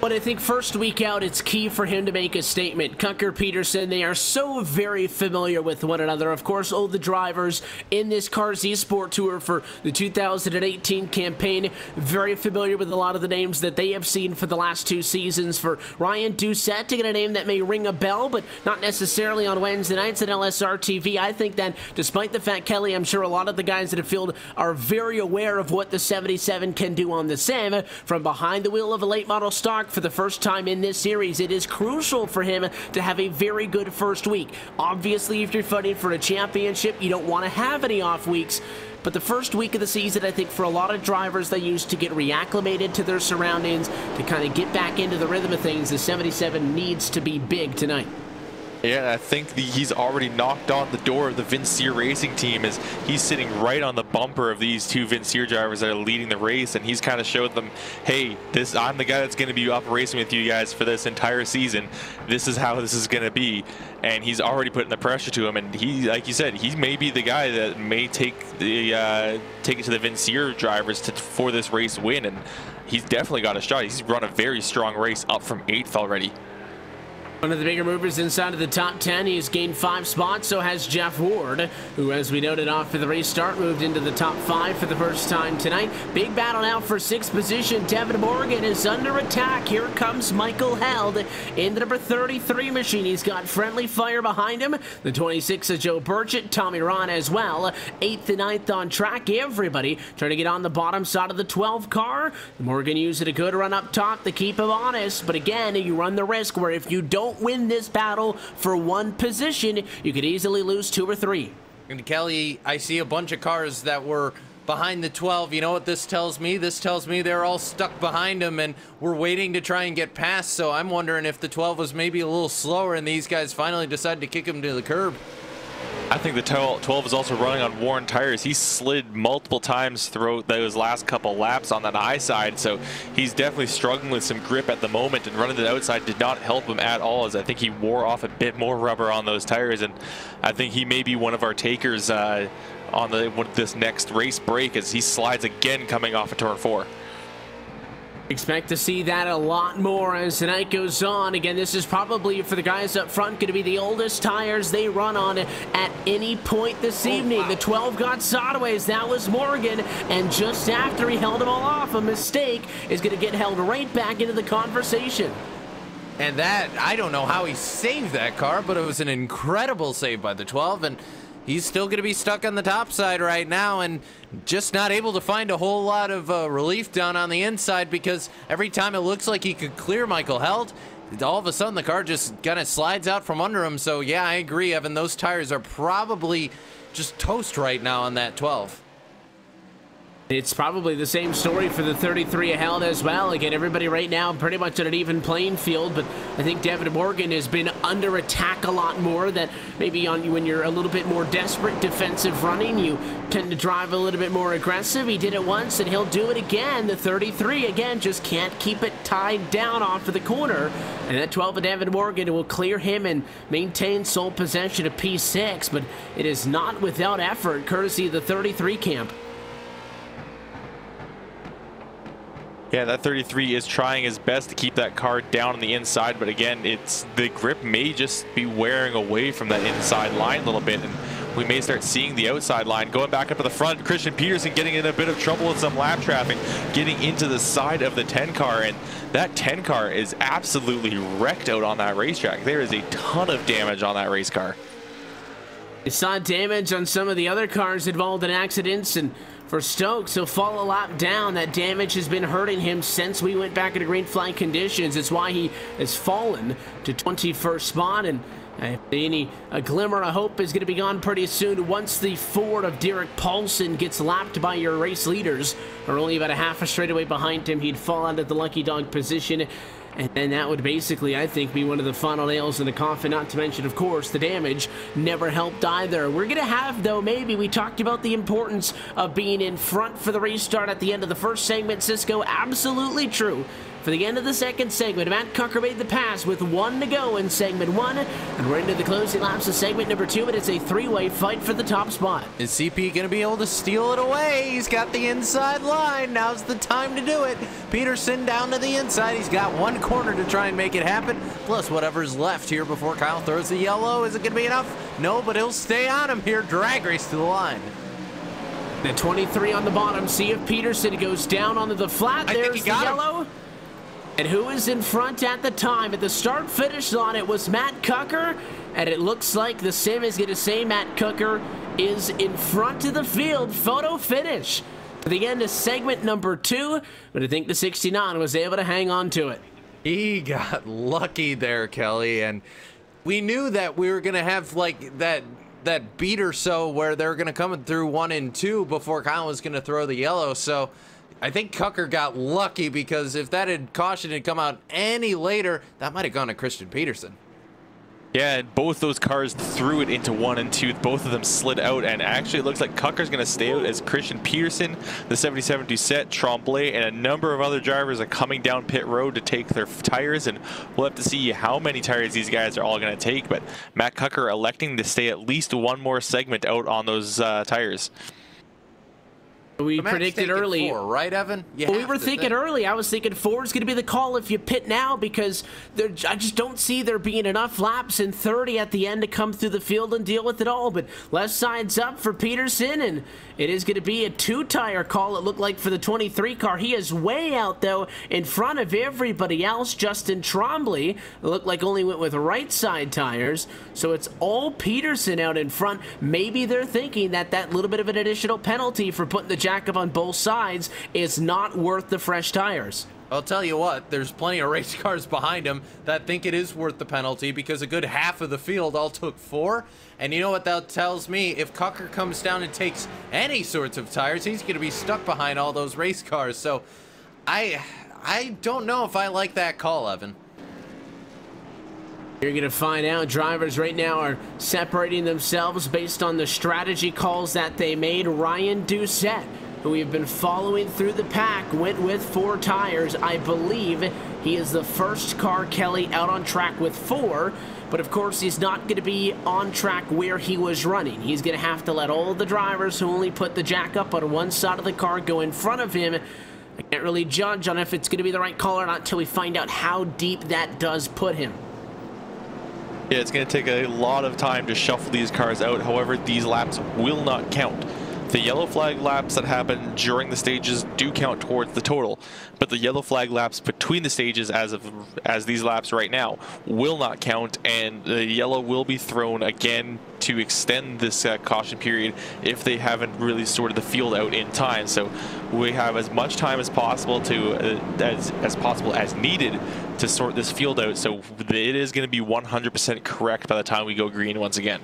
But I think first week out, it's key for him to make a statement. Kucker, Peterson, they are so very familiar with one another. Of course, all the drivers in this Cars eSport Tour for the 2018 campaign, very familiar with a lot of the names that they have seen for the last 2 seasons. For Ryan Doucette to get a name that may ring a bell, but not necessarily on Wednesday nights at LSRTV, I think that despite the fact, Kelly, I'm sure a lot of the guys in the field are very aware of what the 77 can do on the sim. From behind the wheel of a late model stock, for the first time in this series, it is crucial for him to have a very good first week. Obviously, if you're fighting for a championship, you don't want to have any off weeks. But the first week of the season, I think for a lot of drivers, they used to get reacclimated to their surroundings, to kind of get back into the rhythm of things. The 77 needs to be big tonight. Yeah, I think he's already knocked on the door of the Vincier Racing team, as he's sitting right on the bumper of these 2 Vincier drivers that are leading the race, and he's kind of showed them, hey, I'm the guy that's going to be up racing with you guys for this entire season. This is how this is going to be. And he's already putting the pressure to him, and he, like you said, he may be the guy that may take it to the Vincier drivers for this race win, and he's definitely got a shot. He's run a very strong race up from 8th already. One of the bigger movers inside of the top 10. He's gained 5 spots, so has Jeff Ward, who, as we noted off for the restart, moved into the top 5 for the first time tonight. Big battle now for 6th position. Devin Morgan is under attack. Here comes Michael Held in the number 33 machine. He's got friendly fire behind him. The 26 is Joe Burchett, Tommy Ron as well. 8th and 9th on track. Everybody trying to get on the bottom side of the 12 car. Morgan using a good run up top to keep him honest, but again, you run the risk where if you don't win this battle for one position, you could easily lose 2 or 3. And Kelly, I see a bunch of cars that were behind the 12. You know what this tells me? This tells me they're all stuck behind them, and we're waiting to try and get past. So I'm wondering if the 12 was maybe a little slower, and these guys finally decided to kick him to the curb. I think the 12 is also running on worn tires. He slid multiple times throughout those last couple laps on that high side, so he's definitely struggling with some grip at the moment, and running to the outside did not help him at all, as I think he wore off a bit more rubber on those tires, and I think he may be one of our takers on this next race break, as he slides again coming off of turn 4. Expect to see that a lot more as the night goes on. Again, this is probably, for the guys up front, going to be the oldest tires they run on at any point this evening. Wow. The 12 got sideways. That was Morgan. And just after he held them all off, a mistake is going to get held right back into the conversation. And that, I don't know how he saved that car, but it was an incredible save by the 12. And he's still going to be stuck on the top side right now, and just not able to find a whole lot of relief down on the inside, because every time it looks like he could clear Michael Held, all of a sudden the car just kind of slides out from under him. So yeah, I agree, Evan, those tires are probably just toast right now on that 12. It's probably the same story for the 33 Held as well. Again, everybody right now pretty much at an even playing field, but I think Devin Morgan has been under attack a lot more. That maybe when you're a little bit more desperate defensive running, you tend to drive a little bit more aggressive. He did it once, and he'll do it again. The 33, again, just can't keep it tied down off of the corner. And that 12 of Devin Morgan will clear him and maintain sole possession of P6, but it is not without effort, courtesy of the 33 camp. Yeah, that 33 is trying his best to keep that car down on the inside, but again, the grip may just be wearing away from that inside line a little bit, and we may start seeing the outside line going back up to the front. Christian Peterson getting in a bit of trouble with some lap traffic, getting into the side of the 10 car, and that 10 car is absolutely wrecked out on that racetrack. There is a ton of damage on that race car. We saw damage on some of the other cars involved in accidents, and for Stokes, he'll fall a lap down. That damage has been hurting him since we went back into green flag conditions. It's why he has fallen to 21st spot, and Any glimmer of hope is going to be gone pretty soon once the Ford of Derek Paulson gets lapped by your race leaders, or only about a half a straightaway behind him. He'd fall out of the lucky dog position. And then that would basically, I think, be one of the final nails in the coffin, not to mention, of course, the damage never helped either. We're going to have, though, maybe, we talked about the importance of being in front for the restart at the end of the first segment, Cisco. Absolutely true. For the end of the second segment, Matt Cucker made the pass with 1 to go in segment 1, and we're into the closing laps of segment number 2, but it's a three-way fight for the top spot. Is CP going to be able to steal it away? He's got the inside line. Now's the time to do it. Peterson down to the inside. He's got 1 corner to try and make it happen, plus whatever's left here before Kyle throws the yellow. Is it going to be enough? No, but he'll stay on him here. Drag race to the line. The 23 on the bottom. See if Peterson goes down onto the flat. There's the yellow. And who is in front at the time? At the start-finish line, it was Matt Cucker. And it looks like the sim is going to say Matt Cucker is in front of the field. Photo finish for the end of segment number 2. But I think the 69 was able to hang on to it. He got lucky there, Kelly. And we knew that we were going to have like that beat or so where they're going to come through 1 and 2 before Kyle was going to throw the yellow. So I think Cucker got lucky, because if that caution had come out any later, that might have gone to Christian Peterson. Yeah, and both those cars threw it into 1 and 2. Both of them slid out, and actually it looks like Cucker's going to stay out as Christian Peterson, the 77 Doucette, Tremblay, and a number of other drivers are coming down pit road to take their tires, and we'll have to see how many tires these guys are all going to take. But Matt Cucker electing to stay at least 1 more segment out on those tires. We predicted early, 4, right, Evan? We were thinking early. I was thinking 4 is going to be the call if you pit now, because I just don't see there being enough laps in 30 at the end to come through the field and deal with it all. But left side's up for Peterson, and it is going to be a 2-tire call, it looked like, for the 23 car. He is way out, though, in front of everybody else. Justin Tremblay, it looked like, only went with right side tires. So it's all Peterson out in front. Maybe they're thinking that little bit of an additional penalty for putting the jack up on both sides is not worth the fresh tires. I'll tell you what, there's plenty of race cars behind him that think it is worth the penalty, because a good half of the field all took 4. And you know what that tells me? If Cucker comes down and takes any sorts of tires, he's going to be stuck behind all those race cars. So I don't know if I like that call, Evan. You're going to find out. Drivers right now are separating themselves based on the strategy calls that they made. Ryan Doucette, who we've been following through the pack, went with 4 tires. I believe he is the first car, Kelly, out on track with 4. But, of course, he's not going to be on track where he was running. He's going to have to let all the drivers who only put the jack up on one side of the car go in front of him. I can't really judge on if it's going to be the right call or not until we find out how deep that does put him. Yeah, it's going to take a lot of time to shuffle these cars out. However, these laps will not count. The yellow flag laps that happen during the stages do count towards the total, but the yellow flag laps between the stages as these laps right now will not count, and the yellow will be thrown again to extend this caution period if they haven't really sorted the field out in time. So we have as much time as possible to as needed to sort this field out, so it is going to be 100% correct by the time we go green once again.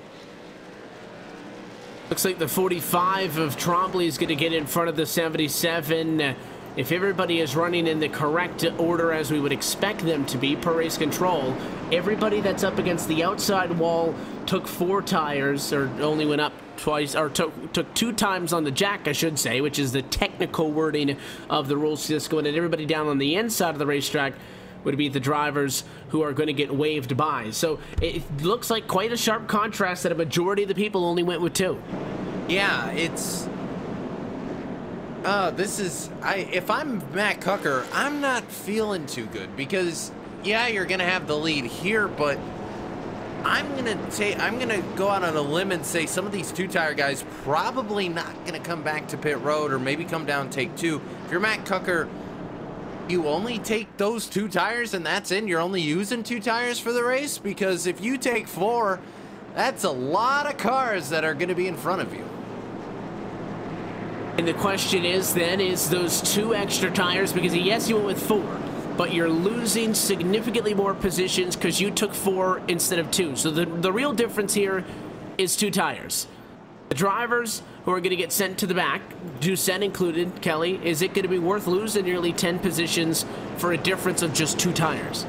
Looks like the 45 of Tremblay is going to get in front of the 77. If everybody is running in the correct order as we would expect them to be per race control, everybody that's up against the outside wall took 4 tires, or only went up twice, or took 2 times on the jack, I should say, which is the technical wording of the rules, Cisco. And everybody down on the inside of the racetrack would be the drivers who are going to get waved by. So it looks like quite a sharp contrast that a majority of the people only went with 2. Yeah, it's... if I'm Matt Cucker, I'm not feeling too good, because, yeah, you're going to have the lead here, but I'm going to go out on a limb and say some of these 2-tire guys probably not going to come back to pit road, or maybe come down and take 2. If you're Matt Cucker, you only take those 2 tires and that's it? You're only using 2 tires for the race? Because if you take 4, that's a lot of cars that are going to be in front of you. And the question is then, is those 2 extra tires, because yes, you went with 4, but you're losing significantly more positions because you took 4 instead of 2. So the real difference here is 2 tires. The drivers who are going to get sent to the back, Doucette included, Kelly, is it going to be worth losing nearly 10 positions for a difference of just 2 tires?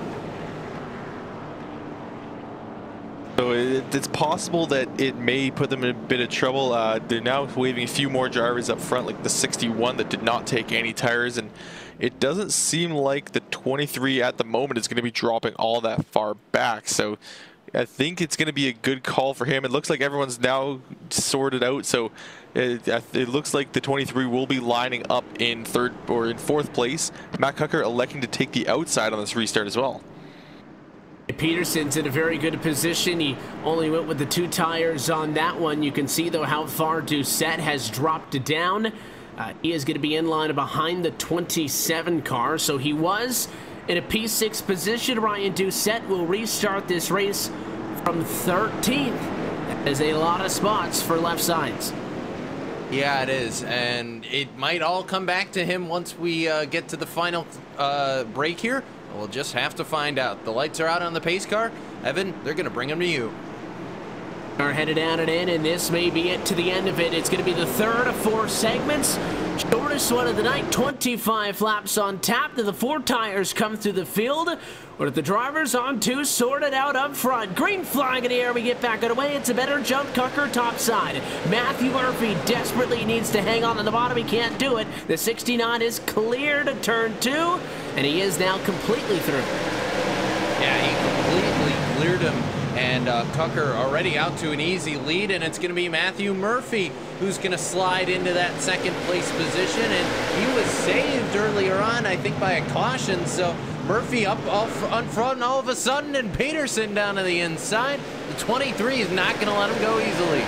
So it's possible that it may put them in a bit of trouble. They're now waving a few more drivers up front, like the 61 that did not take any tires, and it doesn't seem like the 23 at the moment is going to be dropping all that far back. So I think it's going to be a good call for him. It looks like everyone's now sorted out, so it looks like the 23 will be lining up in 3rd or in 4th place. Matt Cucker electing to take the outside on this restart as well. Peterson's in a very good position. He only went with the 2 tires on that one. You can see, though, how far Doucette has dropped down. He is going to be in line behind the 27 car, so he was in a P6 position. Ryan Doucette will restart this race from 13th. That is a lot of spots for left sides. Yeah, it is, and it might all come back to him once we get to the final break here. We'll just have to find out. The lights are out on the pace car. Evan, they're going to bring them to you. Are headed down and in, and this may be it to the end of it. It's going to be the 3rd of 4 segments. Shortest one of the night, 25 laps on tap. The 4 tires come through the field. With the drivers on 2 sorted out up front. Green flag in the air. We get back underway. It's a better jump. Cucker top side. Matthew Murphy desperately needs to hang on to the bottom. He can't do it. The 69 is clear to turn 2, and he is now completely through. Yeah, he completely cleared him. And Cucker already out to an easy lead, and it's going to be Matthew Murphy who's going to slide into that 2nd place position. And he was saved earlier on, I think, by a caution. So Murphy up on front all of a sudden, and Peterson down to the inside. The 23 is not going to let him go easily.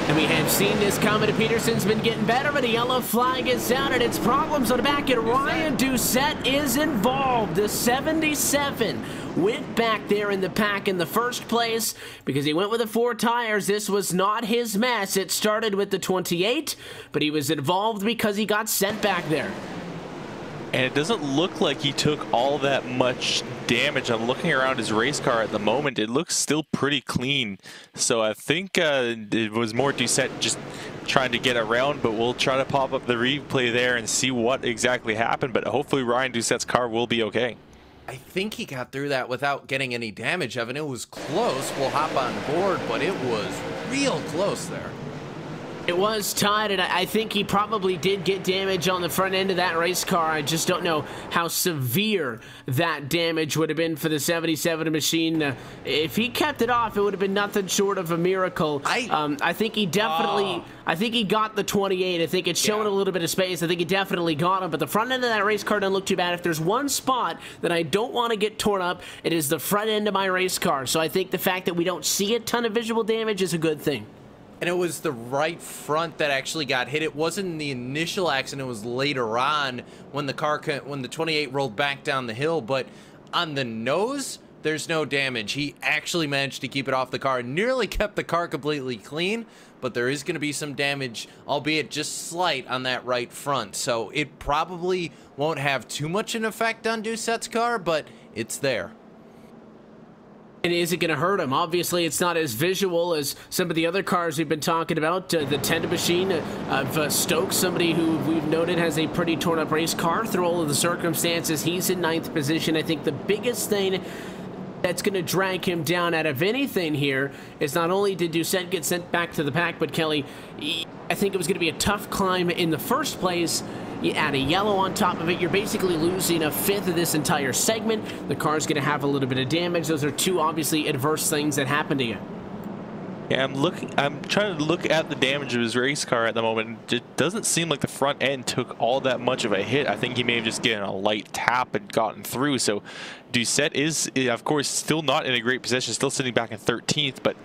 And we have seen this coming. Peterson's been getting better, but a yellow flag is out, and it's problems on the back, and Ryan Doucette is involved. The 77 went back there in the pack in the first place because he went with the 4 tires. This was not his mess. It started with the 28, but he was involved because he got sent back there. And it doesn't look like he took all that much damage. I'm looking around his race car at the moment. It looks still pretty clean. So I think it was more Doucette just trying to get around, but we'll try to pop up the replay there and see what exactly happened. But hopefully Ryan Doucette's car will be okay. I think he got through that without getting any damage, Evan. It was close. We'll hop on board, but it was real close there. It was tied, and I think he probably did get damage on the front end of that race car. I just don't know how severe that damage would have been for the 77 machine. If he kept it off, it would have been nothing short of a miracle. I think he definitely... I think he got the 28. I think it's showing a little bit of space. I think he definitely got him, but the front end of that race car doesn't look too bad. If there's one spot that I don't want to get torn up, it is the front end of my race car. So I think the fact that we don't see a ton of visual damage is a good thing. And it was the right front that actually got hit. It wasn't the initial accident. It was later on when the 28 rolled back down the hill. But on the nose, there's no damage. He actually managed to keep it off the car. Nearly kept the car completely clean. But there is going to be some damage, albeit just slight, on that right front. So it probably won't have too much an effect on Doucette's car, but it's there. And is it going to hurt him? Obviously, it's not as visual as some of the other cars we've been talking about. The Tenda machine of Stokes, somebody who we've noted has a pretty torn-up race car through all of the circumstances. He's in 9th position. I think the biggest thing that's going to drag him down out of anything here is not only did Doucette get sent back to the pack, but Kelly, I think it was going to be a tough climb in the first place. You add a yellow on top of it, you're basically losing a 5th of this entire segment. The car's going to have a little bit of damage. Those are two obviously adverse things that happen to you. Yeah, I'm trying to look at the damage of his race car at the moment. It doesn't seem like the front end took all that much of a hit. I think he may have just gotten a light tap and gotten through. So Doucette is, of course, still not in a great position, still sitting back in 13th, but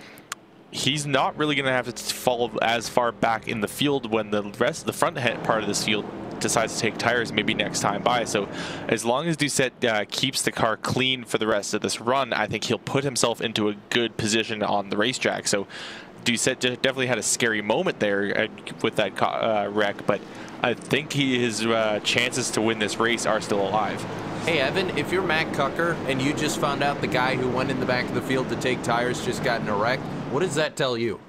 he's not really going to have to fall as far back in the field when the rest of the front part of this field decides to take tires maybe next time by. So as long as Doucette keeps the car clean for the rest of this run, I think he'll put himself into a good position on the racetrack. So Doucette definitely had a scary moment there with that wreck, but I think his chances to win this race are still alive. Hey, Evan, if you're Matt Cucker and you just found out the guy who went in the back of the field to take tires just got in a wreck, what does that tell you?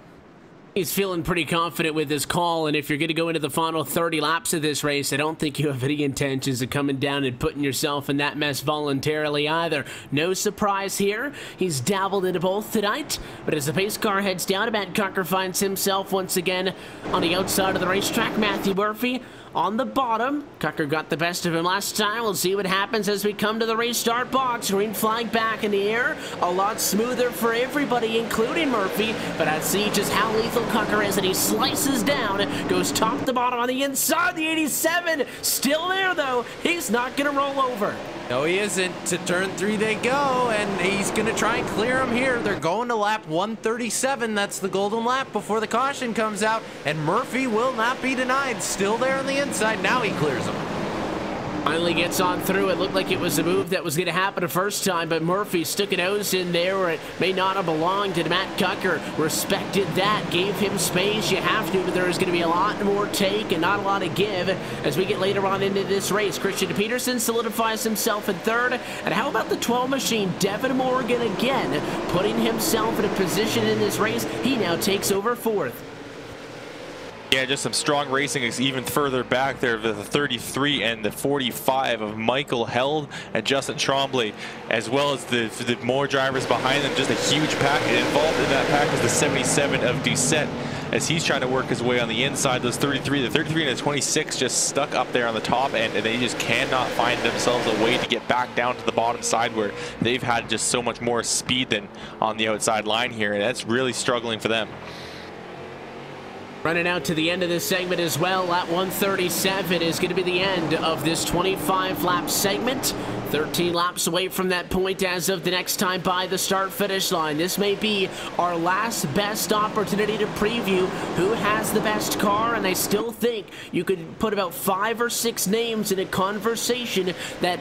He's feeling pretty confident with his call, and if you're going to go into the final 30 laps of this race, I don't think you have any intentions of coming down and putting yourself in that mess voluntarily either. No surprise here. He's dabbled into both tonight, but as the pace car heads down, Matt Cucker finds himself once again on the outside of the racetrack. Matthew Murphy on the bottom. Cucker got the best of him last time. We'll see what happens as we come to the restart box. Green flag back in the air. A lot smoother for everybody, including Murphy. But I see just how lethal Cucker is, and he slices down. Goes top to bottom on the inside. The 87 still there, though. He's not going to roll over. No, he isn't. To turn 3 they go, and he's going to try and clear him here. They're going to lap 137. That's the golden lap before the caution comes out, and Murphy will not be denied. Still there on the inside. Now he clears him. Finally gets on through. It looked like it was a move that was going to happen the first time, but Murphy stuck a nose in there where it may not have belonged to Matt Cucker. Respected that, gave him space. You have to, but there is going to be a lot more take and not a lot of give as we get later on into this race. Christian Peterson solidifies himself in third. And how about the 12 machine, Devin Morgan again, putting himself in a position in this race. He now takes over fourth. Yeah, just some strong racing even further back there. The 33 and the 45 of Michael Held and Justin Tremblay, as well as the more drivers behind them. Just a huge pack. Involved in that pack was the 77 of Doucette as he's trying to work his way on the inside. Those 33 and the 26 just stuck up there on the top end, and they just cannot find themselves a way to get back down to the bottom side where they've had just so much more speed than on the outside line here, and that's really struggling for them. Running out to the end of this segment as well. Lap 137 is going to be the end of this 25-lap segment. 13 laps away from that point as of the next time by the start-finish line. This may be our last best opportunity to preview who has the best car, and I still think you could put about 5 or 6 names in a conversation that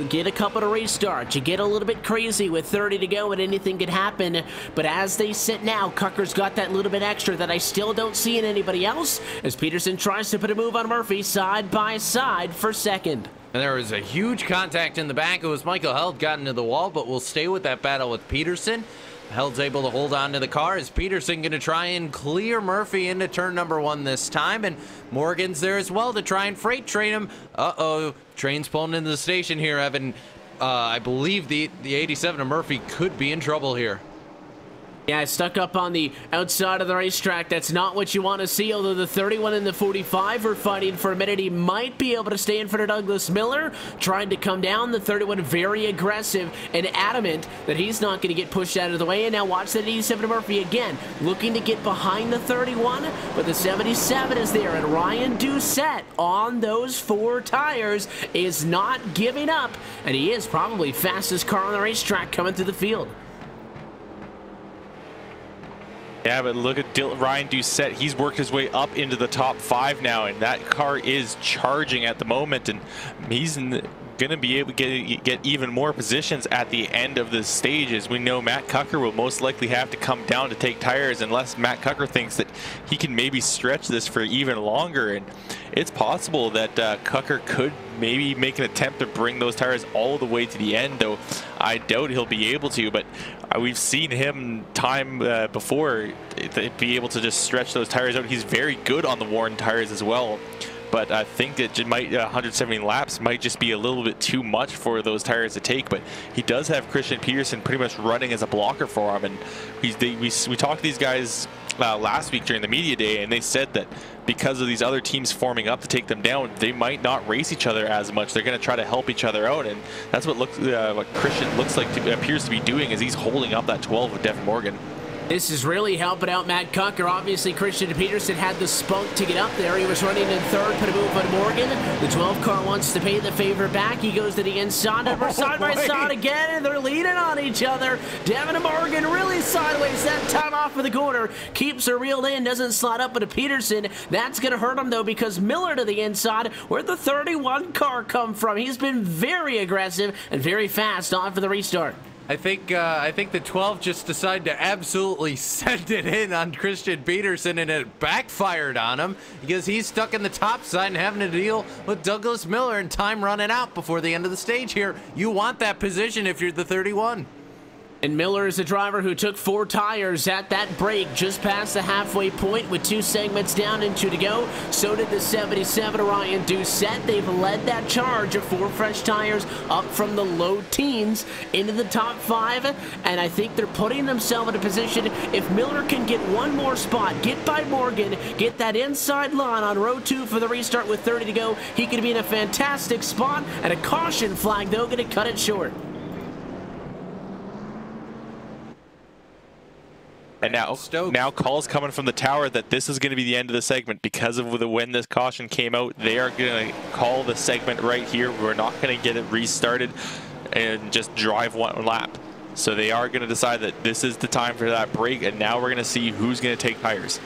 get a couple of restarts. You get a little bit crazy with 30 to go and anything could happen, but as they sit now, Cucker's got that little bit extra that I still don't see in anybody else as Peterson tries to put a move on Murphy side by side for second. And there was a huge contact in the back. It was Michael Held got into the wall, but we'll stay with that battle with Peterson. Held's able to hold on to the car. Is Peterson going to try and clear Murphy into turn number 1 this time? And Morgan's there as well to try and freight train him. Uh-oh, train's pulling into the station here, Evan. I believe the 87 of Murphy could be in trouble here. Yeah, stuck up on the outside of the racetrack. That's not what you want to see, although the 31 and the 45 are fighting for a minute. He might be able to stay in front of Douglas Miller, trying to come down. The 31 very aggressive and adamant that he's not going to get pushed out of the way. And now watch that 87 Murphy again, looking to get behind the 31, but the 77 is there. And Ryan Doucette on those 4 tires is not giving up, and he is probably fastest car on the racetrack coming through the field. Yeah, but look at Ryan Doucette. He's worked his way up into the top 5 now, and that car is charging at the moment, and he's going to be able to get even more positions at the end of this stage. As we know, Matt Cucker will most likely have to come down to take tires unless Matt Cucker thinks that he can maybe stretch this for even longer. And it's possible that Cucker could maybe make an attempt to bring those tires all the way to the end, though I doubt he'll be able to. But we've seen him time before be able to just stretch those tires out. He's very good on the worn tires as well. But I think that it might 170 laps might just be a little bit too much for those tires to take. But he does have Christian Peterson pretty much running as a blocker for him. And we talked to these guys last week during the media day, and they said that because of these other teams forming up to take them down, they might not race each other as much. They're going to try to help each other out, and that's what Christian appears to be doing, as he's holding up that 12 with Devin Morgan. This is really helping out Matt Cucker. Obviously, Christian Peterson had the spunk to get up there. He was running in third, put a move on Morgan. The 12 car wants to pay the favor back. He goes to the inside, and we're side by side again, and they're leaning on each other. Devin and Morgan really sideways that time off of the corner. Keeps her reeled in, doesn't slide up into Peterson. That's going to hurt him, though, because Miller to the inside. Where'd the 31 car come from? He's been very aggressive and very fast on for the restart. I think the 12 just decided to absolutely send it in on Christian Peterson, and it backfired on him because he's stuck in the top side and having to deal with Douglas Miller and time running out before the end of the stage here. You want that position if you're the 31. And Miller is a driver who took 4 tires at that break just past the halfway point with 2 segments down and 2 to go. So did the 77 Ryan Doucette. They've led that charge of 4 fresh tires up from the low teens into the top 5. And I think they're putting themselves in a position, if Miller can get one more spot, get by Morgan, get that inside line on row 2 for the restart with 30 to go, he could be in a fantastic spot. And a caution flag, though, going to cut it short. And now calls coming from the tower that this is going to be the end of the segment because of when this caution came out. They are going to call the segment right here. We're not going to get it restarted and just drive one lap. So they are going to decide that this is the time for that break, and now we're going to see who's going to take tires.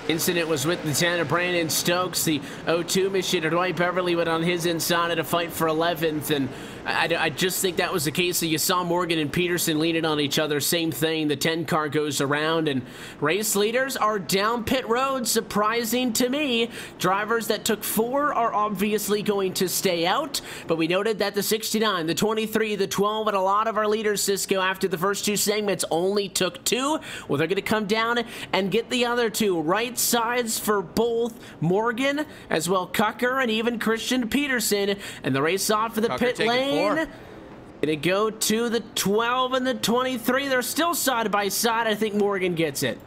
Incident was with Lieutenant Brandon Stokes. The 02 machine, Dwight Beverly went on his inside at a fight for 11th, and I just think that was the case. So you saw Morgan and Peterson leaning on each other. Same thing. The 10 car goes around, and race leaders are down pit road. Surprising to me. Drivers that took 4 are obviously going to stay out, but we noted that the 69, the 23, the 12, and a lot of our leaders, Cisco, after the first 2 segments only took 2. Well, they're going to come down and get the other 2. Right sides for both Morgan as well Cucker and even Christian Peterson, and the race off for the Cucker pit lane. Gonna go to the 12 and the 23. They're still side by side. I think Morgan gets it.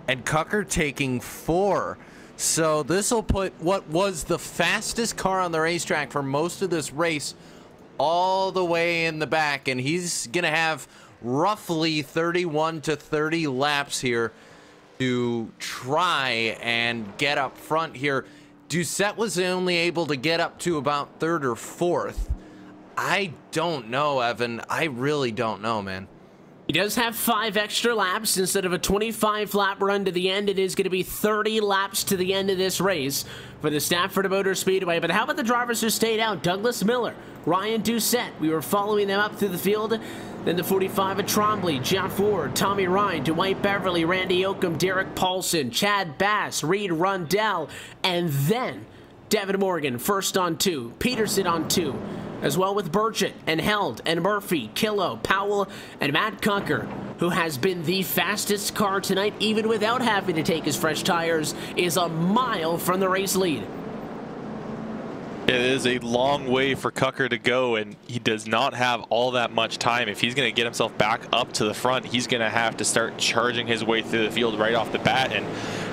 And Cucker taking 4. So this will put what was the fastest car on the racetrack for most of this race all the way in the back, and he's gonna have roughly 31 to 30 laps here to try and get up front here. Doucette was only able to get up to about 3rd or 4th. I don't know, Evan. I really don't know, man. He does have 5 extra laps. Instead of a 25-lap run to the end, it is going to be 30 laps to the end of this race for the Stafford Motor Speedway. But how about the drivers who stayed out? Douglas Miller, Ryan Doucette. We were following them up through the field. Then the 45 at Trombley, Jeff Ward, Tommy Ryan, Dwight Beverly, Randy Oakham, Derek Paulson, Chad Bass, Reed Rundell, and then Devin Morgan, first on 2, Peterson on 2, as well with Burchett and Held and Murphy, Killo, Powell, and Matt Cucker, who has been the fastest car tonight, even without having to take his fresh tires, is a mile from the race lead. It is a long way for Cucker to go, and he does not have all that much time. If he's going to get himself back up to the front, he's going to have to start charging his way through the field right off the bat. And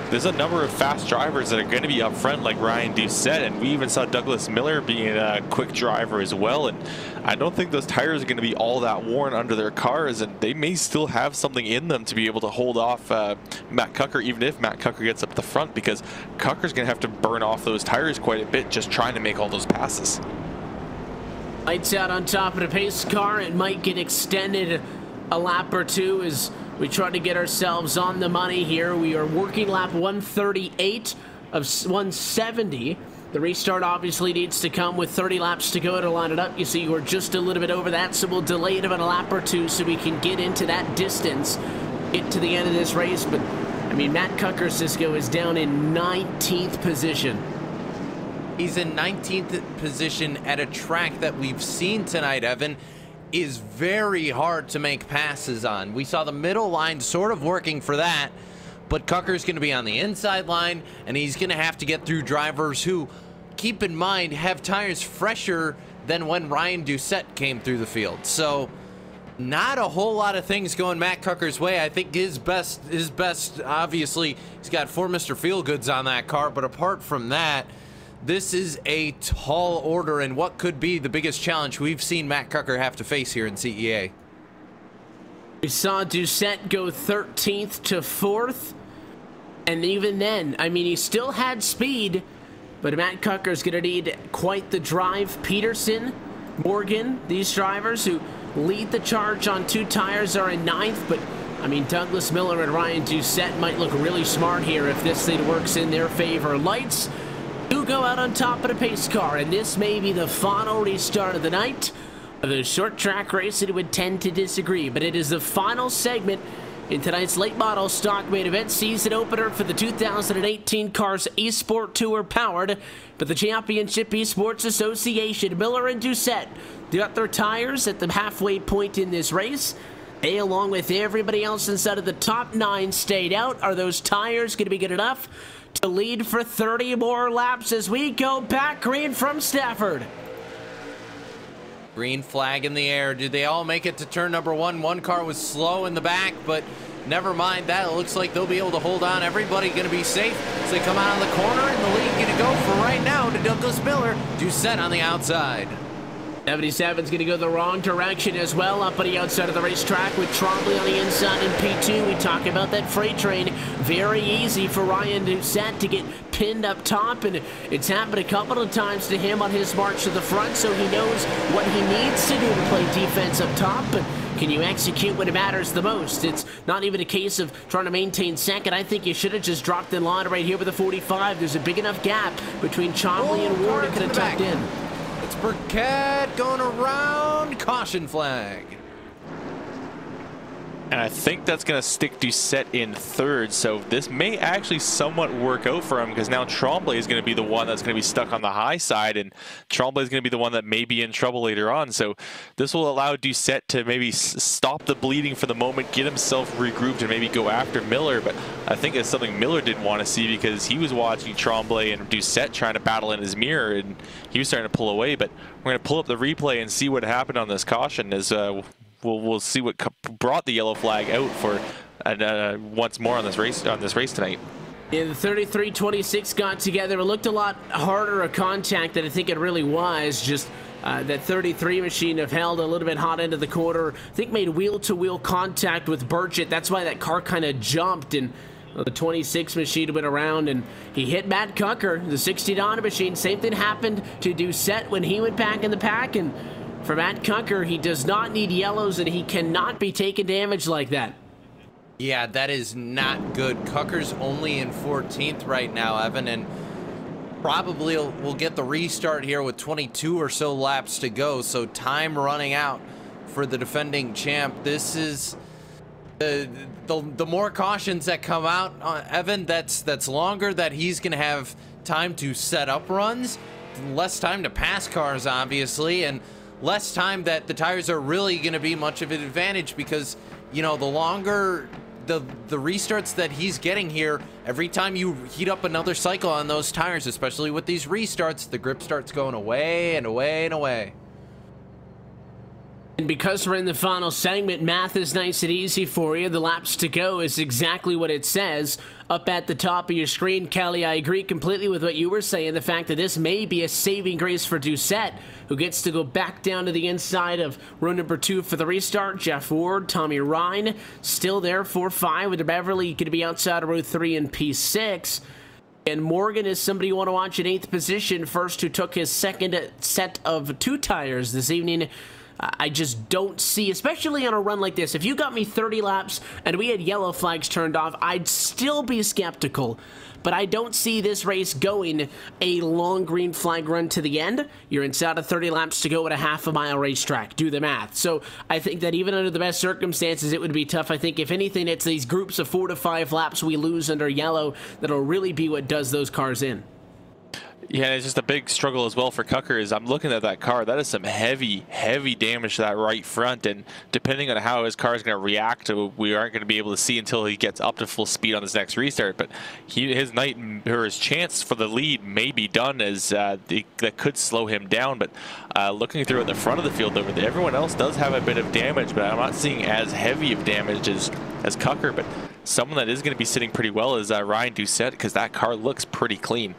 there's a number of fast drivers that are going to be up front, like Ryan Doucette, and we even saw Douglas Miller being a quick driver as well. And I don't think those tires are going to be all that worn under their cars, and they may still have something in them to be able to hold off Matt Cucker, even if Matt Cucker gets up the front, because Cucker's going to have to burn off those tires quite a bit just trying to make all those passes. Lights out on top of the pace car. It might get extended a lap or 2 as we try to get ourselves on the money here. We are working lap 138 of 170. The restart obviously needs to come with 30 laps to go to line it up. You see we're just a little bit over that, so we'll delay it about a lap or 2 so we can get into that distance, get to the end of this race. But, I mean, Matt Cucker, Cisco, is down in 19th position. He's in 19th position at a track that we've seen tonight, Evan, is very hard to make passes on. We saw the middle line sort of working for that, but Cucker's going to be on the inside line, and he's going to have to get through drivers who, keep in mind, have tires fresher than when Ryan Doucette came through the field. So not a whole lot of things going Matt Cucker's way. I think his best, obviously, he's got 4 Mr. Feelgoods on that car, but apart from that, this is a tall order and what could be the biggest challenge we've seen Matt Cucker have to face here in CEA. We saw Doucette go 13th to 4th, and even then, I mean, he still had speed, but Matt Cucker's going to need quite the drive. Peterson, Morgan, these drivers who lead the charge on 2 tires are in 9th, but I mean, Douglas Miller and Ryan Doucette might look really smart here if this thing works in their favor. Lights do go out on top of the pace car, and this may be the final restart of the night. The short track racing would tend to disagree, but it is the final segment in tonight's late model stock main event season opener for the 2018 Cars eSport Tour powered by the Championship Esports Association. Miller and Doucette got their tires at the halfway point in this race. They, along with everybody else inside of the top 9, stayed out. Are those tires going to be good enough to lead for 30 more laps as we go back green from Stafford? Green flag in the air. Did they all make it to turn number 1? One car was slow in the back, but never mind that. It looks like they'll be able to hold on. Everybody going to be safe as they come out on the corner, and the lead going to go for right now to Douglas Miller. Doucette on the outside. 77's going to go the wrong direction as well, up on the outside of the racetrack with Trombley on the inside in P2. We talk about that freight train. Very easy for Ryan Doucette to get pinned up top, and it's happened a couple of times to him on his march to the front, so he knows what he needs to do to play defense up top. But can you execute when it matters the most? It's not even a case of trying to maintain second. I think you should have just dropped in line right here with the 45. There's a big enough gap between Trombley and Ward. It could have tucked in. It's Burkett going around. Caution flag. And I think that's going to stick Doucette in third, so this may actually somewhat work out for him, because now Trombley is going to be the one that's going to be stuck on the high side, and Trombley is going to be the one that may be in trouble later on. So this will allow Doucette to maybe stop the bleeding for the moment, get himself regrouped, and maybe go after Miller. But I think it's something Miller didn't want to see, because he was watching Trombley and Doucette trying to battle in his mirror, and he was starting to pull away. But we're going to pull up the replay and see what happened on this caution as We'll see what brought the yellow flag out for once more on this race tonight. Yeah, the 33-26 got together. It looked a lot harder a contact than I think it really was. Just that 33 machine have held a little bit hot into the corner. I think made wheel-to-wheel contact with Burchett. That's why that car kind of jumped, and the 26 machine went around and he hit Matt Cucker, the 60 Honda machine. Same thing happened to Doucette when he went back in the pack, and for Matt Cucker, he does not need yellows, and he cannot be taking damage like that. Yeah, that is not good. Cucker's only in 14th right now, Evan, and probably we'll get the restart here with 22 or so laps to go, so time running out for the defending champ. This is the more cautions that come out, Evan, that's longer that he's going to have time to set up runs, less time to pass cars, obviously, and less time that the tires are really going to be much of an advantage, because, you know, the longer the restarts that he's getting here, every time you heat up another cycle on those tires, especially with these restarts, the grip starts going away and away and away. And because we're in the final segment, math is nice and easy for you. The laps to go is exactly what it says up at the top of your screen. Kelly, I agree completely with what you were saying. The fact that this may be a saving grace for Doucette, who gets to go back down to the inside of row number 2 for the restart. Jeff Ward, Tommy Ryan, still there 4-5 with Beverly going to be outside of row 3 in P6. And Morgan is somebody you want to watch in 8th position, first who took his second set of 2 tires this evening. I just don't see, especially on a run like this, if you got me 30 laps and we had yellow flags turned off, I'd still be skeptical. But I don't see this race going a long green flag run to the end. You're inside of 30 laps to go at a half-a-mile racetrack. Do the math. So I think that even under the best circumstances, it would be tough. I think if anything, it's these groups of 4 to 5 laps we lose under yellow that'll really be what does those cars in. Yeah, it's just a big struggle as well for Cucker. Is I'm looking at that car, that is some heavy damage to that right front, and depending on how his car is going to react, we aren't going to be able to see until he gets up to full speed on his next restart. But his night, or his chance for the lead may be done, as that could slow him down. But looking through at the front of the field over there, everyone else does have a bit of damage, but I'm not seeing as heavy of damage as Cucker. But someone that is going to be sitting pretty well is Ryan Doucette, because that car looks pretty clean.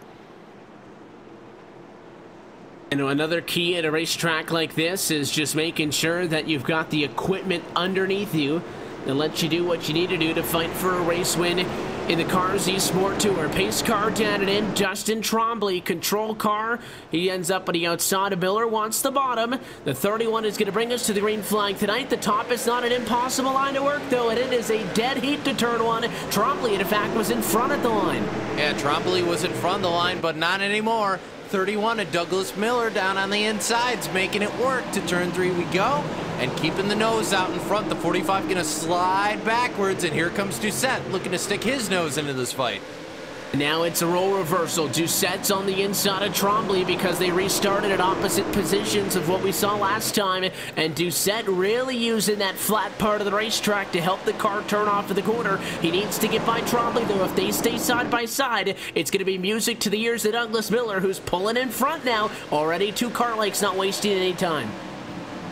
You know, another key at a racetrack like this is just making sure that you've got the equipment underneath you that lets you do what you need to do to fight for a race win in the Cars eSport Tour. Pace car down and in. Justin Trombley, control car. He ends up on the outside of Miller, wants the bottom. The 31 is going to bring us to the green flag tonight. The top is not an impossible line to work, though, and it is a dead heat to turn 1. Trombley, in fact, was in front at the line. Yeah, Trombley was in front of the line, but not anymore. 31 of Douglas Miller down on the insides, making it work. To turn 3 we go, and keeping the nose out in front. The 45 going to slide backwards, and here comes Doucette looking to stick his nose into this fight. Now it's a role reversal. Doucette's on the inside of Trombley because they restarted at opposite positions of what we saw last time. And Doucette really using that flat part of the racetrack to help the car turn off of the corner. He needs to get by Trombley, though. If they stay side by side, it's going to be music to the ears of Douglas Miller, who's pulling in front now. Already 2 car lengths, not wasting any time.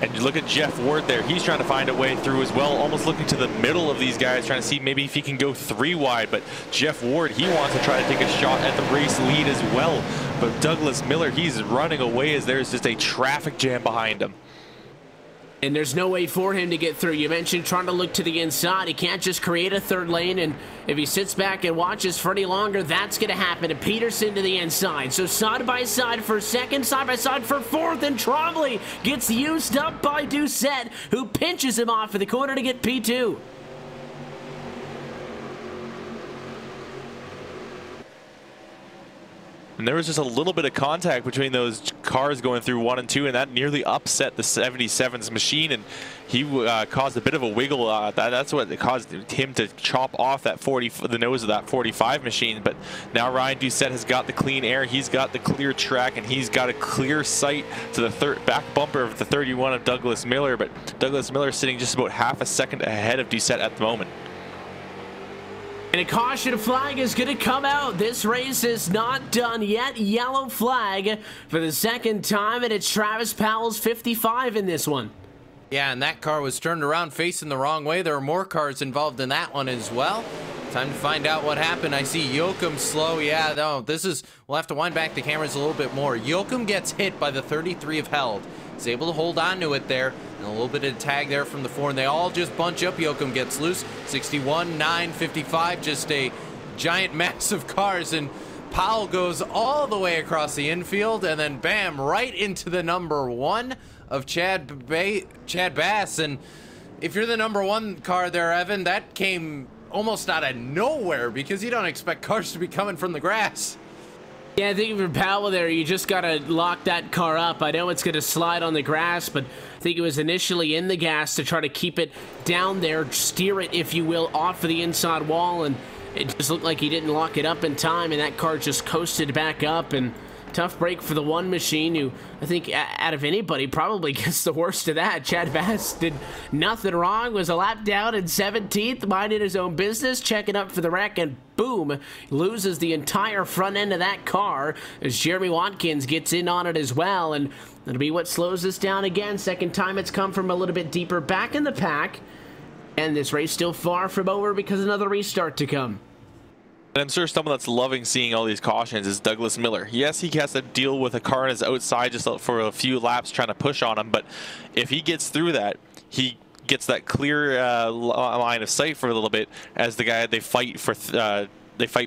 And you look at Jeff Ward there. He's trying to find a way through as well, almost looking to the middle of these guys, trying to see maybe if he can go 3 wide. But Jeff Ward, he wants to try to take a shot at the race lead as well. But Douglas Miller, he's running away as there's just a traffic jam behind him. And there's no way for him to get through. You mentioned trying to look to the inside. He can't just create a 3rd lane, and if he sits back and watches for any longer, that's going to happen. And Peterson to the inside. So side by side for 2nd, side by side for 4th, and Trombley gets used up by Doucette, who pinches him off of the corner to get P2. And there was just a little bit of contact between those cars going through 1 and 2, and that nearly upset the 77's machine, and he caused a bit of a wiggle. That's what caused him to chop off that the nose of that 45 machine. But now Ryan Doucette has got the clean air, he's got the clear track, and he's got a clear sight to the back bumper of the 31 of Douglas Miller. But Douglas Miller sitting just about half a second ahead of Doucette at the moment. And a caution flag is going to come out. This race is not done yet. Yellow flag for the 2nd time, and it's Travis Powell's 55 in this one. Yeah, and that car was turned around facing the wrong way. There are more cars involved in that one as well. Time to find out what happened. I see Yoakum slow. Yeah, no, we'll have to wind back the cameras a little bit more. Yoakum gets hit by the 33 of Held. He's able to hold on to it there. And a little bit of tag there from the 4, and they all just bunch up. Yoakum gets loose. 61, 9, 55, just a giant mass of cars, and Powell goes all the way across the infield, and then bam, right into the number 1 of Chad Bass. And if you're the number 1 car there, Evan, that came almost out of nowhere because you don't expect cars to be coming from the grass. Yeah, I think for Powell there, you just got to lock that car up. I know it's going to slide on the grass, but I think it was initially in the gas to try to keep it down there, steer it, if you will, off of the inside wall, and it just looked like he didn't lock it up in time, and that car just coasted back up. And tough break for the 1 machine, who I think out of anybody probably gets the worst of that. Chad Bass did nothing wrong, was a lap down in 17th, minding his own business, checking up for the wreck, and boom, loses the entire front end of that car as Jeremy Watkins gets in on it as well. And that'll be what slows this down again. 2nd time it's come from a little bit deeper back in the pack, and this race still far from over because another restart to come. And I'm sure someone that's loving seeing all these cautions is Douglas Miller. Yes, he has to deal with a car on his outside just for a few laps trying to push on him, but if he gets through that, he gets that clear line of sight for a little bit as the guy they fight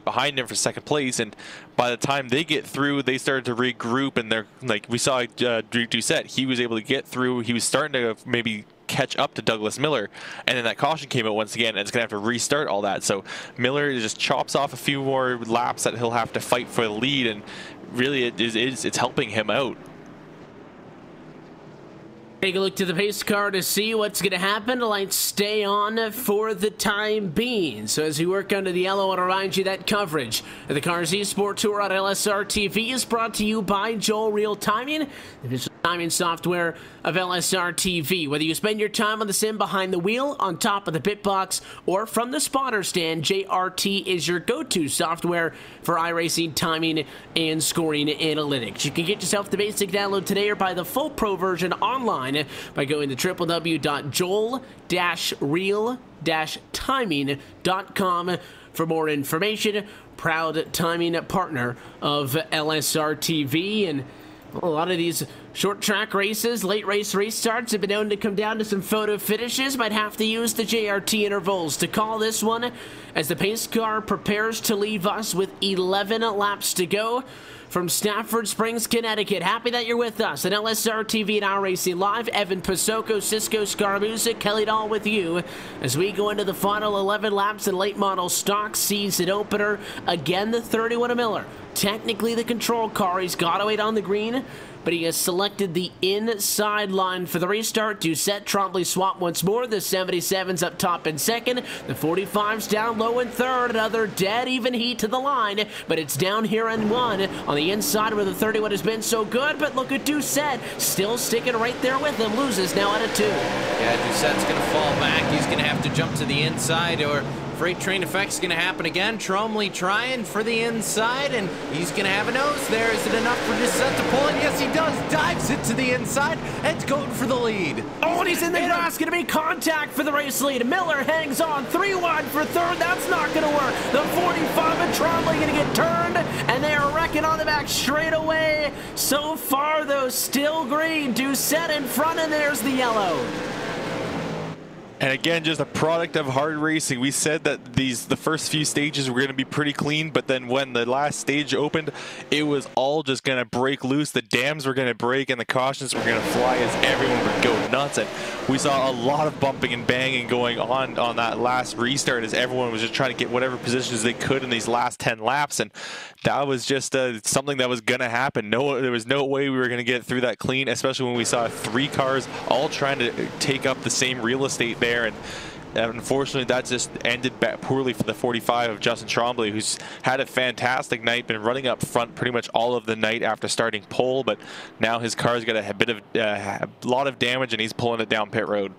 behind him for 2nd place, and by the time they get through, they started to regroup, and they're like, we saw Doucette, he was able to get through, he was starting to maybe catch up to Douglas Miller, and then that caution came out once again, and it's gonna have to restart all that. So Miller just chops off a few more laps that he'll have to fight for the lead, and really it's helping him out. Take a look to the pace car to see what's going to happen. The lights stay on for the time being. So as we work under the yellow, I want to remind you that coverage of the Cars eSport Tour on LSRTV is brought to you by Joel Real Timing, the official timing software of LSRTV. Whether you spend your time on the sim behind the wheel, on top of the pit box, or from the spotter stand, JRT is your go-to software for iRacing timing and scoring analytics. You can get yourself the basic download today or buy the full pro version online by going to www.joel-real-timing.com for more information. Proud timing partner of LSRTV, and a lot of these Short track races, late race restarts have been known to come down to some photo finishes. Might have to use the JRT intervals to call this one as the pace car prepares to leave us with 11 laps to go. From Stafford Springs, Connecticut, happy that you're with us at LSRTV and Our Racing Live. Evan Pasoko, Cisco Scarmuza, Kelly Dahl with you as we go into the final 11 laps in late model stock season opener. Again, the 31 Miller. Technically the control car. He's got to wait on the green, but he has selected the inside line for the restart. Doucette, Trombley swap once more. The 77's up top in second. The 45's down low in third. Another dead even heat to the line, but it's down here in one on the inside where the 31 has been so good. But look at Doucette, still sticking right there with him. Loses now at a 2. Yeah, Doucette's going to fall back. He's going to have to jump to the inside, or freight train effect's going to happen again. Trombley trying for the inside, and he's going to have a nose there. Is it enough for Doucette to pull it? Yes, he does. Dives it to the inside, and it's going for the lead. Oh, and he's in the grass. Going to be contact for the race lead. Miller hangs on. 3 wide for third. That's not going to work. The 45 and Trombley going to get turned, and they are wrecking on the back straight away. So far, though, still green. Doucette in front, and there's the yellow. And again, just a product of hard racing. We said that the first few stages were going to be pretty clean, but then when the last stage opened, it was all just going to break loose. The dams were going to break and the cautions were going to fly as everyone would go nuts. And we saw a lot of bumping and banging going on that last restart as everyone was just trying to get whatever positions they could in these last 10 laps. And that was just something that was going to happen. There was no way we were going to get through that clean, especially when we saw 3 cars all trying to take up the same real estate there. And unfortunately, that just ended back poorly for the 45 of Justin Trombley, who's had a fantastic night, been running up front pretty much all of the night after starting pole, but now his car's got a bit of a lot of damage and he's pulling it down pit road.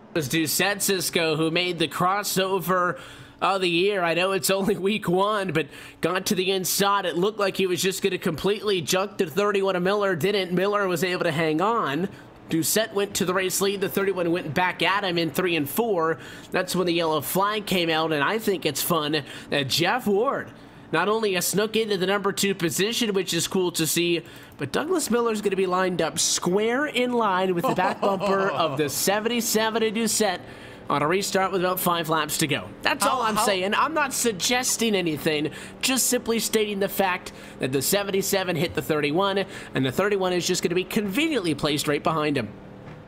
It was Doucette, Cisco, who made the crossover of the year. I know it's only week 1, but got to the inside. It looked like he was just going to completely junk the 31 of Miller. Didn't. Miller was able to hang on. Doucette went to the race lead. The 31 went back at him in 3 and 4. That's when the yellow flag came out, and I think it's fun that Jeff Ward not only has snuck into the number 2 position, which is cool to see, but Douglas Miller's going to be lined up square in line with the back bumper of the 77 of Doucette on a restart with about 5 laps to go. That's all I'm saying. I'm not suggesting anything, just simply stating the fact that the 77 hit the 31, and the 31 is just going to be conveniently placed right behind him.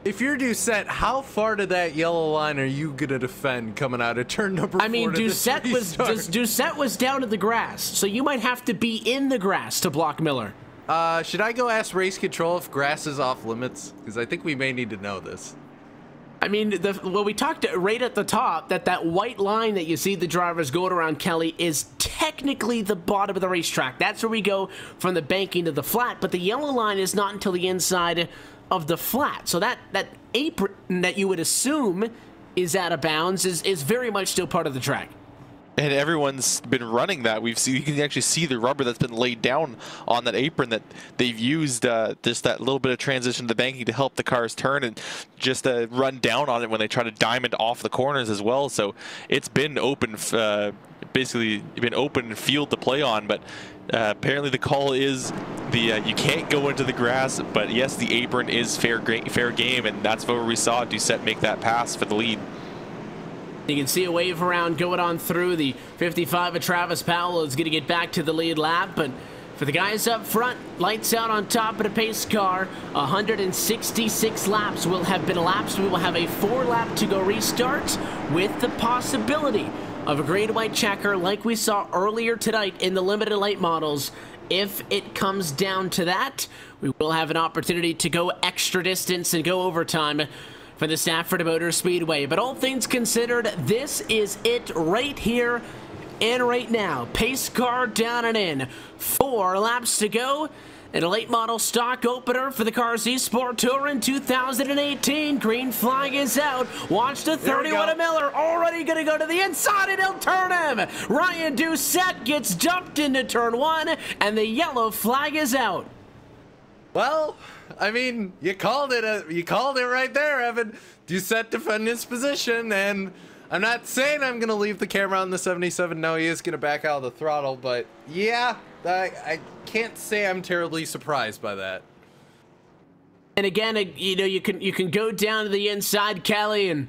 If you're Doucette, how far to that yellow line are you going to defend coming out of turn number 4? I mean, Doucette was down to the grass, so you might have to be in the grass to block Miller. Should I go ask race control if grass is off limits? Because I think we may need to know this. I mean, well, we talked right at the top that white line that you see the drivers going around, Kelly, is technically the bottom of the racetrack. That's where we go from the banking to the flat, but the yellow line is not until the inside of the flat. So that apron that you would assume is out of bounds is very much still part of the track. And everyone's been running that. You can actually see the rubber that's been laid down on that apron that they've used just that little bit of transition to the banking to help the cars turn and just run down on it when they try to diamond off the corners as well. So it's been open, basically been open field to play on. But apparently the call is you can't go into the grass. But yes, the apron is fair game, and that's where we saw Doucette make that pass for the lead. You can see a wave around going on through. The 55 of Travis Powell is going to get back to the lead lap, but for the guys up front, lights out on top of the pace car. 166 laps will have been elapsed. We will have a 4-lap to go restart with the possibility of a green white checker like we saw earlier tonight in the limited late models. If it comes down to that, we will have an opportunity to go extra distance and go overtime for the Stafford Motor Speedway. But all things considered, this is it right here and right now. Pace car down and in. 4 laps to go. And a late model stock opener for the Cars eSport Tour in 2018. Green flag is out. Watch the 31 of Miller already going to go to the inside, and he'll turn him. Ryan Doucette gets dumped into turn 1, and the yellow flag is out. Well, I mean, you called it right there, Evan. Doucette defend his position, and I'm not saying I'm going to leave the camera on the 77. No, he is going to back out of the throttle, but yeah, I can't say I'm terribly surprised by that. And again, you know, you can go down to the inside, Kelly, and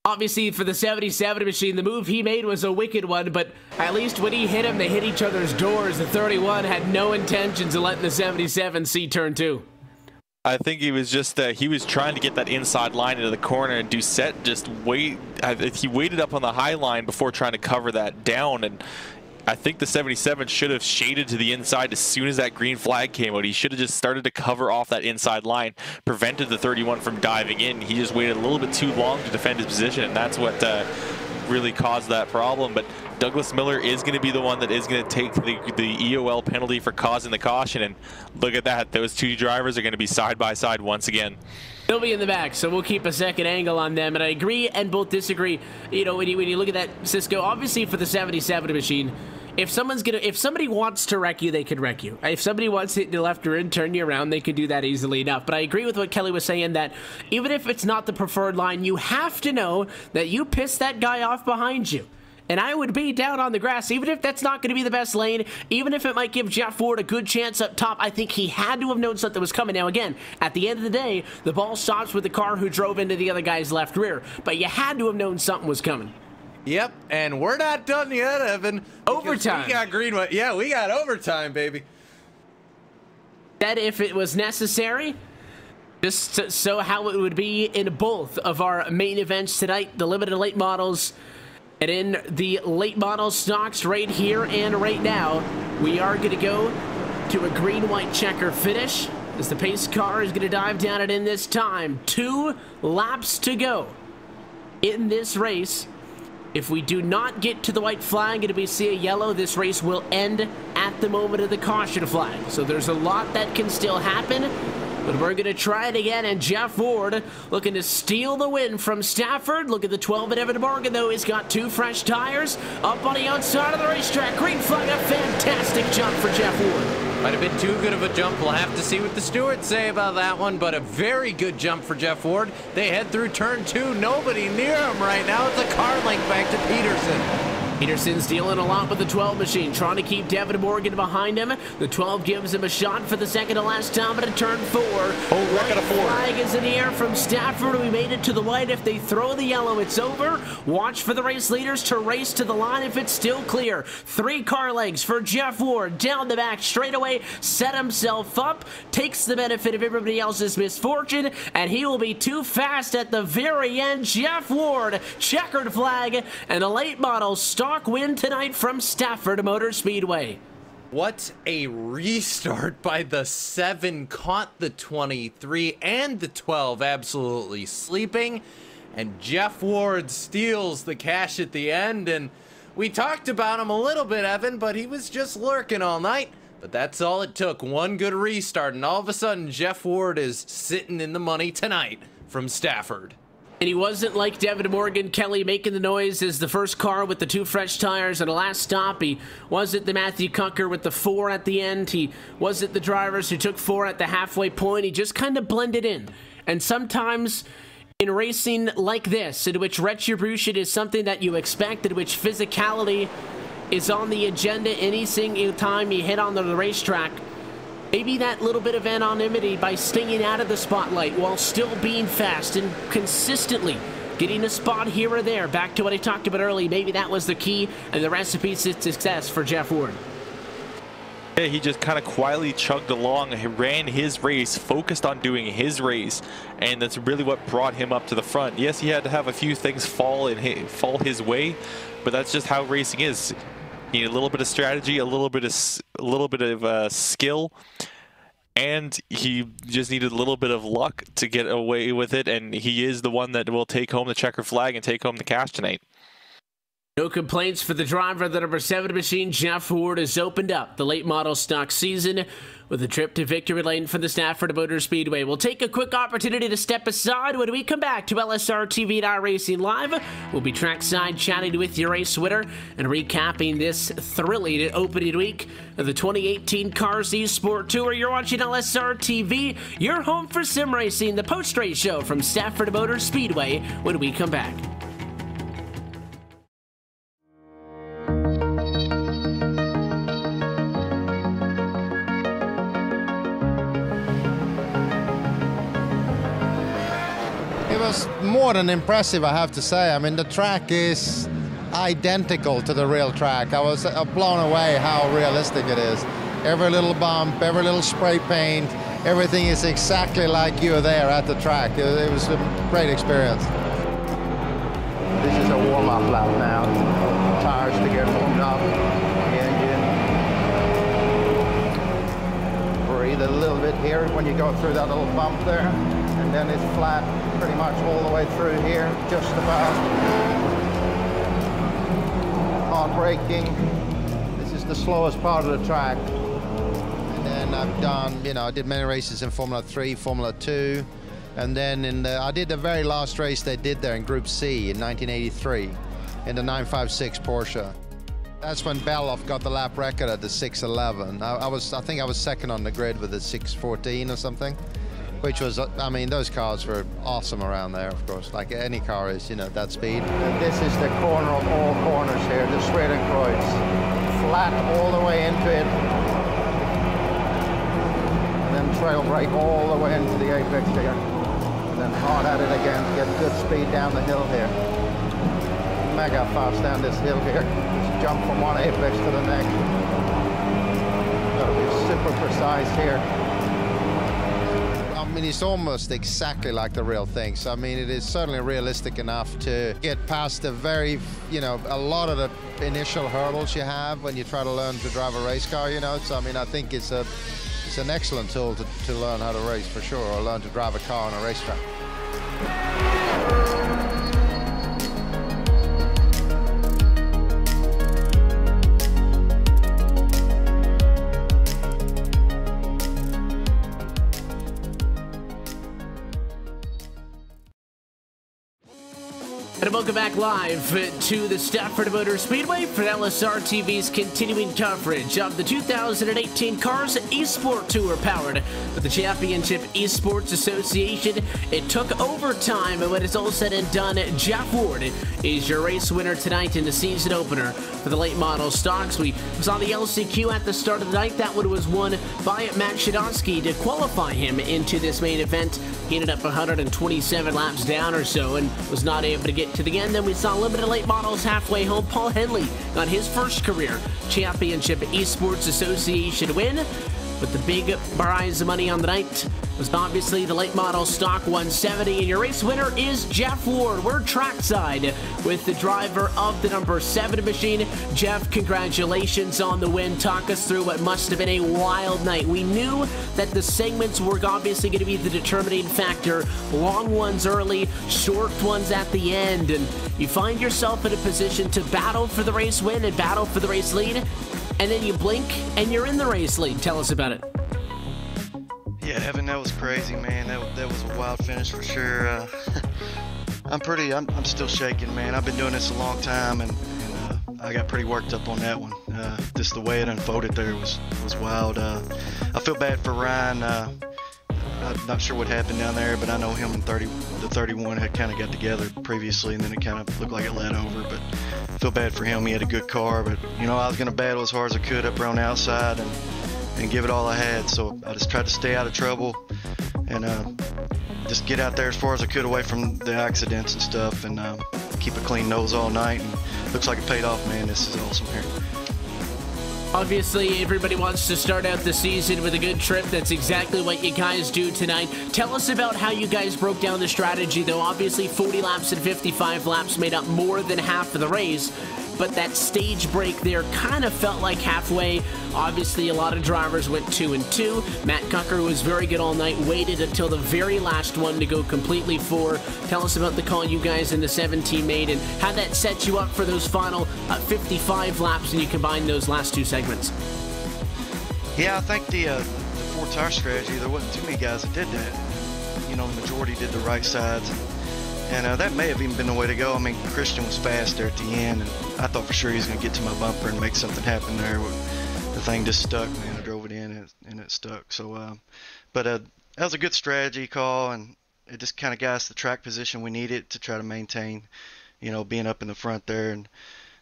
obviously for the 77 machine, the move he made was a wicked one, but at least when he hit him, they hit each other's doors. The 31 had no intentions of letting the 77 see turn 2. I think he was just he was trying to get that inside line into the corner, and Doucette just he waited up on the high line before trying to cover that down, and I think the 77 should have shaded to the inside as soon as that green flag came out. He should have just started to cover off that inside line, prevented the 31 from diving in. He just waited a little bit too long to defend his position, and that's what really caused that problem. But Douglas Miller is going to be the one that is going to take the EOL penalty for causing the caution, and look at that. Those two drivers are going to be side by side once again. They'll be in the back, so we'll keep a second angle on them. And I agree and both disagree. You know, when you look at that, Cisco, obviously for the 77 machine, if somebody wants to wreck you, they could wreck you. If somebody wants to hit the left or in, turn you around, they could do that easily enough. But I agree with what Kelly was saying, that even if it's not the preferred line, you have to know that you pissed that guy off behind you. And I would be down on the grass, even if that's not going to be the best lane, even if it might give Jeff Ward a good chance up top. I think he had to have known something was coming. Now, again, at the end of the day, the ball stops with the car who drove into the other guy's left rear. But you had to have known something was coming. Yep, and we're not done yet, Evan. Overtime. We got green light. Yeah, we got overtime, baby. That if it was necessary, just so how it would be in both of our main events tonight, the limited late models. And in the late model stocks right here and right now, we are going to go to a green-white checker finish as the pace car is going to dive down it in this time. 2 laps to go in this race. If we do not get to the white flag and we see a yellow, this race will end at the moment of the caution flag. So there's a lot that can still happen. But we're going to try it again, and Jeff Ward looking to steal the win from Stafford. Look at the 12 at Evan Morgan, though. He's got 2 fresh tires up on the outside of the racetrack. Green flag, a fantastic jump for Jeff Ward. Might have been too good of a jump. We'll have to see what the stewards say about that one, but a very good jump for Jeff Ward. They head through turn 2. Nobody near him right now. It's a car length back to Peterson. Peterson's dealing a lot with the 12 machine, trying to keep Devin Morgan behind him. The 12 gives him a shot for the second to last time at a turn 4. Oh, look at a 4. Flag is in the air from Stafford. We made it to the white. If they throw the yellow, it's over. Watch for the race leaders to race to the line if it's still clear. 3 car legs for Jeff Ward. Down the back, straight away, set himself up, takes the benefit of everybody else's misfortune, and he will be too fast at the very end. Jeff Ward, checkered flag, and a late model stock win tonight from Stafford Motor Speedway. What a restart by the 7. Caught the 23 and the 12 absolutely sleeping. And Jeff Ward steals the cash at the end. And we talked about him a little bit, Evan, but he was just lurking all night. But that's all it took. One good restart. And all of a sudden, Jeff Ward is sitting in the money tonight from Stafford. And he wasn't like Devin Morgan, Kelly, making the noise as the first car with the 2 fresh tires and a last stop. He wasn't the Matthew Cunker with the 4 at the end. He wasn't the drivers who took 4 at the halfway point. He just kind of blended in. And sometimes in racing like this, in which retribution is something that you expect, in which physicality is on the agenda any single time you hit on the racetrack, maybe that little bit of anonymity by staying out of the spotlight while still being fast and consistently getting a spot here or there. Back to what I talked about earlier, maybe that was the key and the recipe to success for Jeff Ward. Yeah, he just kind of quietly chugged along, he ran his race, focused on doing his race, and that's really what brought him up to the front. Yes, he had to have a few things fall his way, but that's just how racing is. You need a little bit of strategy, a little bit of skill, and he just needed a little bit of luck to get away with it. And he is the one that will take home the checker flag and take home the cash tonight. No complaints for the driver. The number 7 machine, Jeff Ward, has opened up the late model stock season with a trip to victory lane for the Stafford Motor Speedway. We'll take a quick opportunity to step aside. When we come back to LSRTV Racing Live, we'll be trackside chatting with your race winner and recapping this thrilling opening week of the 2018 Cars eSport Tour. You're watching LSRTV, your home for sim racing, the post-race show from Stafford Motor Speedway when we come back. was more than impressive, I have to say. I mean, the track is identical to the real track. I was blown away how realistic it is. Every little bump, every little spray paint, everything is exactly like you were there at the track. It was a great experience. This is a warm-up lap now. Tires to get warmed up. The engine. Breathe a little bit here when you go through that little bump there. And then it's flat pretty much all the way through here, just about. Hard braking. This is the slowest part of the track. And then I've done, you know, I did many races in Formula 3, Formula 2. And then I did the very last race they did there in Group C in 1983 in the 956 Porsche. That's when Beloff got the lap record at the 6:11. I think I was second on the grid with the 6:14 or something, which was, I mean, those cars were awesome around there, of course, like any car is, you know, that speed. And this is the corner of all corners here, the Schwerenkreuz. Flat all the way into it. And then trail brake all the way into the apex here. And then hard at it again, get good speed down the hill here. Mega fast down this hill here. Just jump from one apex to the next. Gotta be super precise here. I mean, it's almost exactly like the real thing. So, I mean, it is certainly realistic enough to get past the very, you know, a lot of the initial hurdles you have when you try to learn to drive a race car, you know. So, I mean, I think it's an excellent tool to learn how to race for sure, or learn to drive a car on a racetrack. And welcome back live to the Stafford Motor Speedway for LSRTV's continuing coverage of the 2018 Cars eSport Tour, powered with the Championship Esports Association. It took overtime, and when it's all said and done, Jeff Ward is your race winner tonight in the season opener for the late model stocks. We saw the LCQ at the start of the night. That one was won by Matt Shadowski to qualify him into this main event. He ended up 127 laps down or so and was not able to get to the end. Then we saw limited late models halfway home. Paul Henley got his first career Championship Esports Association win. But the big prize of money on the night was obviously the late model stock 170, and your race winner is Jeff Ward. We're trackside with the driver of the number 7 machine. Jeff, congratulations on the win. Talk us through what must have been a wild night. We knew that the segments were obviously going to be the determining factor. Long ones early, short ones at the end, and you find yourself in a position to battle for the race win and battle for the race lead. And then you blink, and you're in the race lead. Tell us about it. Yeah, Evan, that was crazy, man. That was a wild finish for sure. I'm still shaking, man. I've been doing this a long time, and I got pretty worked up on that one. Just the way it unfolded there was wild. I feel bad for Ryan. I'm not sure what happened down there, but I know him and the 31 had kind of got together previously, and then it kind of looked like it led over. But I feel bad for him. He had a good car, but you know, I was going to battle as hard as I could up around the outside and give it all I had. So I just tried to stay out of trouble and just get out there as far as I could away from the accidents and stuff, and keep a clean nose all night. And looks like it paid off, man. This is awesome here. Obviously, everybody wants to start out the season with a good trip. That's exactly what you guys do tonight. Tell us about how you guys broke down the strategy, though. Obviously, 40 laps and 55 laps made up more than half of the race, but that stage break there kind of felt like halfway. Obviously, a lot of drivers went 2 and 2. Matt Cucker was very good all night, waited until the very last one to go completely 4. Tell us about the call you guys in the 17 made and how that sets you up for those final 55 laps when you combine those last 2 segments. Yeah, I think the 4-tire strategy, there wasn't too many guys that did that. You know, the majority did the right sides. And that may have even been the way to go. I mean, Christian was fast there at the end, and I thought for sure he was going to get to my bumper and make something happen there. The thing just stuck, man. I drove it in, and it stuck. So, but that was a good strategy call, and it just kind of got us the track position we needed to try to maintain, you know, being up in the front there.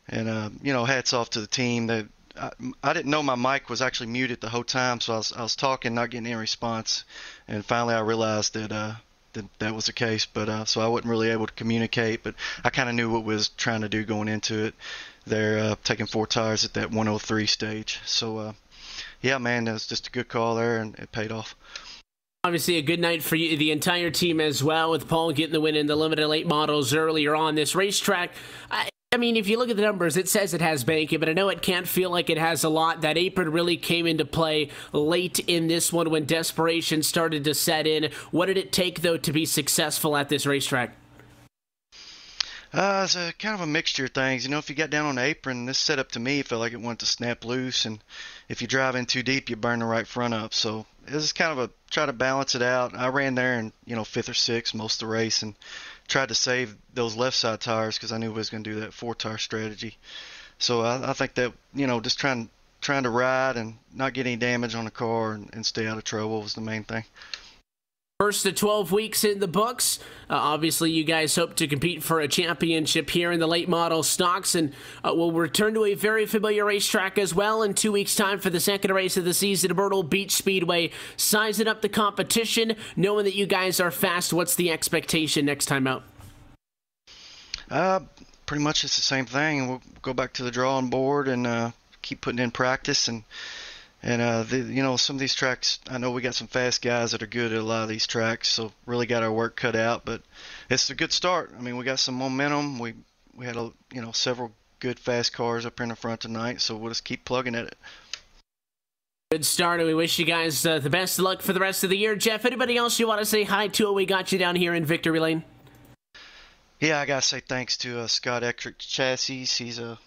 And you know, hats off to the team. That I didn't know my mic was actually muted the whole time, so I was talking, not getting any response. And finally, I realized that that was the case. But so I wasn't really able to communicate, but I kind of knew what we was trying to do going into it. They're taking 4 tires at that 103 stage. So yeah, man, that was just a good call there, and it paid off. Obviously, a good night for you, the entire team as well, with Paul getting the win in the limited late models earlier on this racetrack. I mean, if you look at the numbers, it says it has banking, but I know it can't feel like it has a lot. That apron really came into play late in this one when desperation started to set in. What did it take, though, to be successful at this racetrack? It's a kind of a mixture of things. You know, if you got down on the apron, this setup to me felt like it wanted to snap loose, and if you drive in too deep, you burn the right front up. So it was kind of a try to balance it out. I ran there in, 5th or 6th most of the race, and tried to save those left side tires because I knew we was going to do that 4-tire strategy. So I think that, just trying to ride and not get any damage on the car and stay out of trouble was the main thing. First of 12 weeks in the books. Obviously, you guys hope to compete for a championship here in the late model stocks, and we'll return to a very familiar racetrack as well in 2 weeks' time for the second race of the season at Myrtle Beach Speedway. Sizing up the competition, knowing that you guys are fast, what's the expectation next time out? Pretty much it's the same thing. We'll go back to the drawing board and keep putting in practice, and some of these tracks, I know we got some fast guys that are good at a lot of these tracks, so really got our work cut out. But it's a good start. I mean, we got some momentum. We had several good fast cars up here in the front tonight, so we'll just keep plugging at it. Good start, and we wish you guys the best of luck for the rest of the year. Jeff, anybody else you want to say hi to? We got you down here in Victory Lane. Yeah, I gotta say thanks to Scott Eckert Chassis. He's a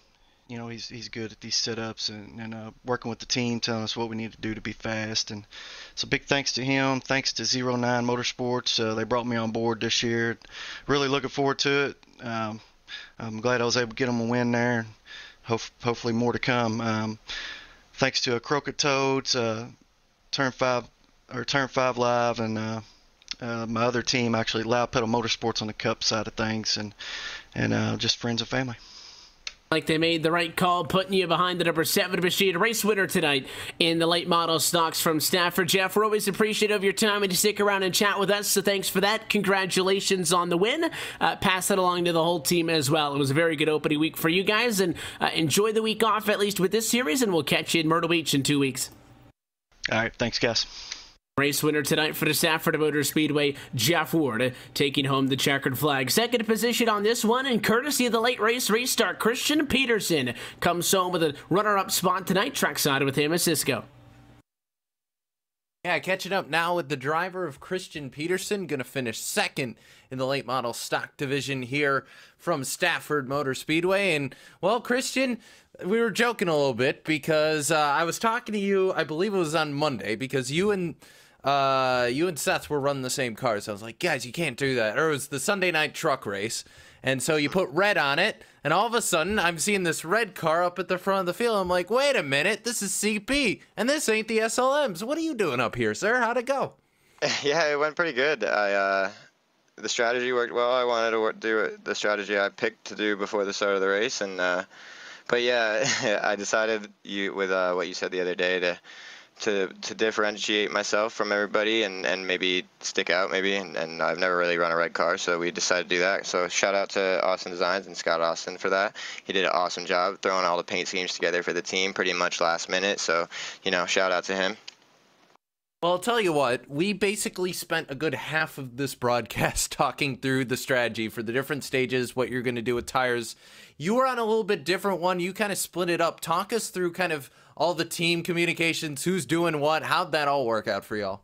he's good at these setups and working with the team, telling us what we need to do to be fast. And so big thanks to him. Thanks to 09 Motorsports. They brought me on board this year. Really looking forward to it. I'm glad I was able to get them a win there. Hopefully more to come. Thanks to Crooked Toads, Turn 5 Live, and my other team, actually, Loud Pedal Motorsports on the Cup side of things, and just friends and family. Like they made the right call, putting you behind the number 7 machine. Race winner tonight in the late model stocks from Stafford. Jeff, we're always appreciative of your time and to stick around and chat with us, so thanks for that. Congratulations on the win. Pass it along to the whole team as well. It was a very good opening week for you guys, and enjoy the week off, at least with this series, and we'll catch you in Myrtle Beach in 2 weeks. All right, thanks, guys. Race winner tonight for the Stafford Motor Speedway, Jeff Ward, taking home the checkered flag. Second position on this one, and courtesy of the late race restart, Christian Peterson comes home with a runner-up spot tonight. Trackside with him at Cisco. Yeah, catching up now with the driver of Christian Peterson, going to finish second in the late model stock division here from Stafford Motor Speedway. And, well, Christian, we were joking a little bit because I was talking to you, I believe it was on Monday, because you and Seth were running the same cars. I was like, guys, you can't do that. Or it was the Sunday night truck race. And so you put red on it, and all of a sudden, I'm seeing this red car up at the front of the field. I'm like, wait a minute, this is CP, and this ain't the SLMs. What are you doing up here, sir? How'd it go? Yeah, it went pretty good. The strategy worked well. I wanted to do the strategy I picked to do before the start of the race, and but yeah, I decided with what you said the other day to differentiate myself from everybody and maybe stick out and I've never really run a red car, so we decided to do that. So shout out to Austin Designs and Scott Austin for that. He did an awesome job throwing all the paint schemes together for the team pretty much last minute, so shout out to him. Well, I'll tell you what, we basically spent a good half of this broadcast talking through the strategy for the different stages, what you're going to do with tires. You were on a little bit different one. You kind of split it up. Talk us through kind of all the team communications, who's doing what. How'd that all work out for y'all?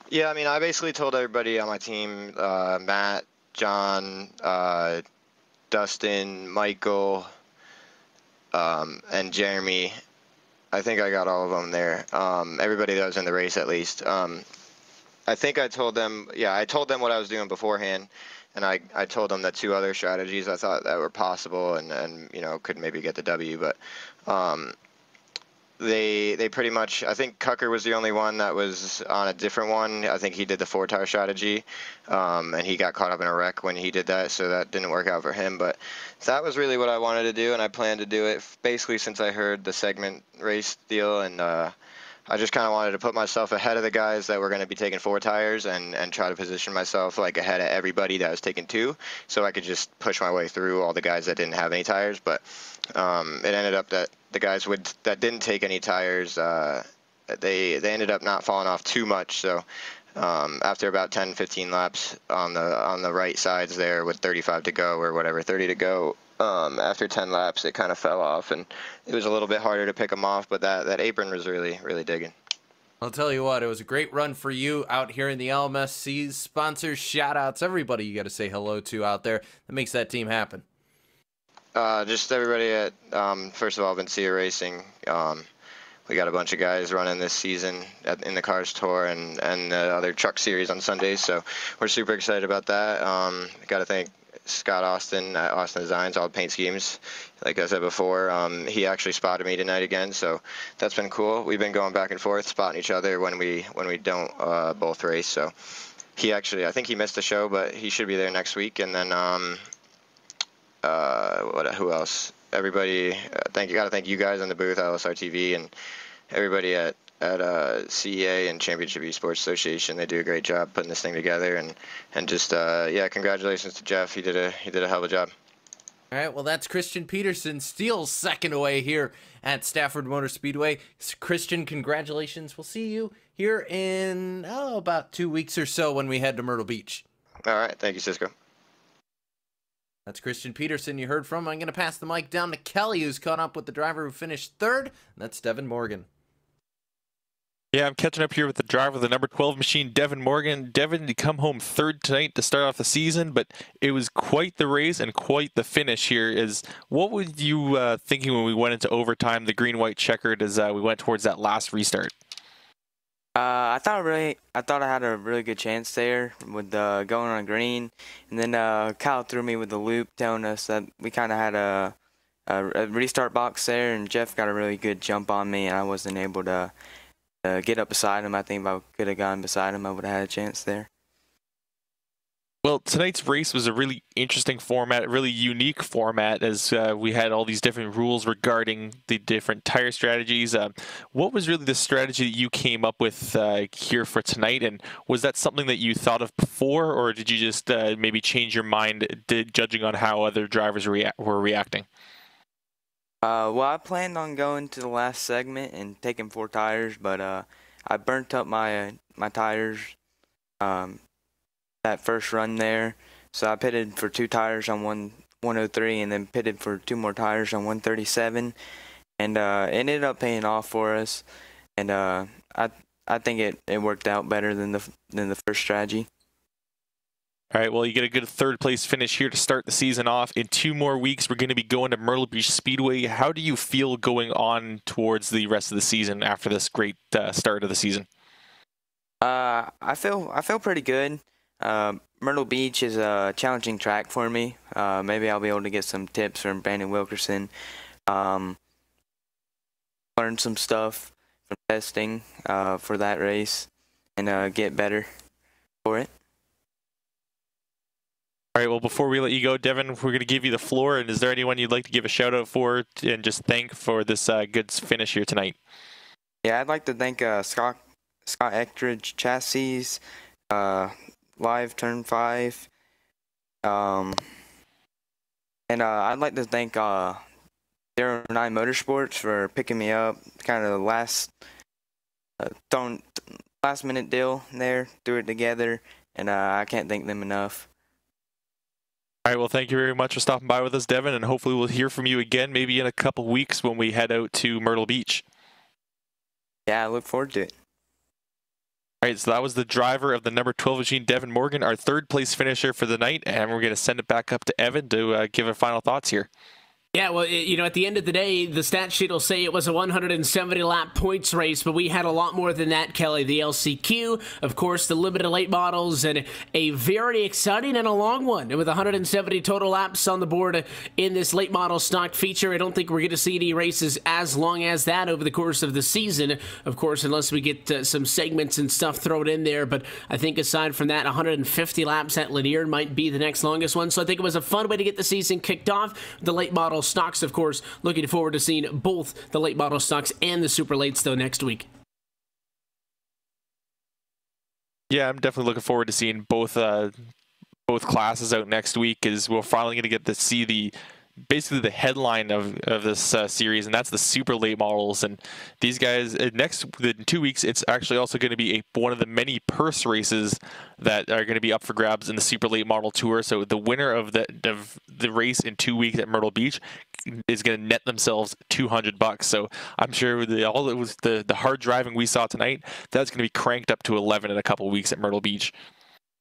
Yeah, I mean, I basically told everybody on my team, Matt, John, Dustin, Michael, and Jeremy. I think I got all of them there. Everybody that was in the race, at least. I think I told them, I told them what I was doing beforehand, and I told them the 2 other strategies I thought that were possible and could maybe get the W, but they pretty much, I think Cucker was the only one that was on a different one. I think he did the 4-tire strategy, and he got caught up in a wreck when he did that, so that didn't work out for him. But that was really what I wanted to do, and I planned to do it basically since I heard the segment race deal, and I I just kind of wanted to put myself ahead of the guys that were going to be taking 4 tires and try to position myself like ahead of everybody that was taking 2, so I could just push my way through all the guys that didn't have any tires. But it ended up that the guys that didn't take any tires, they ended up not falling off too much. So after about 10-15 laps on the right sides there with 35 to go or whatever, 30 to go, after 10 laps it kind of fell off, and it was a little bit harder to pick them off, but that apron was really digging. I'll tell you what, it was a great run for you out here in the LMSCs. Sponsors, shout-outs, everybody you got to say hello to out there that makes that team happen. Just everybody at, first of all, Vencia Racing. We got a bunch of guys running this season in the Cars Tour and the other truck series on Sundays, so we're super excited about that. Got to thank Scott Austin at Austin Designs, all the paint schemes. Like I said before, he actually spotted me tonight again, so that's been cool. We've been going back and forth, spotting each other when we don't both race. So he actually, I think he missed the show, but he should be there next week. And then who else? Everybody, gotta thank you guys in the booth, LSRTV, and everybody at CEA and Championship eSports Association. They do a great job putting this thing together, and just yeah, congratulations to Jeff. He did a hell of a job. All right, well, that's Christian Peterson, steals second away here at Stafford Motor Speedway. Christian, congratulations. We'll see you here in about 2 weeks or so when we head to Myrtle Beach. All right, thank you, Cisco. That's Christian Peterson you heard from. I'm going to pass the mic down to Kelly, who's caught up with the driver who finished third, and that's Devin Morgan. Yeah, I'm catching up here with the driver of the number 12 machine, Devin Morgan. Devin, you come home third tonight to start off the season, but it was quite the race and quite the finish here. What were you thinking when we went into overtime, the green-white checkered, as we went towards that last restart? I thought I had a really good chance there with going on green, and then Kyle threw me with the loop, telling us that we kind of had a restart box there, and Jeff got a really good jump on me, and I wasn't able to get up beside him. I think if I could have gone beside him, I would have had a chance there. Well, tonight's race was a really interesting format, a really unique format, as we had all these different rules regarding the different tire strategies. What was really the strategy that you came up with here for tonight, and was that something that you thought of before, or did you just maybe change your mind judging on how other drivers were reacting? Well, I planned on going to the last segment and taking 4 tires, but I burnt up my tires that first run there, so I pitted for 2 tires on 103 and then pitted for 2 more tires on 137, and it ended up paying off for us, and I think it worked out better than the first strategy. All right, well, you get a good third place finish here to start the season off. In 2 more weeks, we're going to be going to Myrtle Beach Speedway. How do you feel going on towards the rest of the season after this great start of the season? I feel pretty good. Myrtle Beach is a challenging track for me. Maybe I'll be able to get some tips from Brandon Wilkerson. Learn some stuff from testing for that race, and get better for it. All right, well, before we let you go, Devin, we're going to give you the floor. And is there anyone you'd like to give a shout-out for and just thank for this good finish here tonight? Yeah, I'd like to thank Scott Eckridge Chassis, Live Turn 5. And I'd like to thank 09 Motorsports for picking me up. Kind of the last minute deal there, threw it together, and I can't thank them enough. All right, well, thank you very much for stopping by with us, Devin, and hopefully we'll hear from you again maybe in a couple weeks when we head out to Myrtle Beach. Yeah, I look forward to it. All right, so that was the driver of the number 12 machine, Devin Morgan, our third place finisher for the night, and we're going to send it back up to Evan to give our final thoughts here. Yeah, well, you know, at the end of the day, the stat sheet will say it was a 170-lap points race, but we had a lot more than that, Kelly. The LCQ, of course, the limited late models, and a very exciting and a long one with 170 total laps on the board in this late model stock feature. I don't think we're going to see any races as long as that over the course of the season, of course, unless we get some segments and stuff thrown in there. But I think aside from that, 150 laps at Lanier might be the next longest one. So I think it was a fun way to get the season kicked off. The late model stocks, of course, looking forward to seeing both the late model stocks and the super lates, though, next week. Yeah, I'm definitely looking forward to seeing both classes out next week, because we're finally going to get to see basically the headline of this series, and that's the super late models. And these guys, in 2 weeks, it's actually also going to be one of the many purse races that are going to be up for grabs in the super late model tour. So the winner of the race in 2 weeks at Myrtle Beach is going to net themselves $200. So I'm sure the hard driving we saw tonight, that's going to be cranked up to 11 in a couple weeks at Myrtle Beach.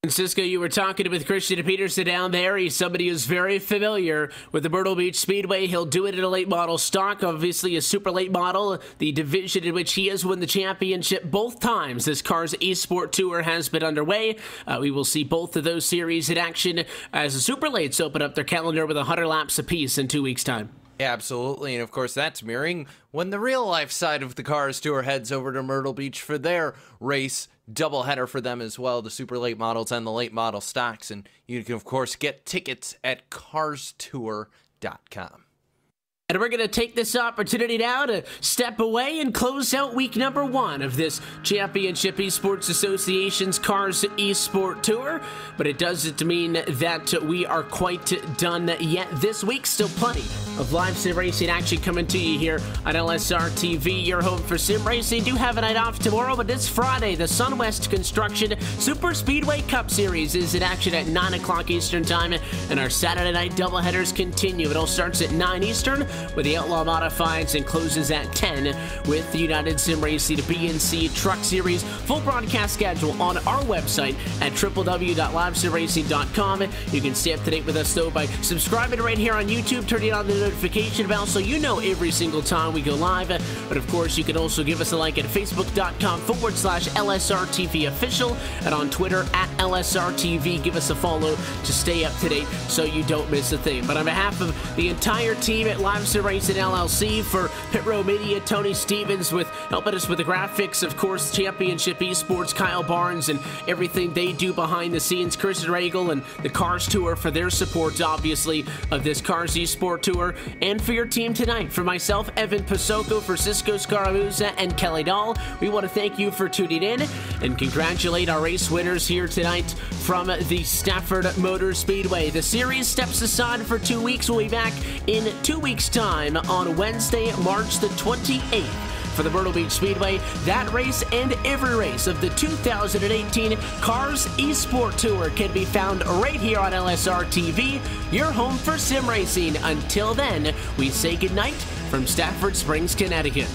And Cisco, you were talking with Christian Peterson down there. He's somebody who's very familiar with the Myrtle Beach Speedway. He'll do it in a late model stock, obviously a super late model, the division in which he has won the championship both times this car's eSport Tour has been underway. We will see both of those series in action as the super lates open up their calendar with 100 laps apiece in 2 weeks' time. Yeah, absolutely. And of course, that's mirroring when the real life side of the Cars Tour heads over to Myrtle Beach for their race. Doubleheader for them as well, the super late models and the late model stocks. And you can, of course, get tickets at carstour.com. And we're going to take this opportunity now to step away and close out week number 1 of this Championship Esports Association's Cars eSport Tour. But it doesn't mean that we are quite done yet this week. Still plenty of live sim racing action coming to you here on LSRTV, your home for sim racing. Do have a night off tomorrow, but it's Friday. The Sunwest Construction Super Speedway Cup Series is in action at 9 o'clock Eastern Time. And our Saturday night doubleheaders continue. It all starts at 9 Eastern. With the Outlaw Modifieds and closes at 10 with the United Sim Racing BNC Truck Series. Full broadcast schedule on our website at www.livesimracing.com. You can stay up to date with us, though, by subscribing right here on YouTube, turning on the notification bell so you know every single time we go live. But, of course, you can also give us a like at facebook.com/LSRTV official and on Twitter at LSRTV. Give us a follow to stay up to date so you don't miss a thing. But on behalf of the entire team at Live Sim Racing LLC, for Pit Row Media, Tony Stevens with helping us with the graphics, of course, Championship Esports, Kyle Barnes, and everything they do behind the scenes, Chris Regal and the Cars Tour for their support, obviously, of this Cars eSport Tour, and for your team tonight, for myself, Evan Pasoko, for Cisco Scaramuza, and Kelly Dahl, we want to thank you for tuning in and congratulate our race winners here tonight from the Stafford Motor Speedway. The series steps aside for 2 weeks. We'll be back in 2 weeks' time on Wednesday, March the 28th. For the Myrtle Beach Speedway, that race and every race of the 2018 Cars eSport Tour can be found right here on LSRTV, your home for sim racing. Until then, we say goodnight from Stafford Springs, Connecticut.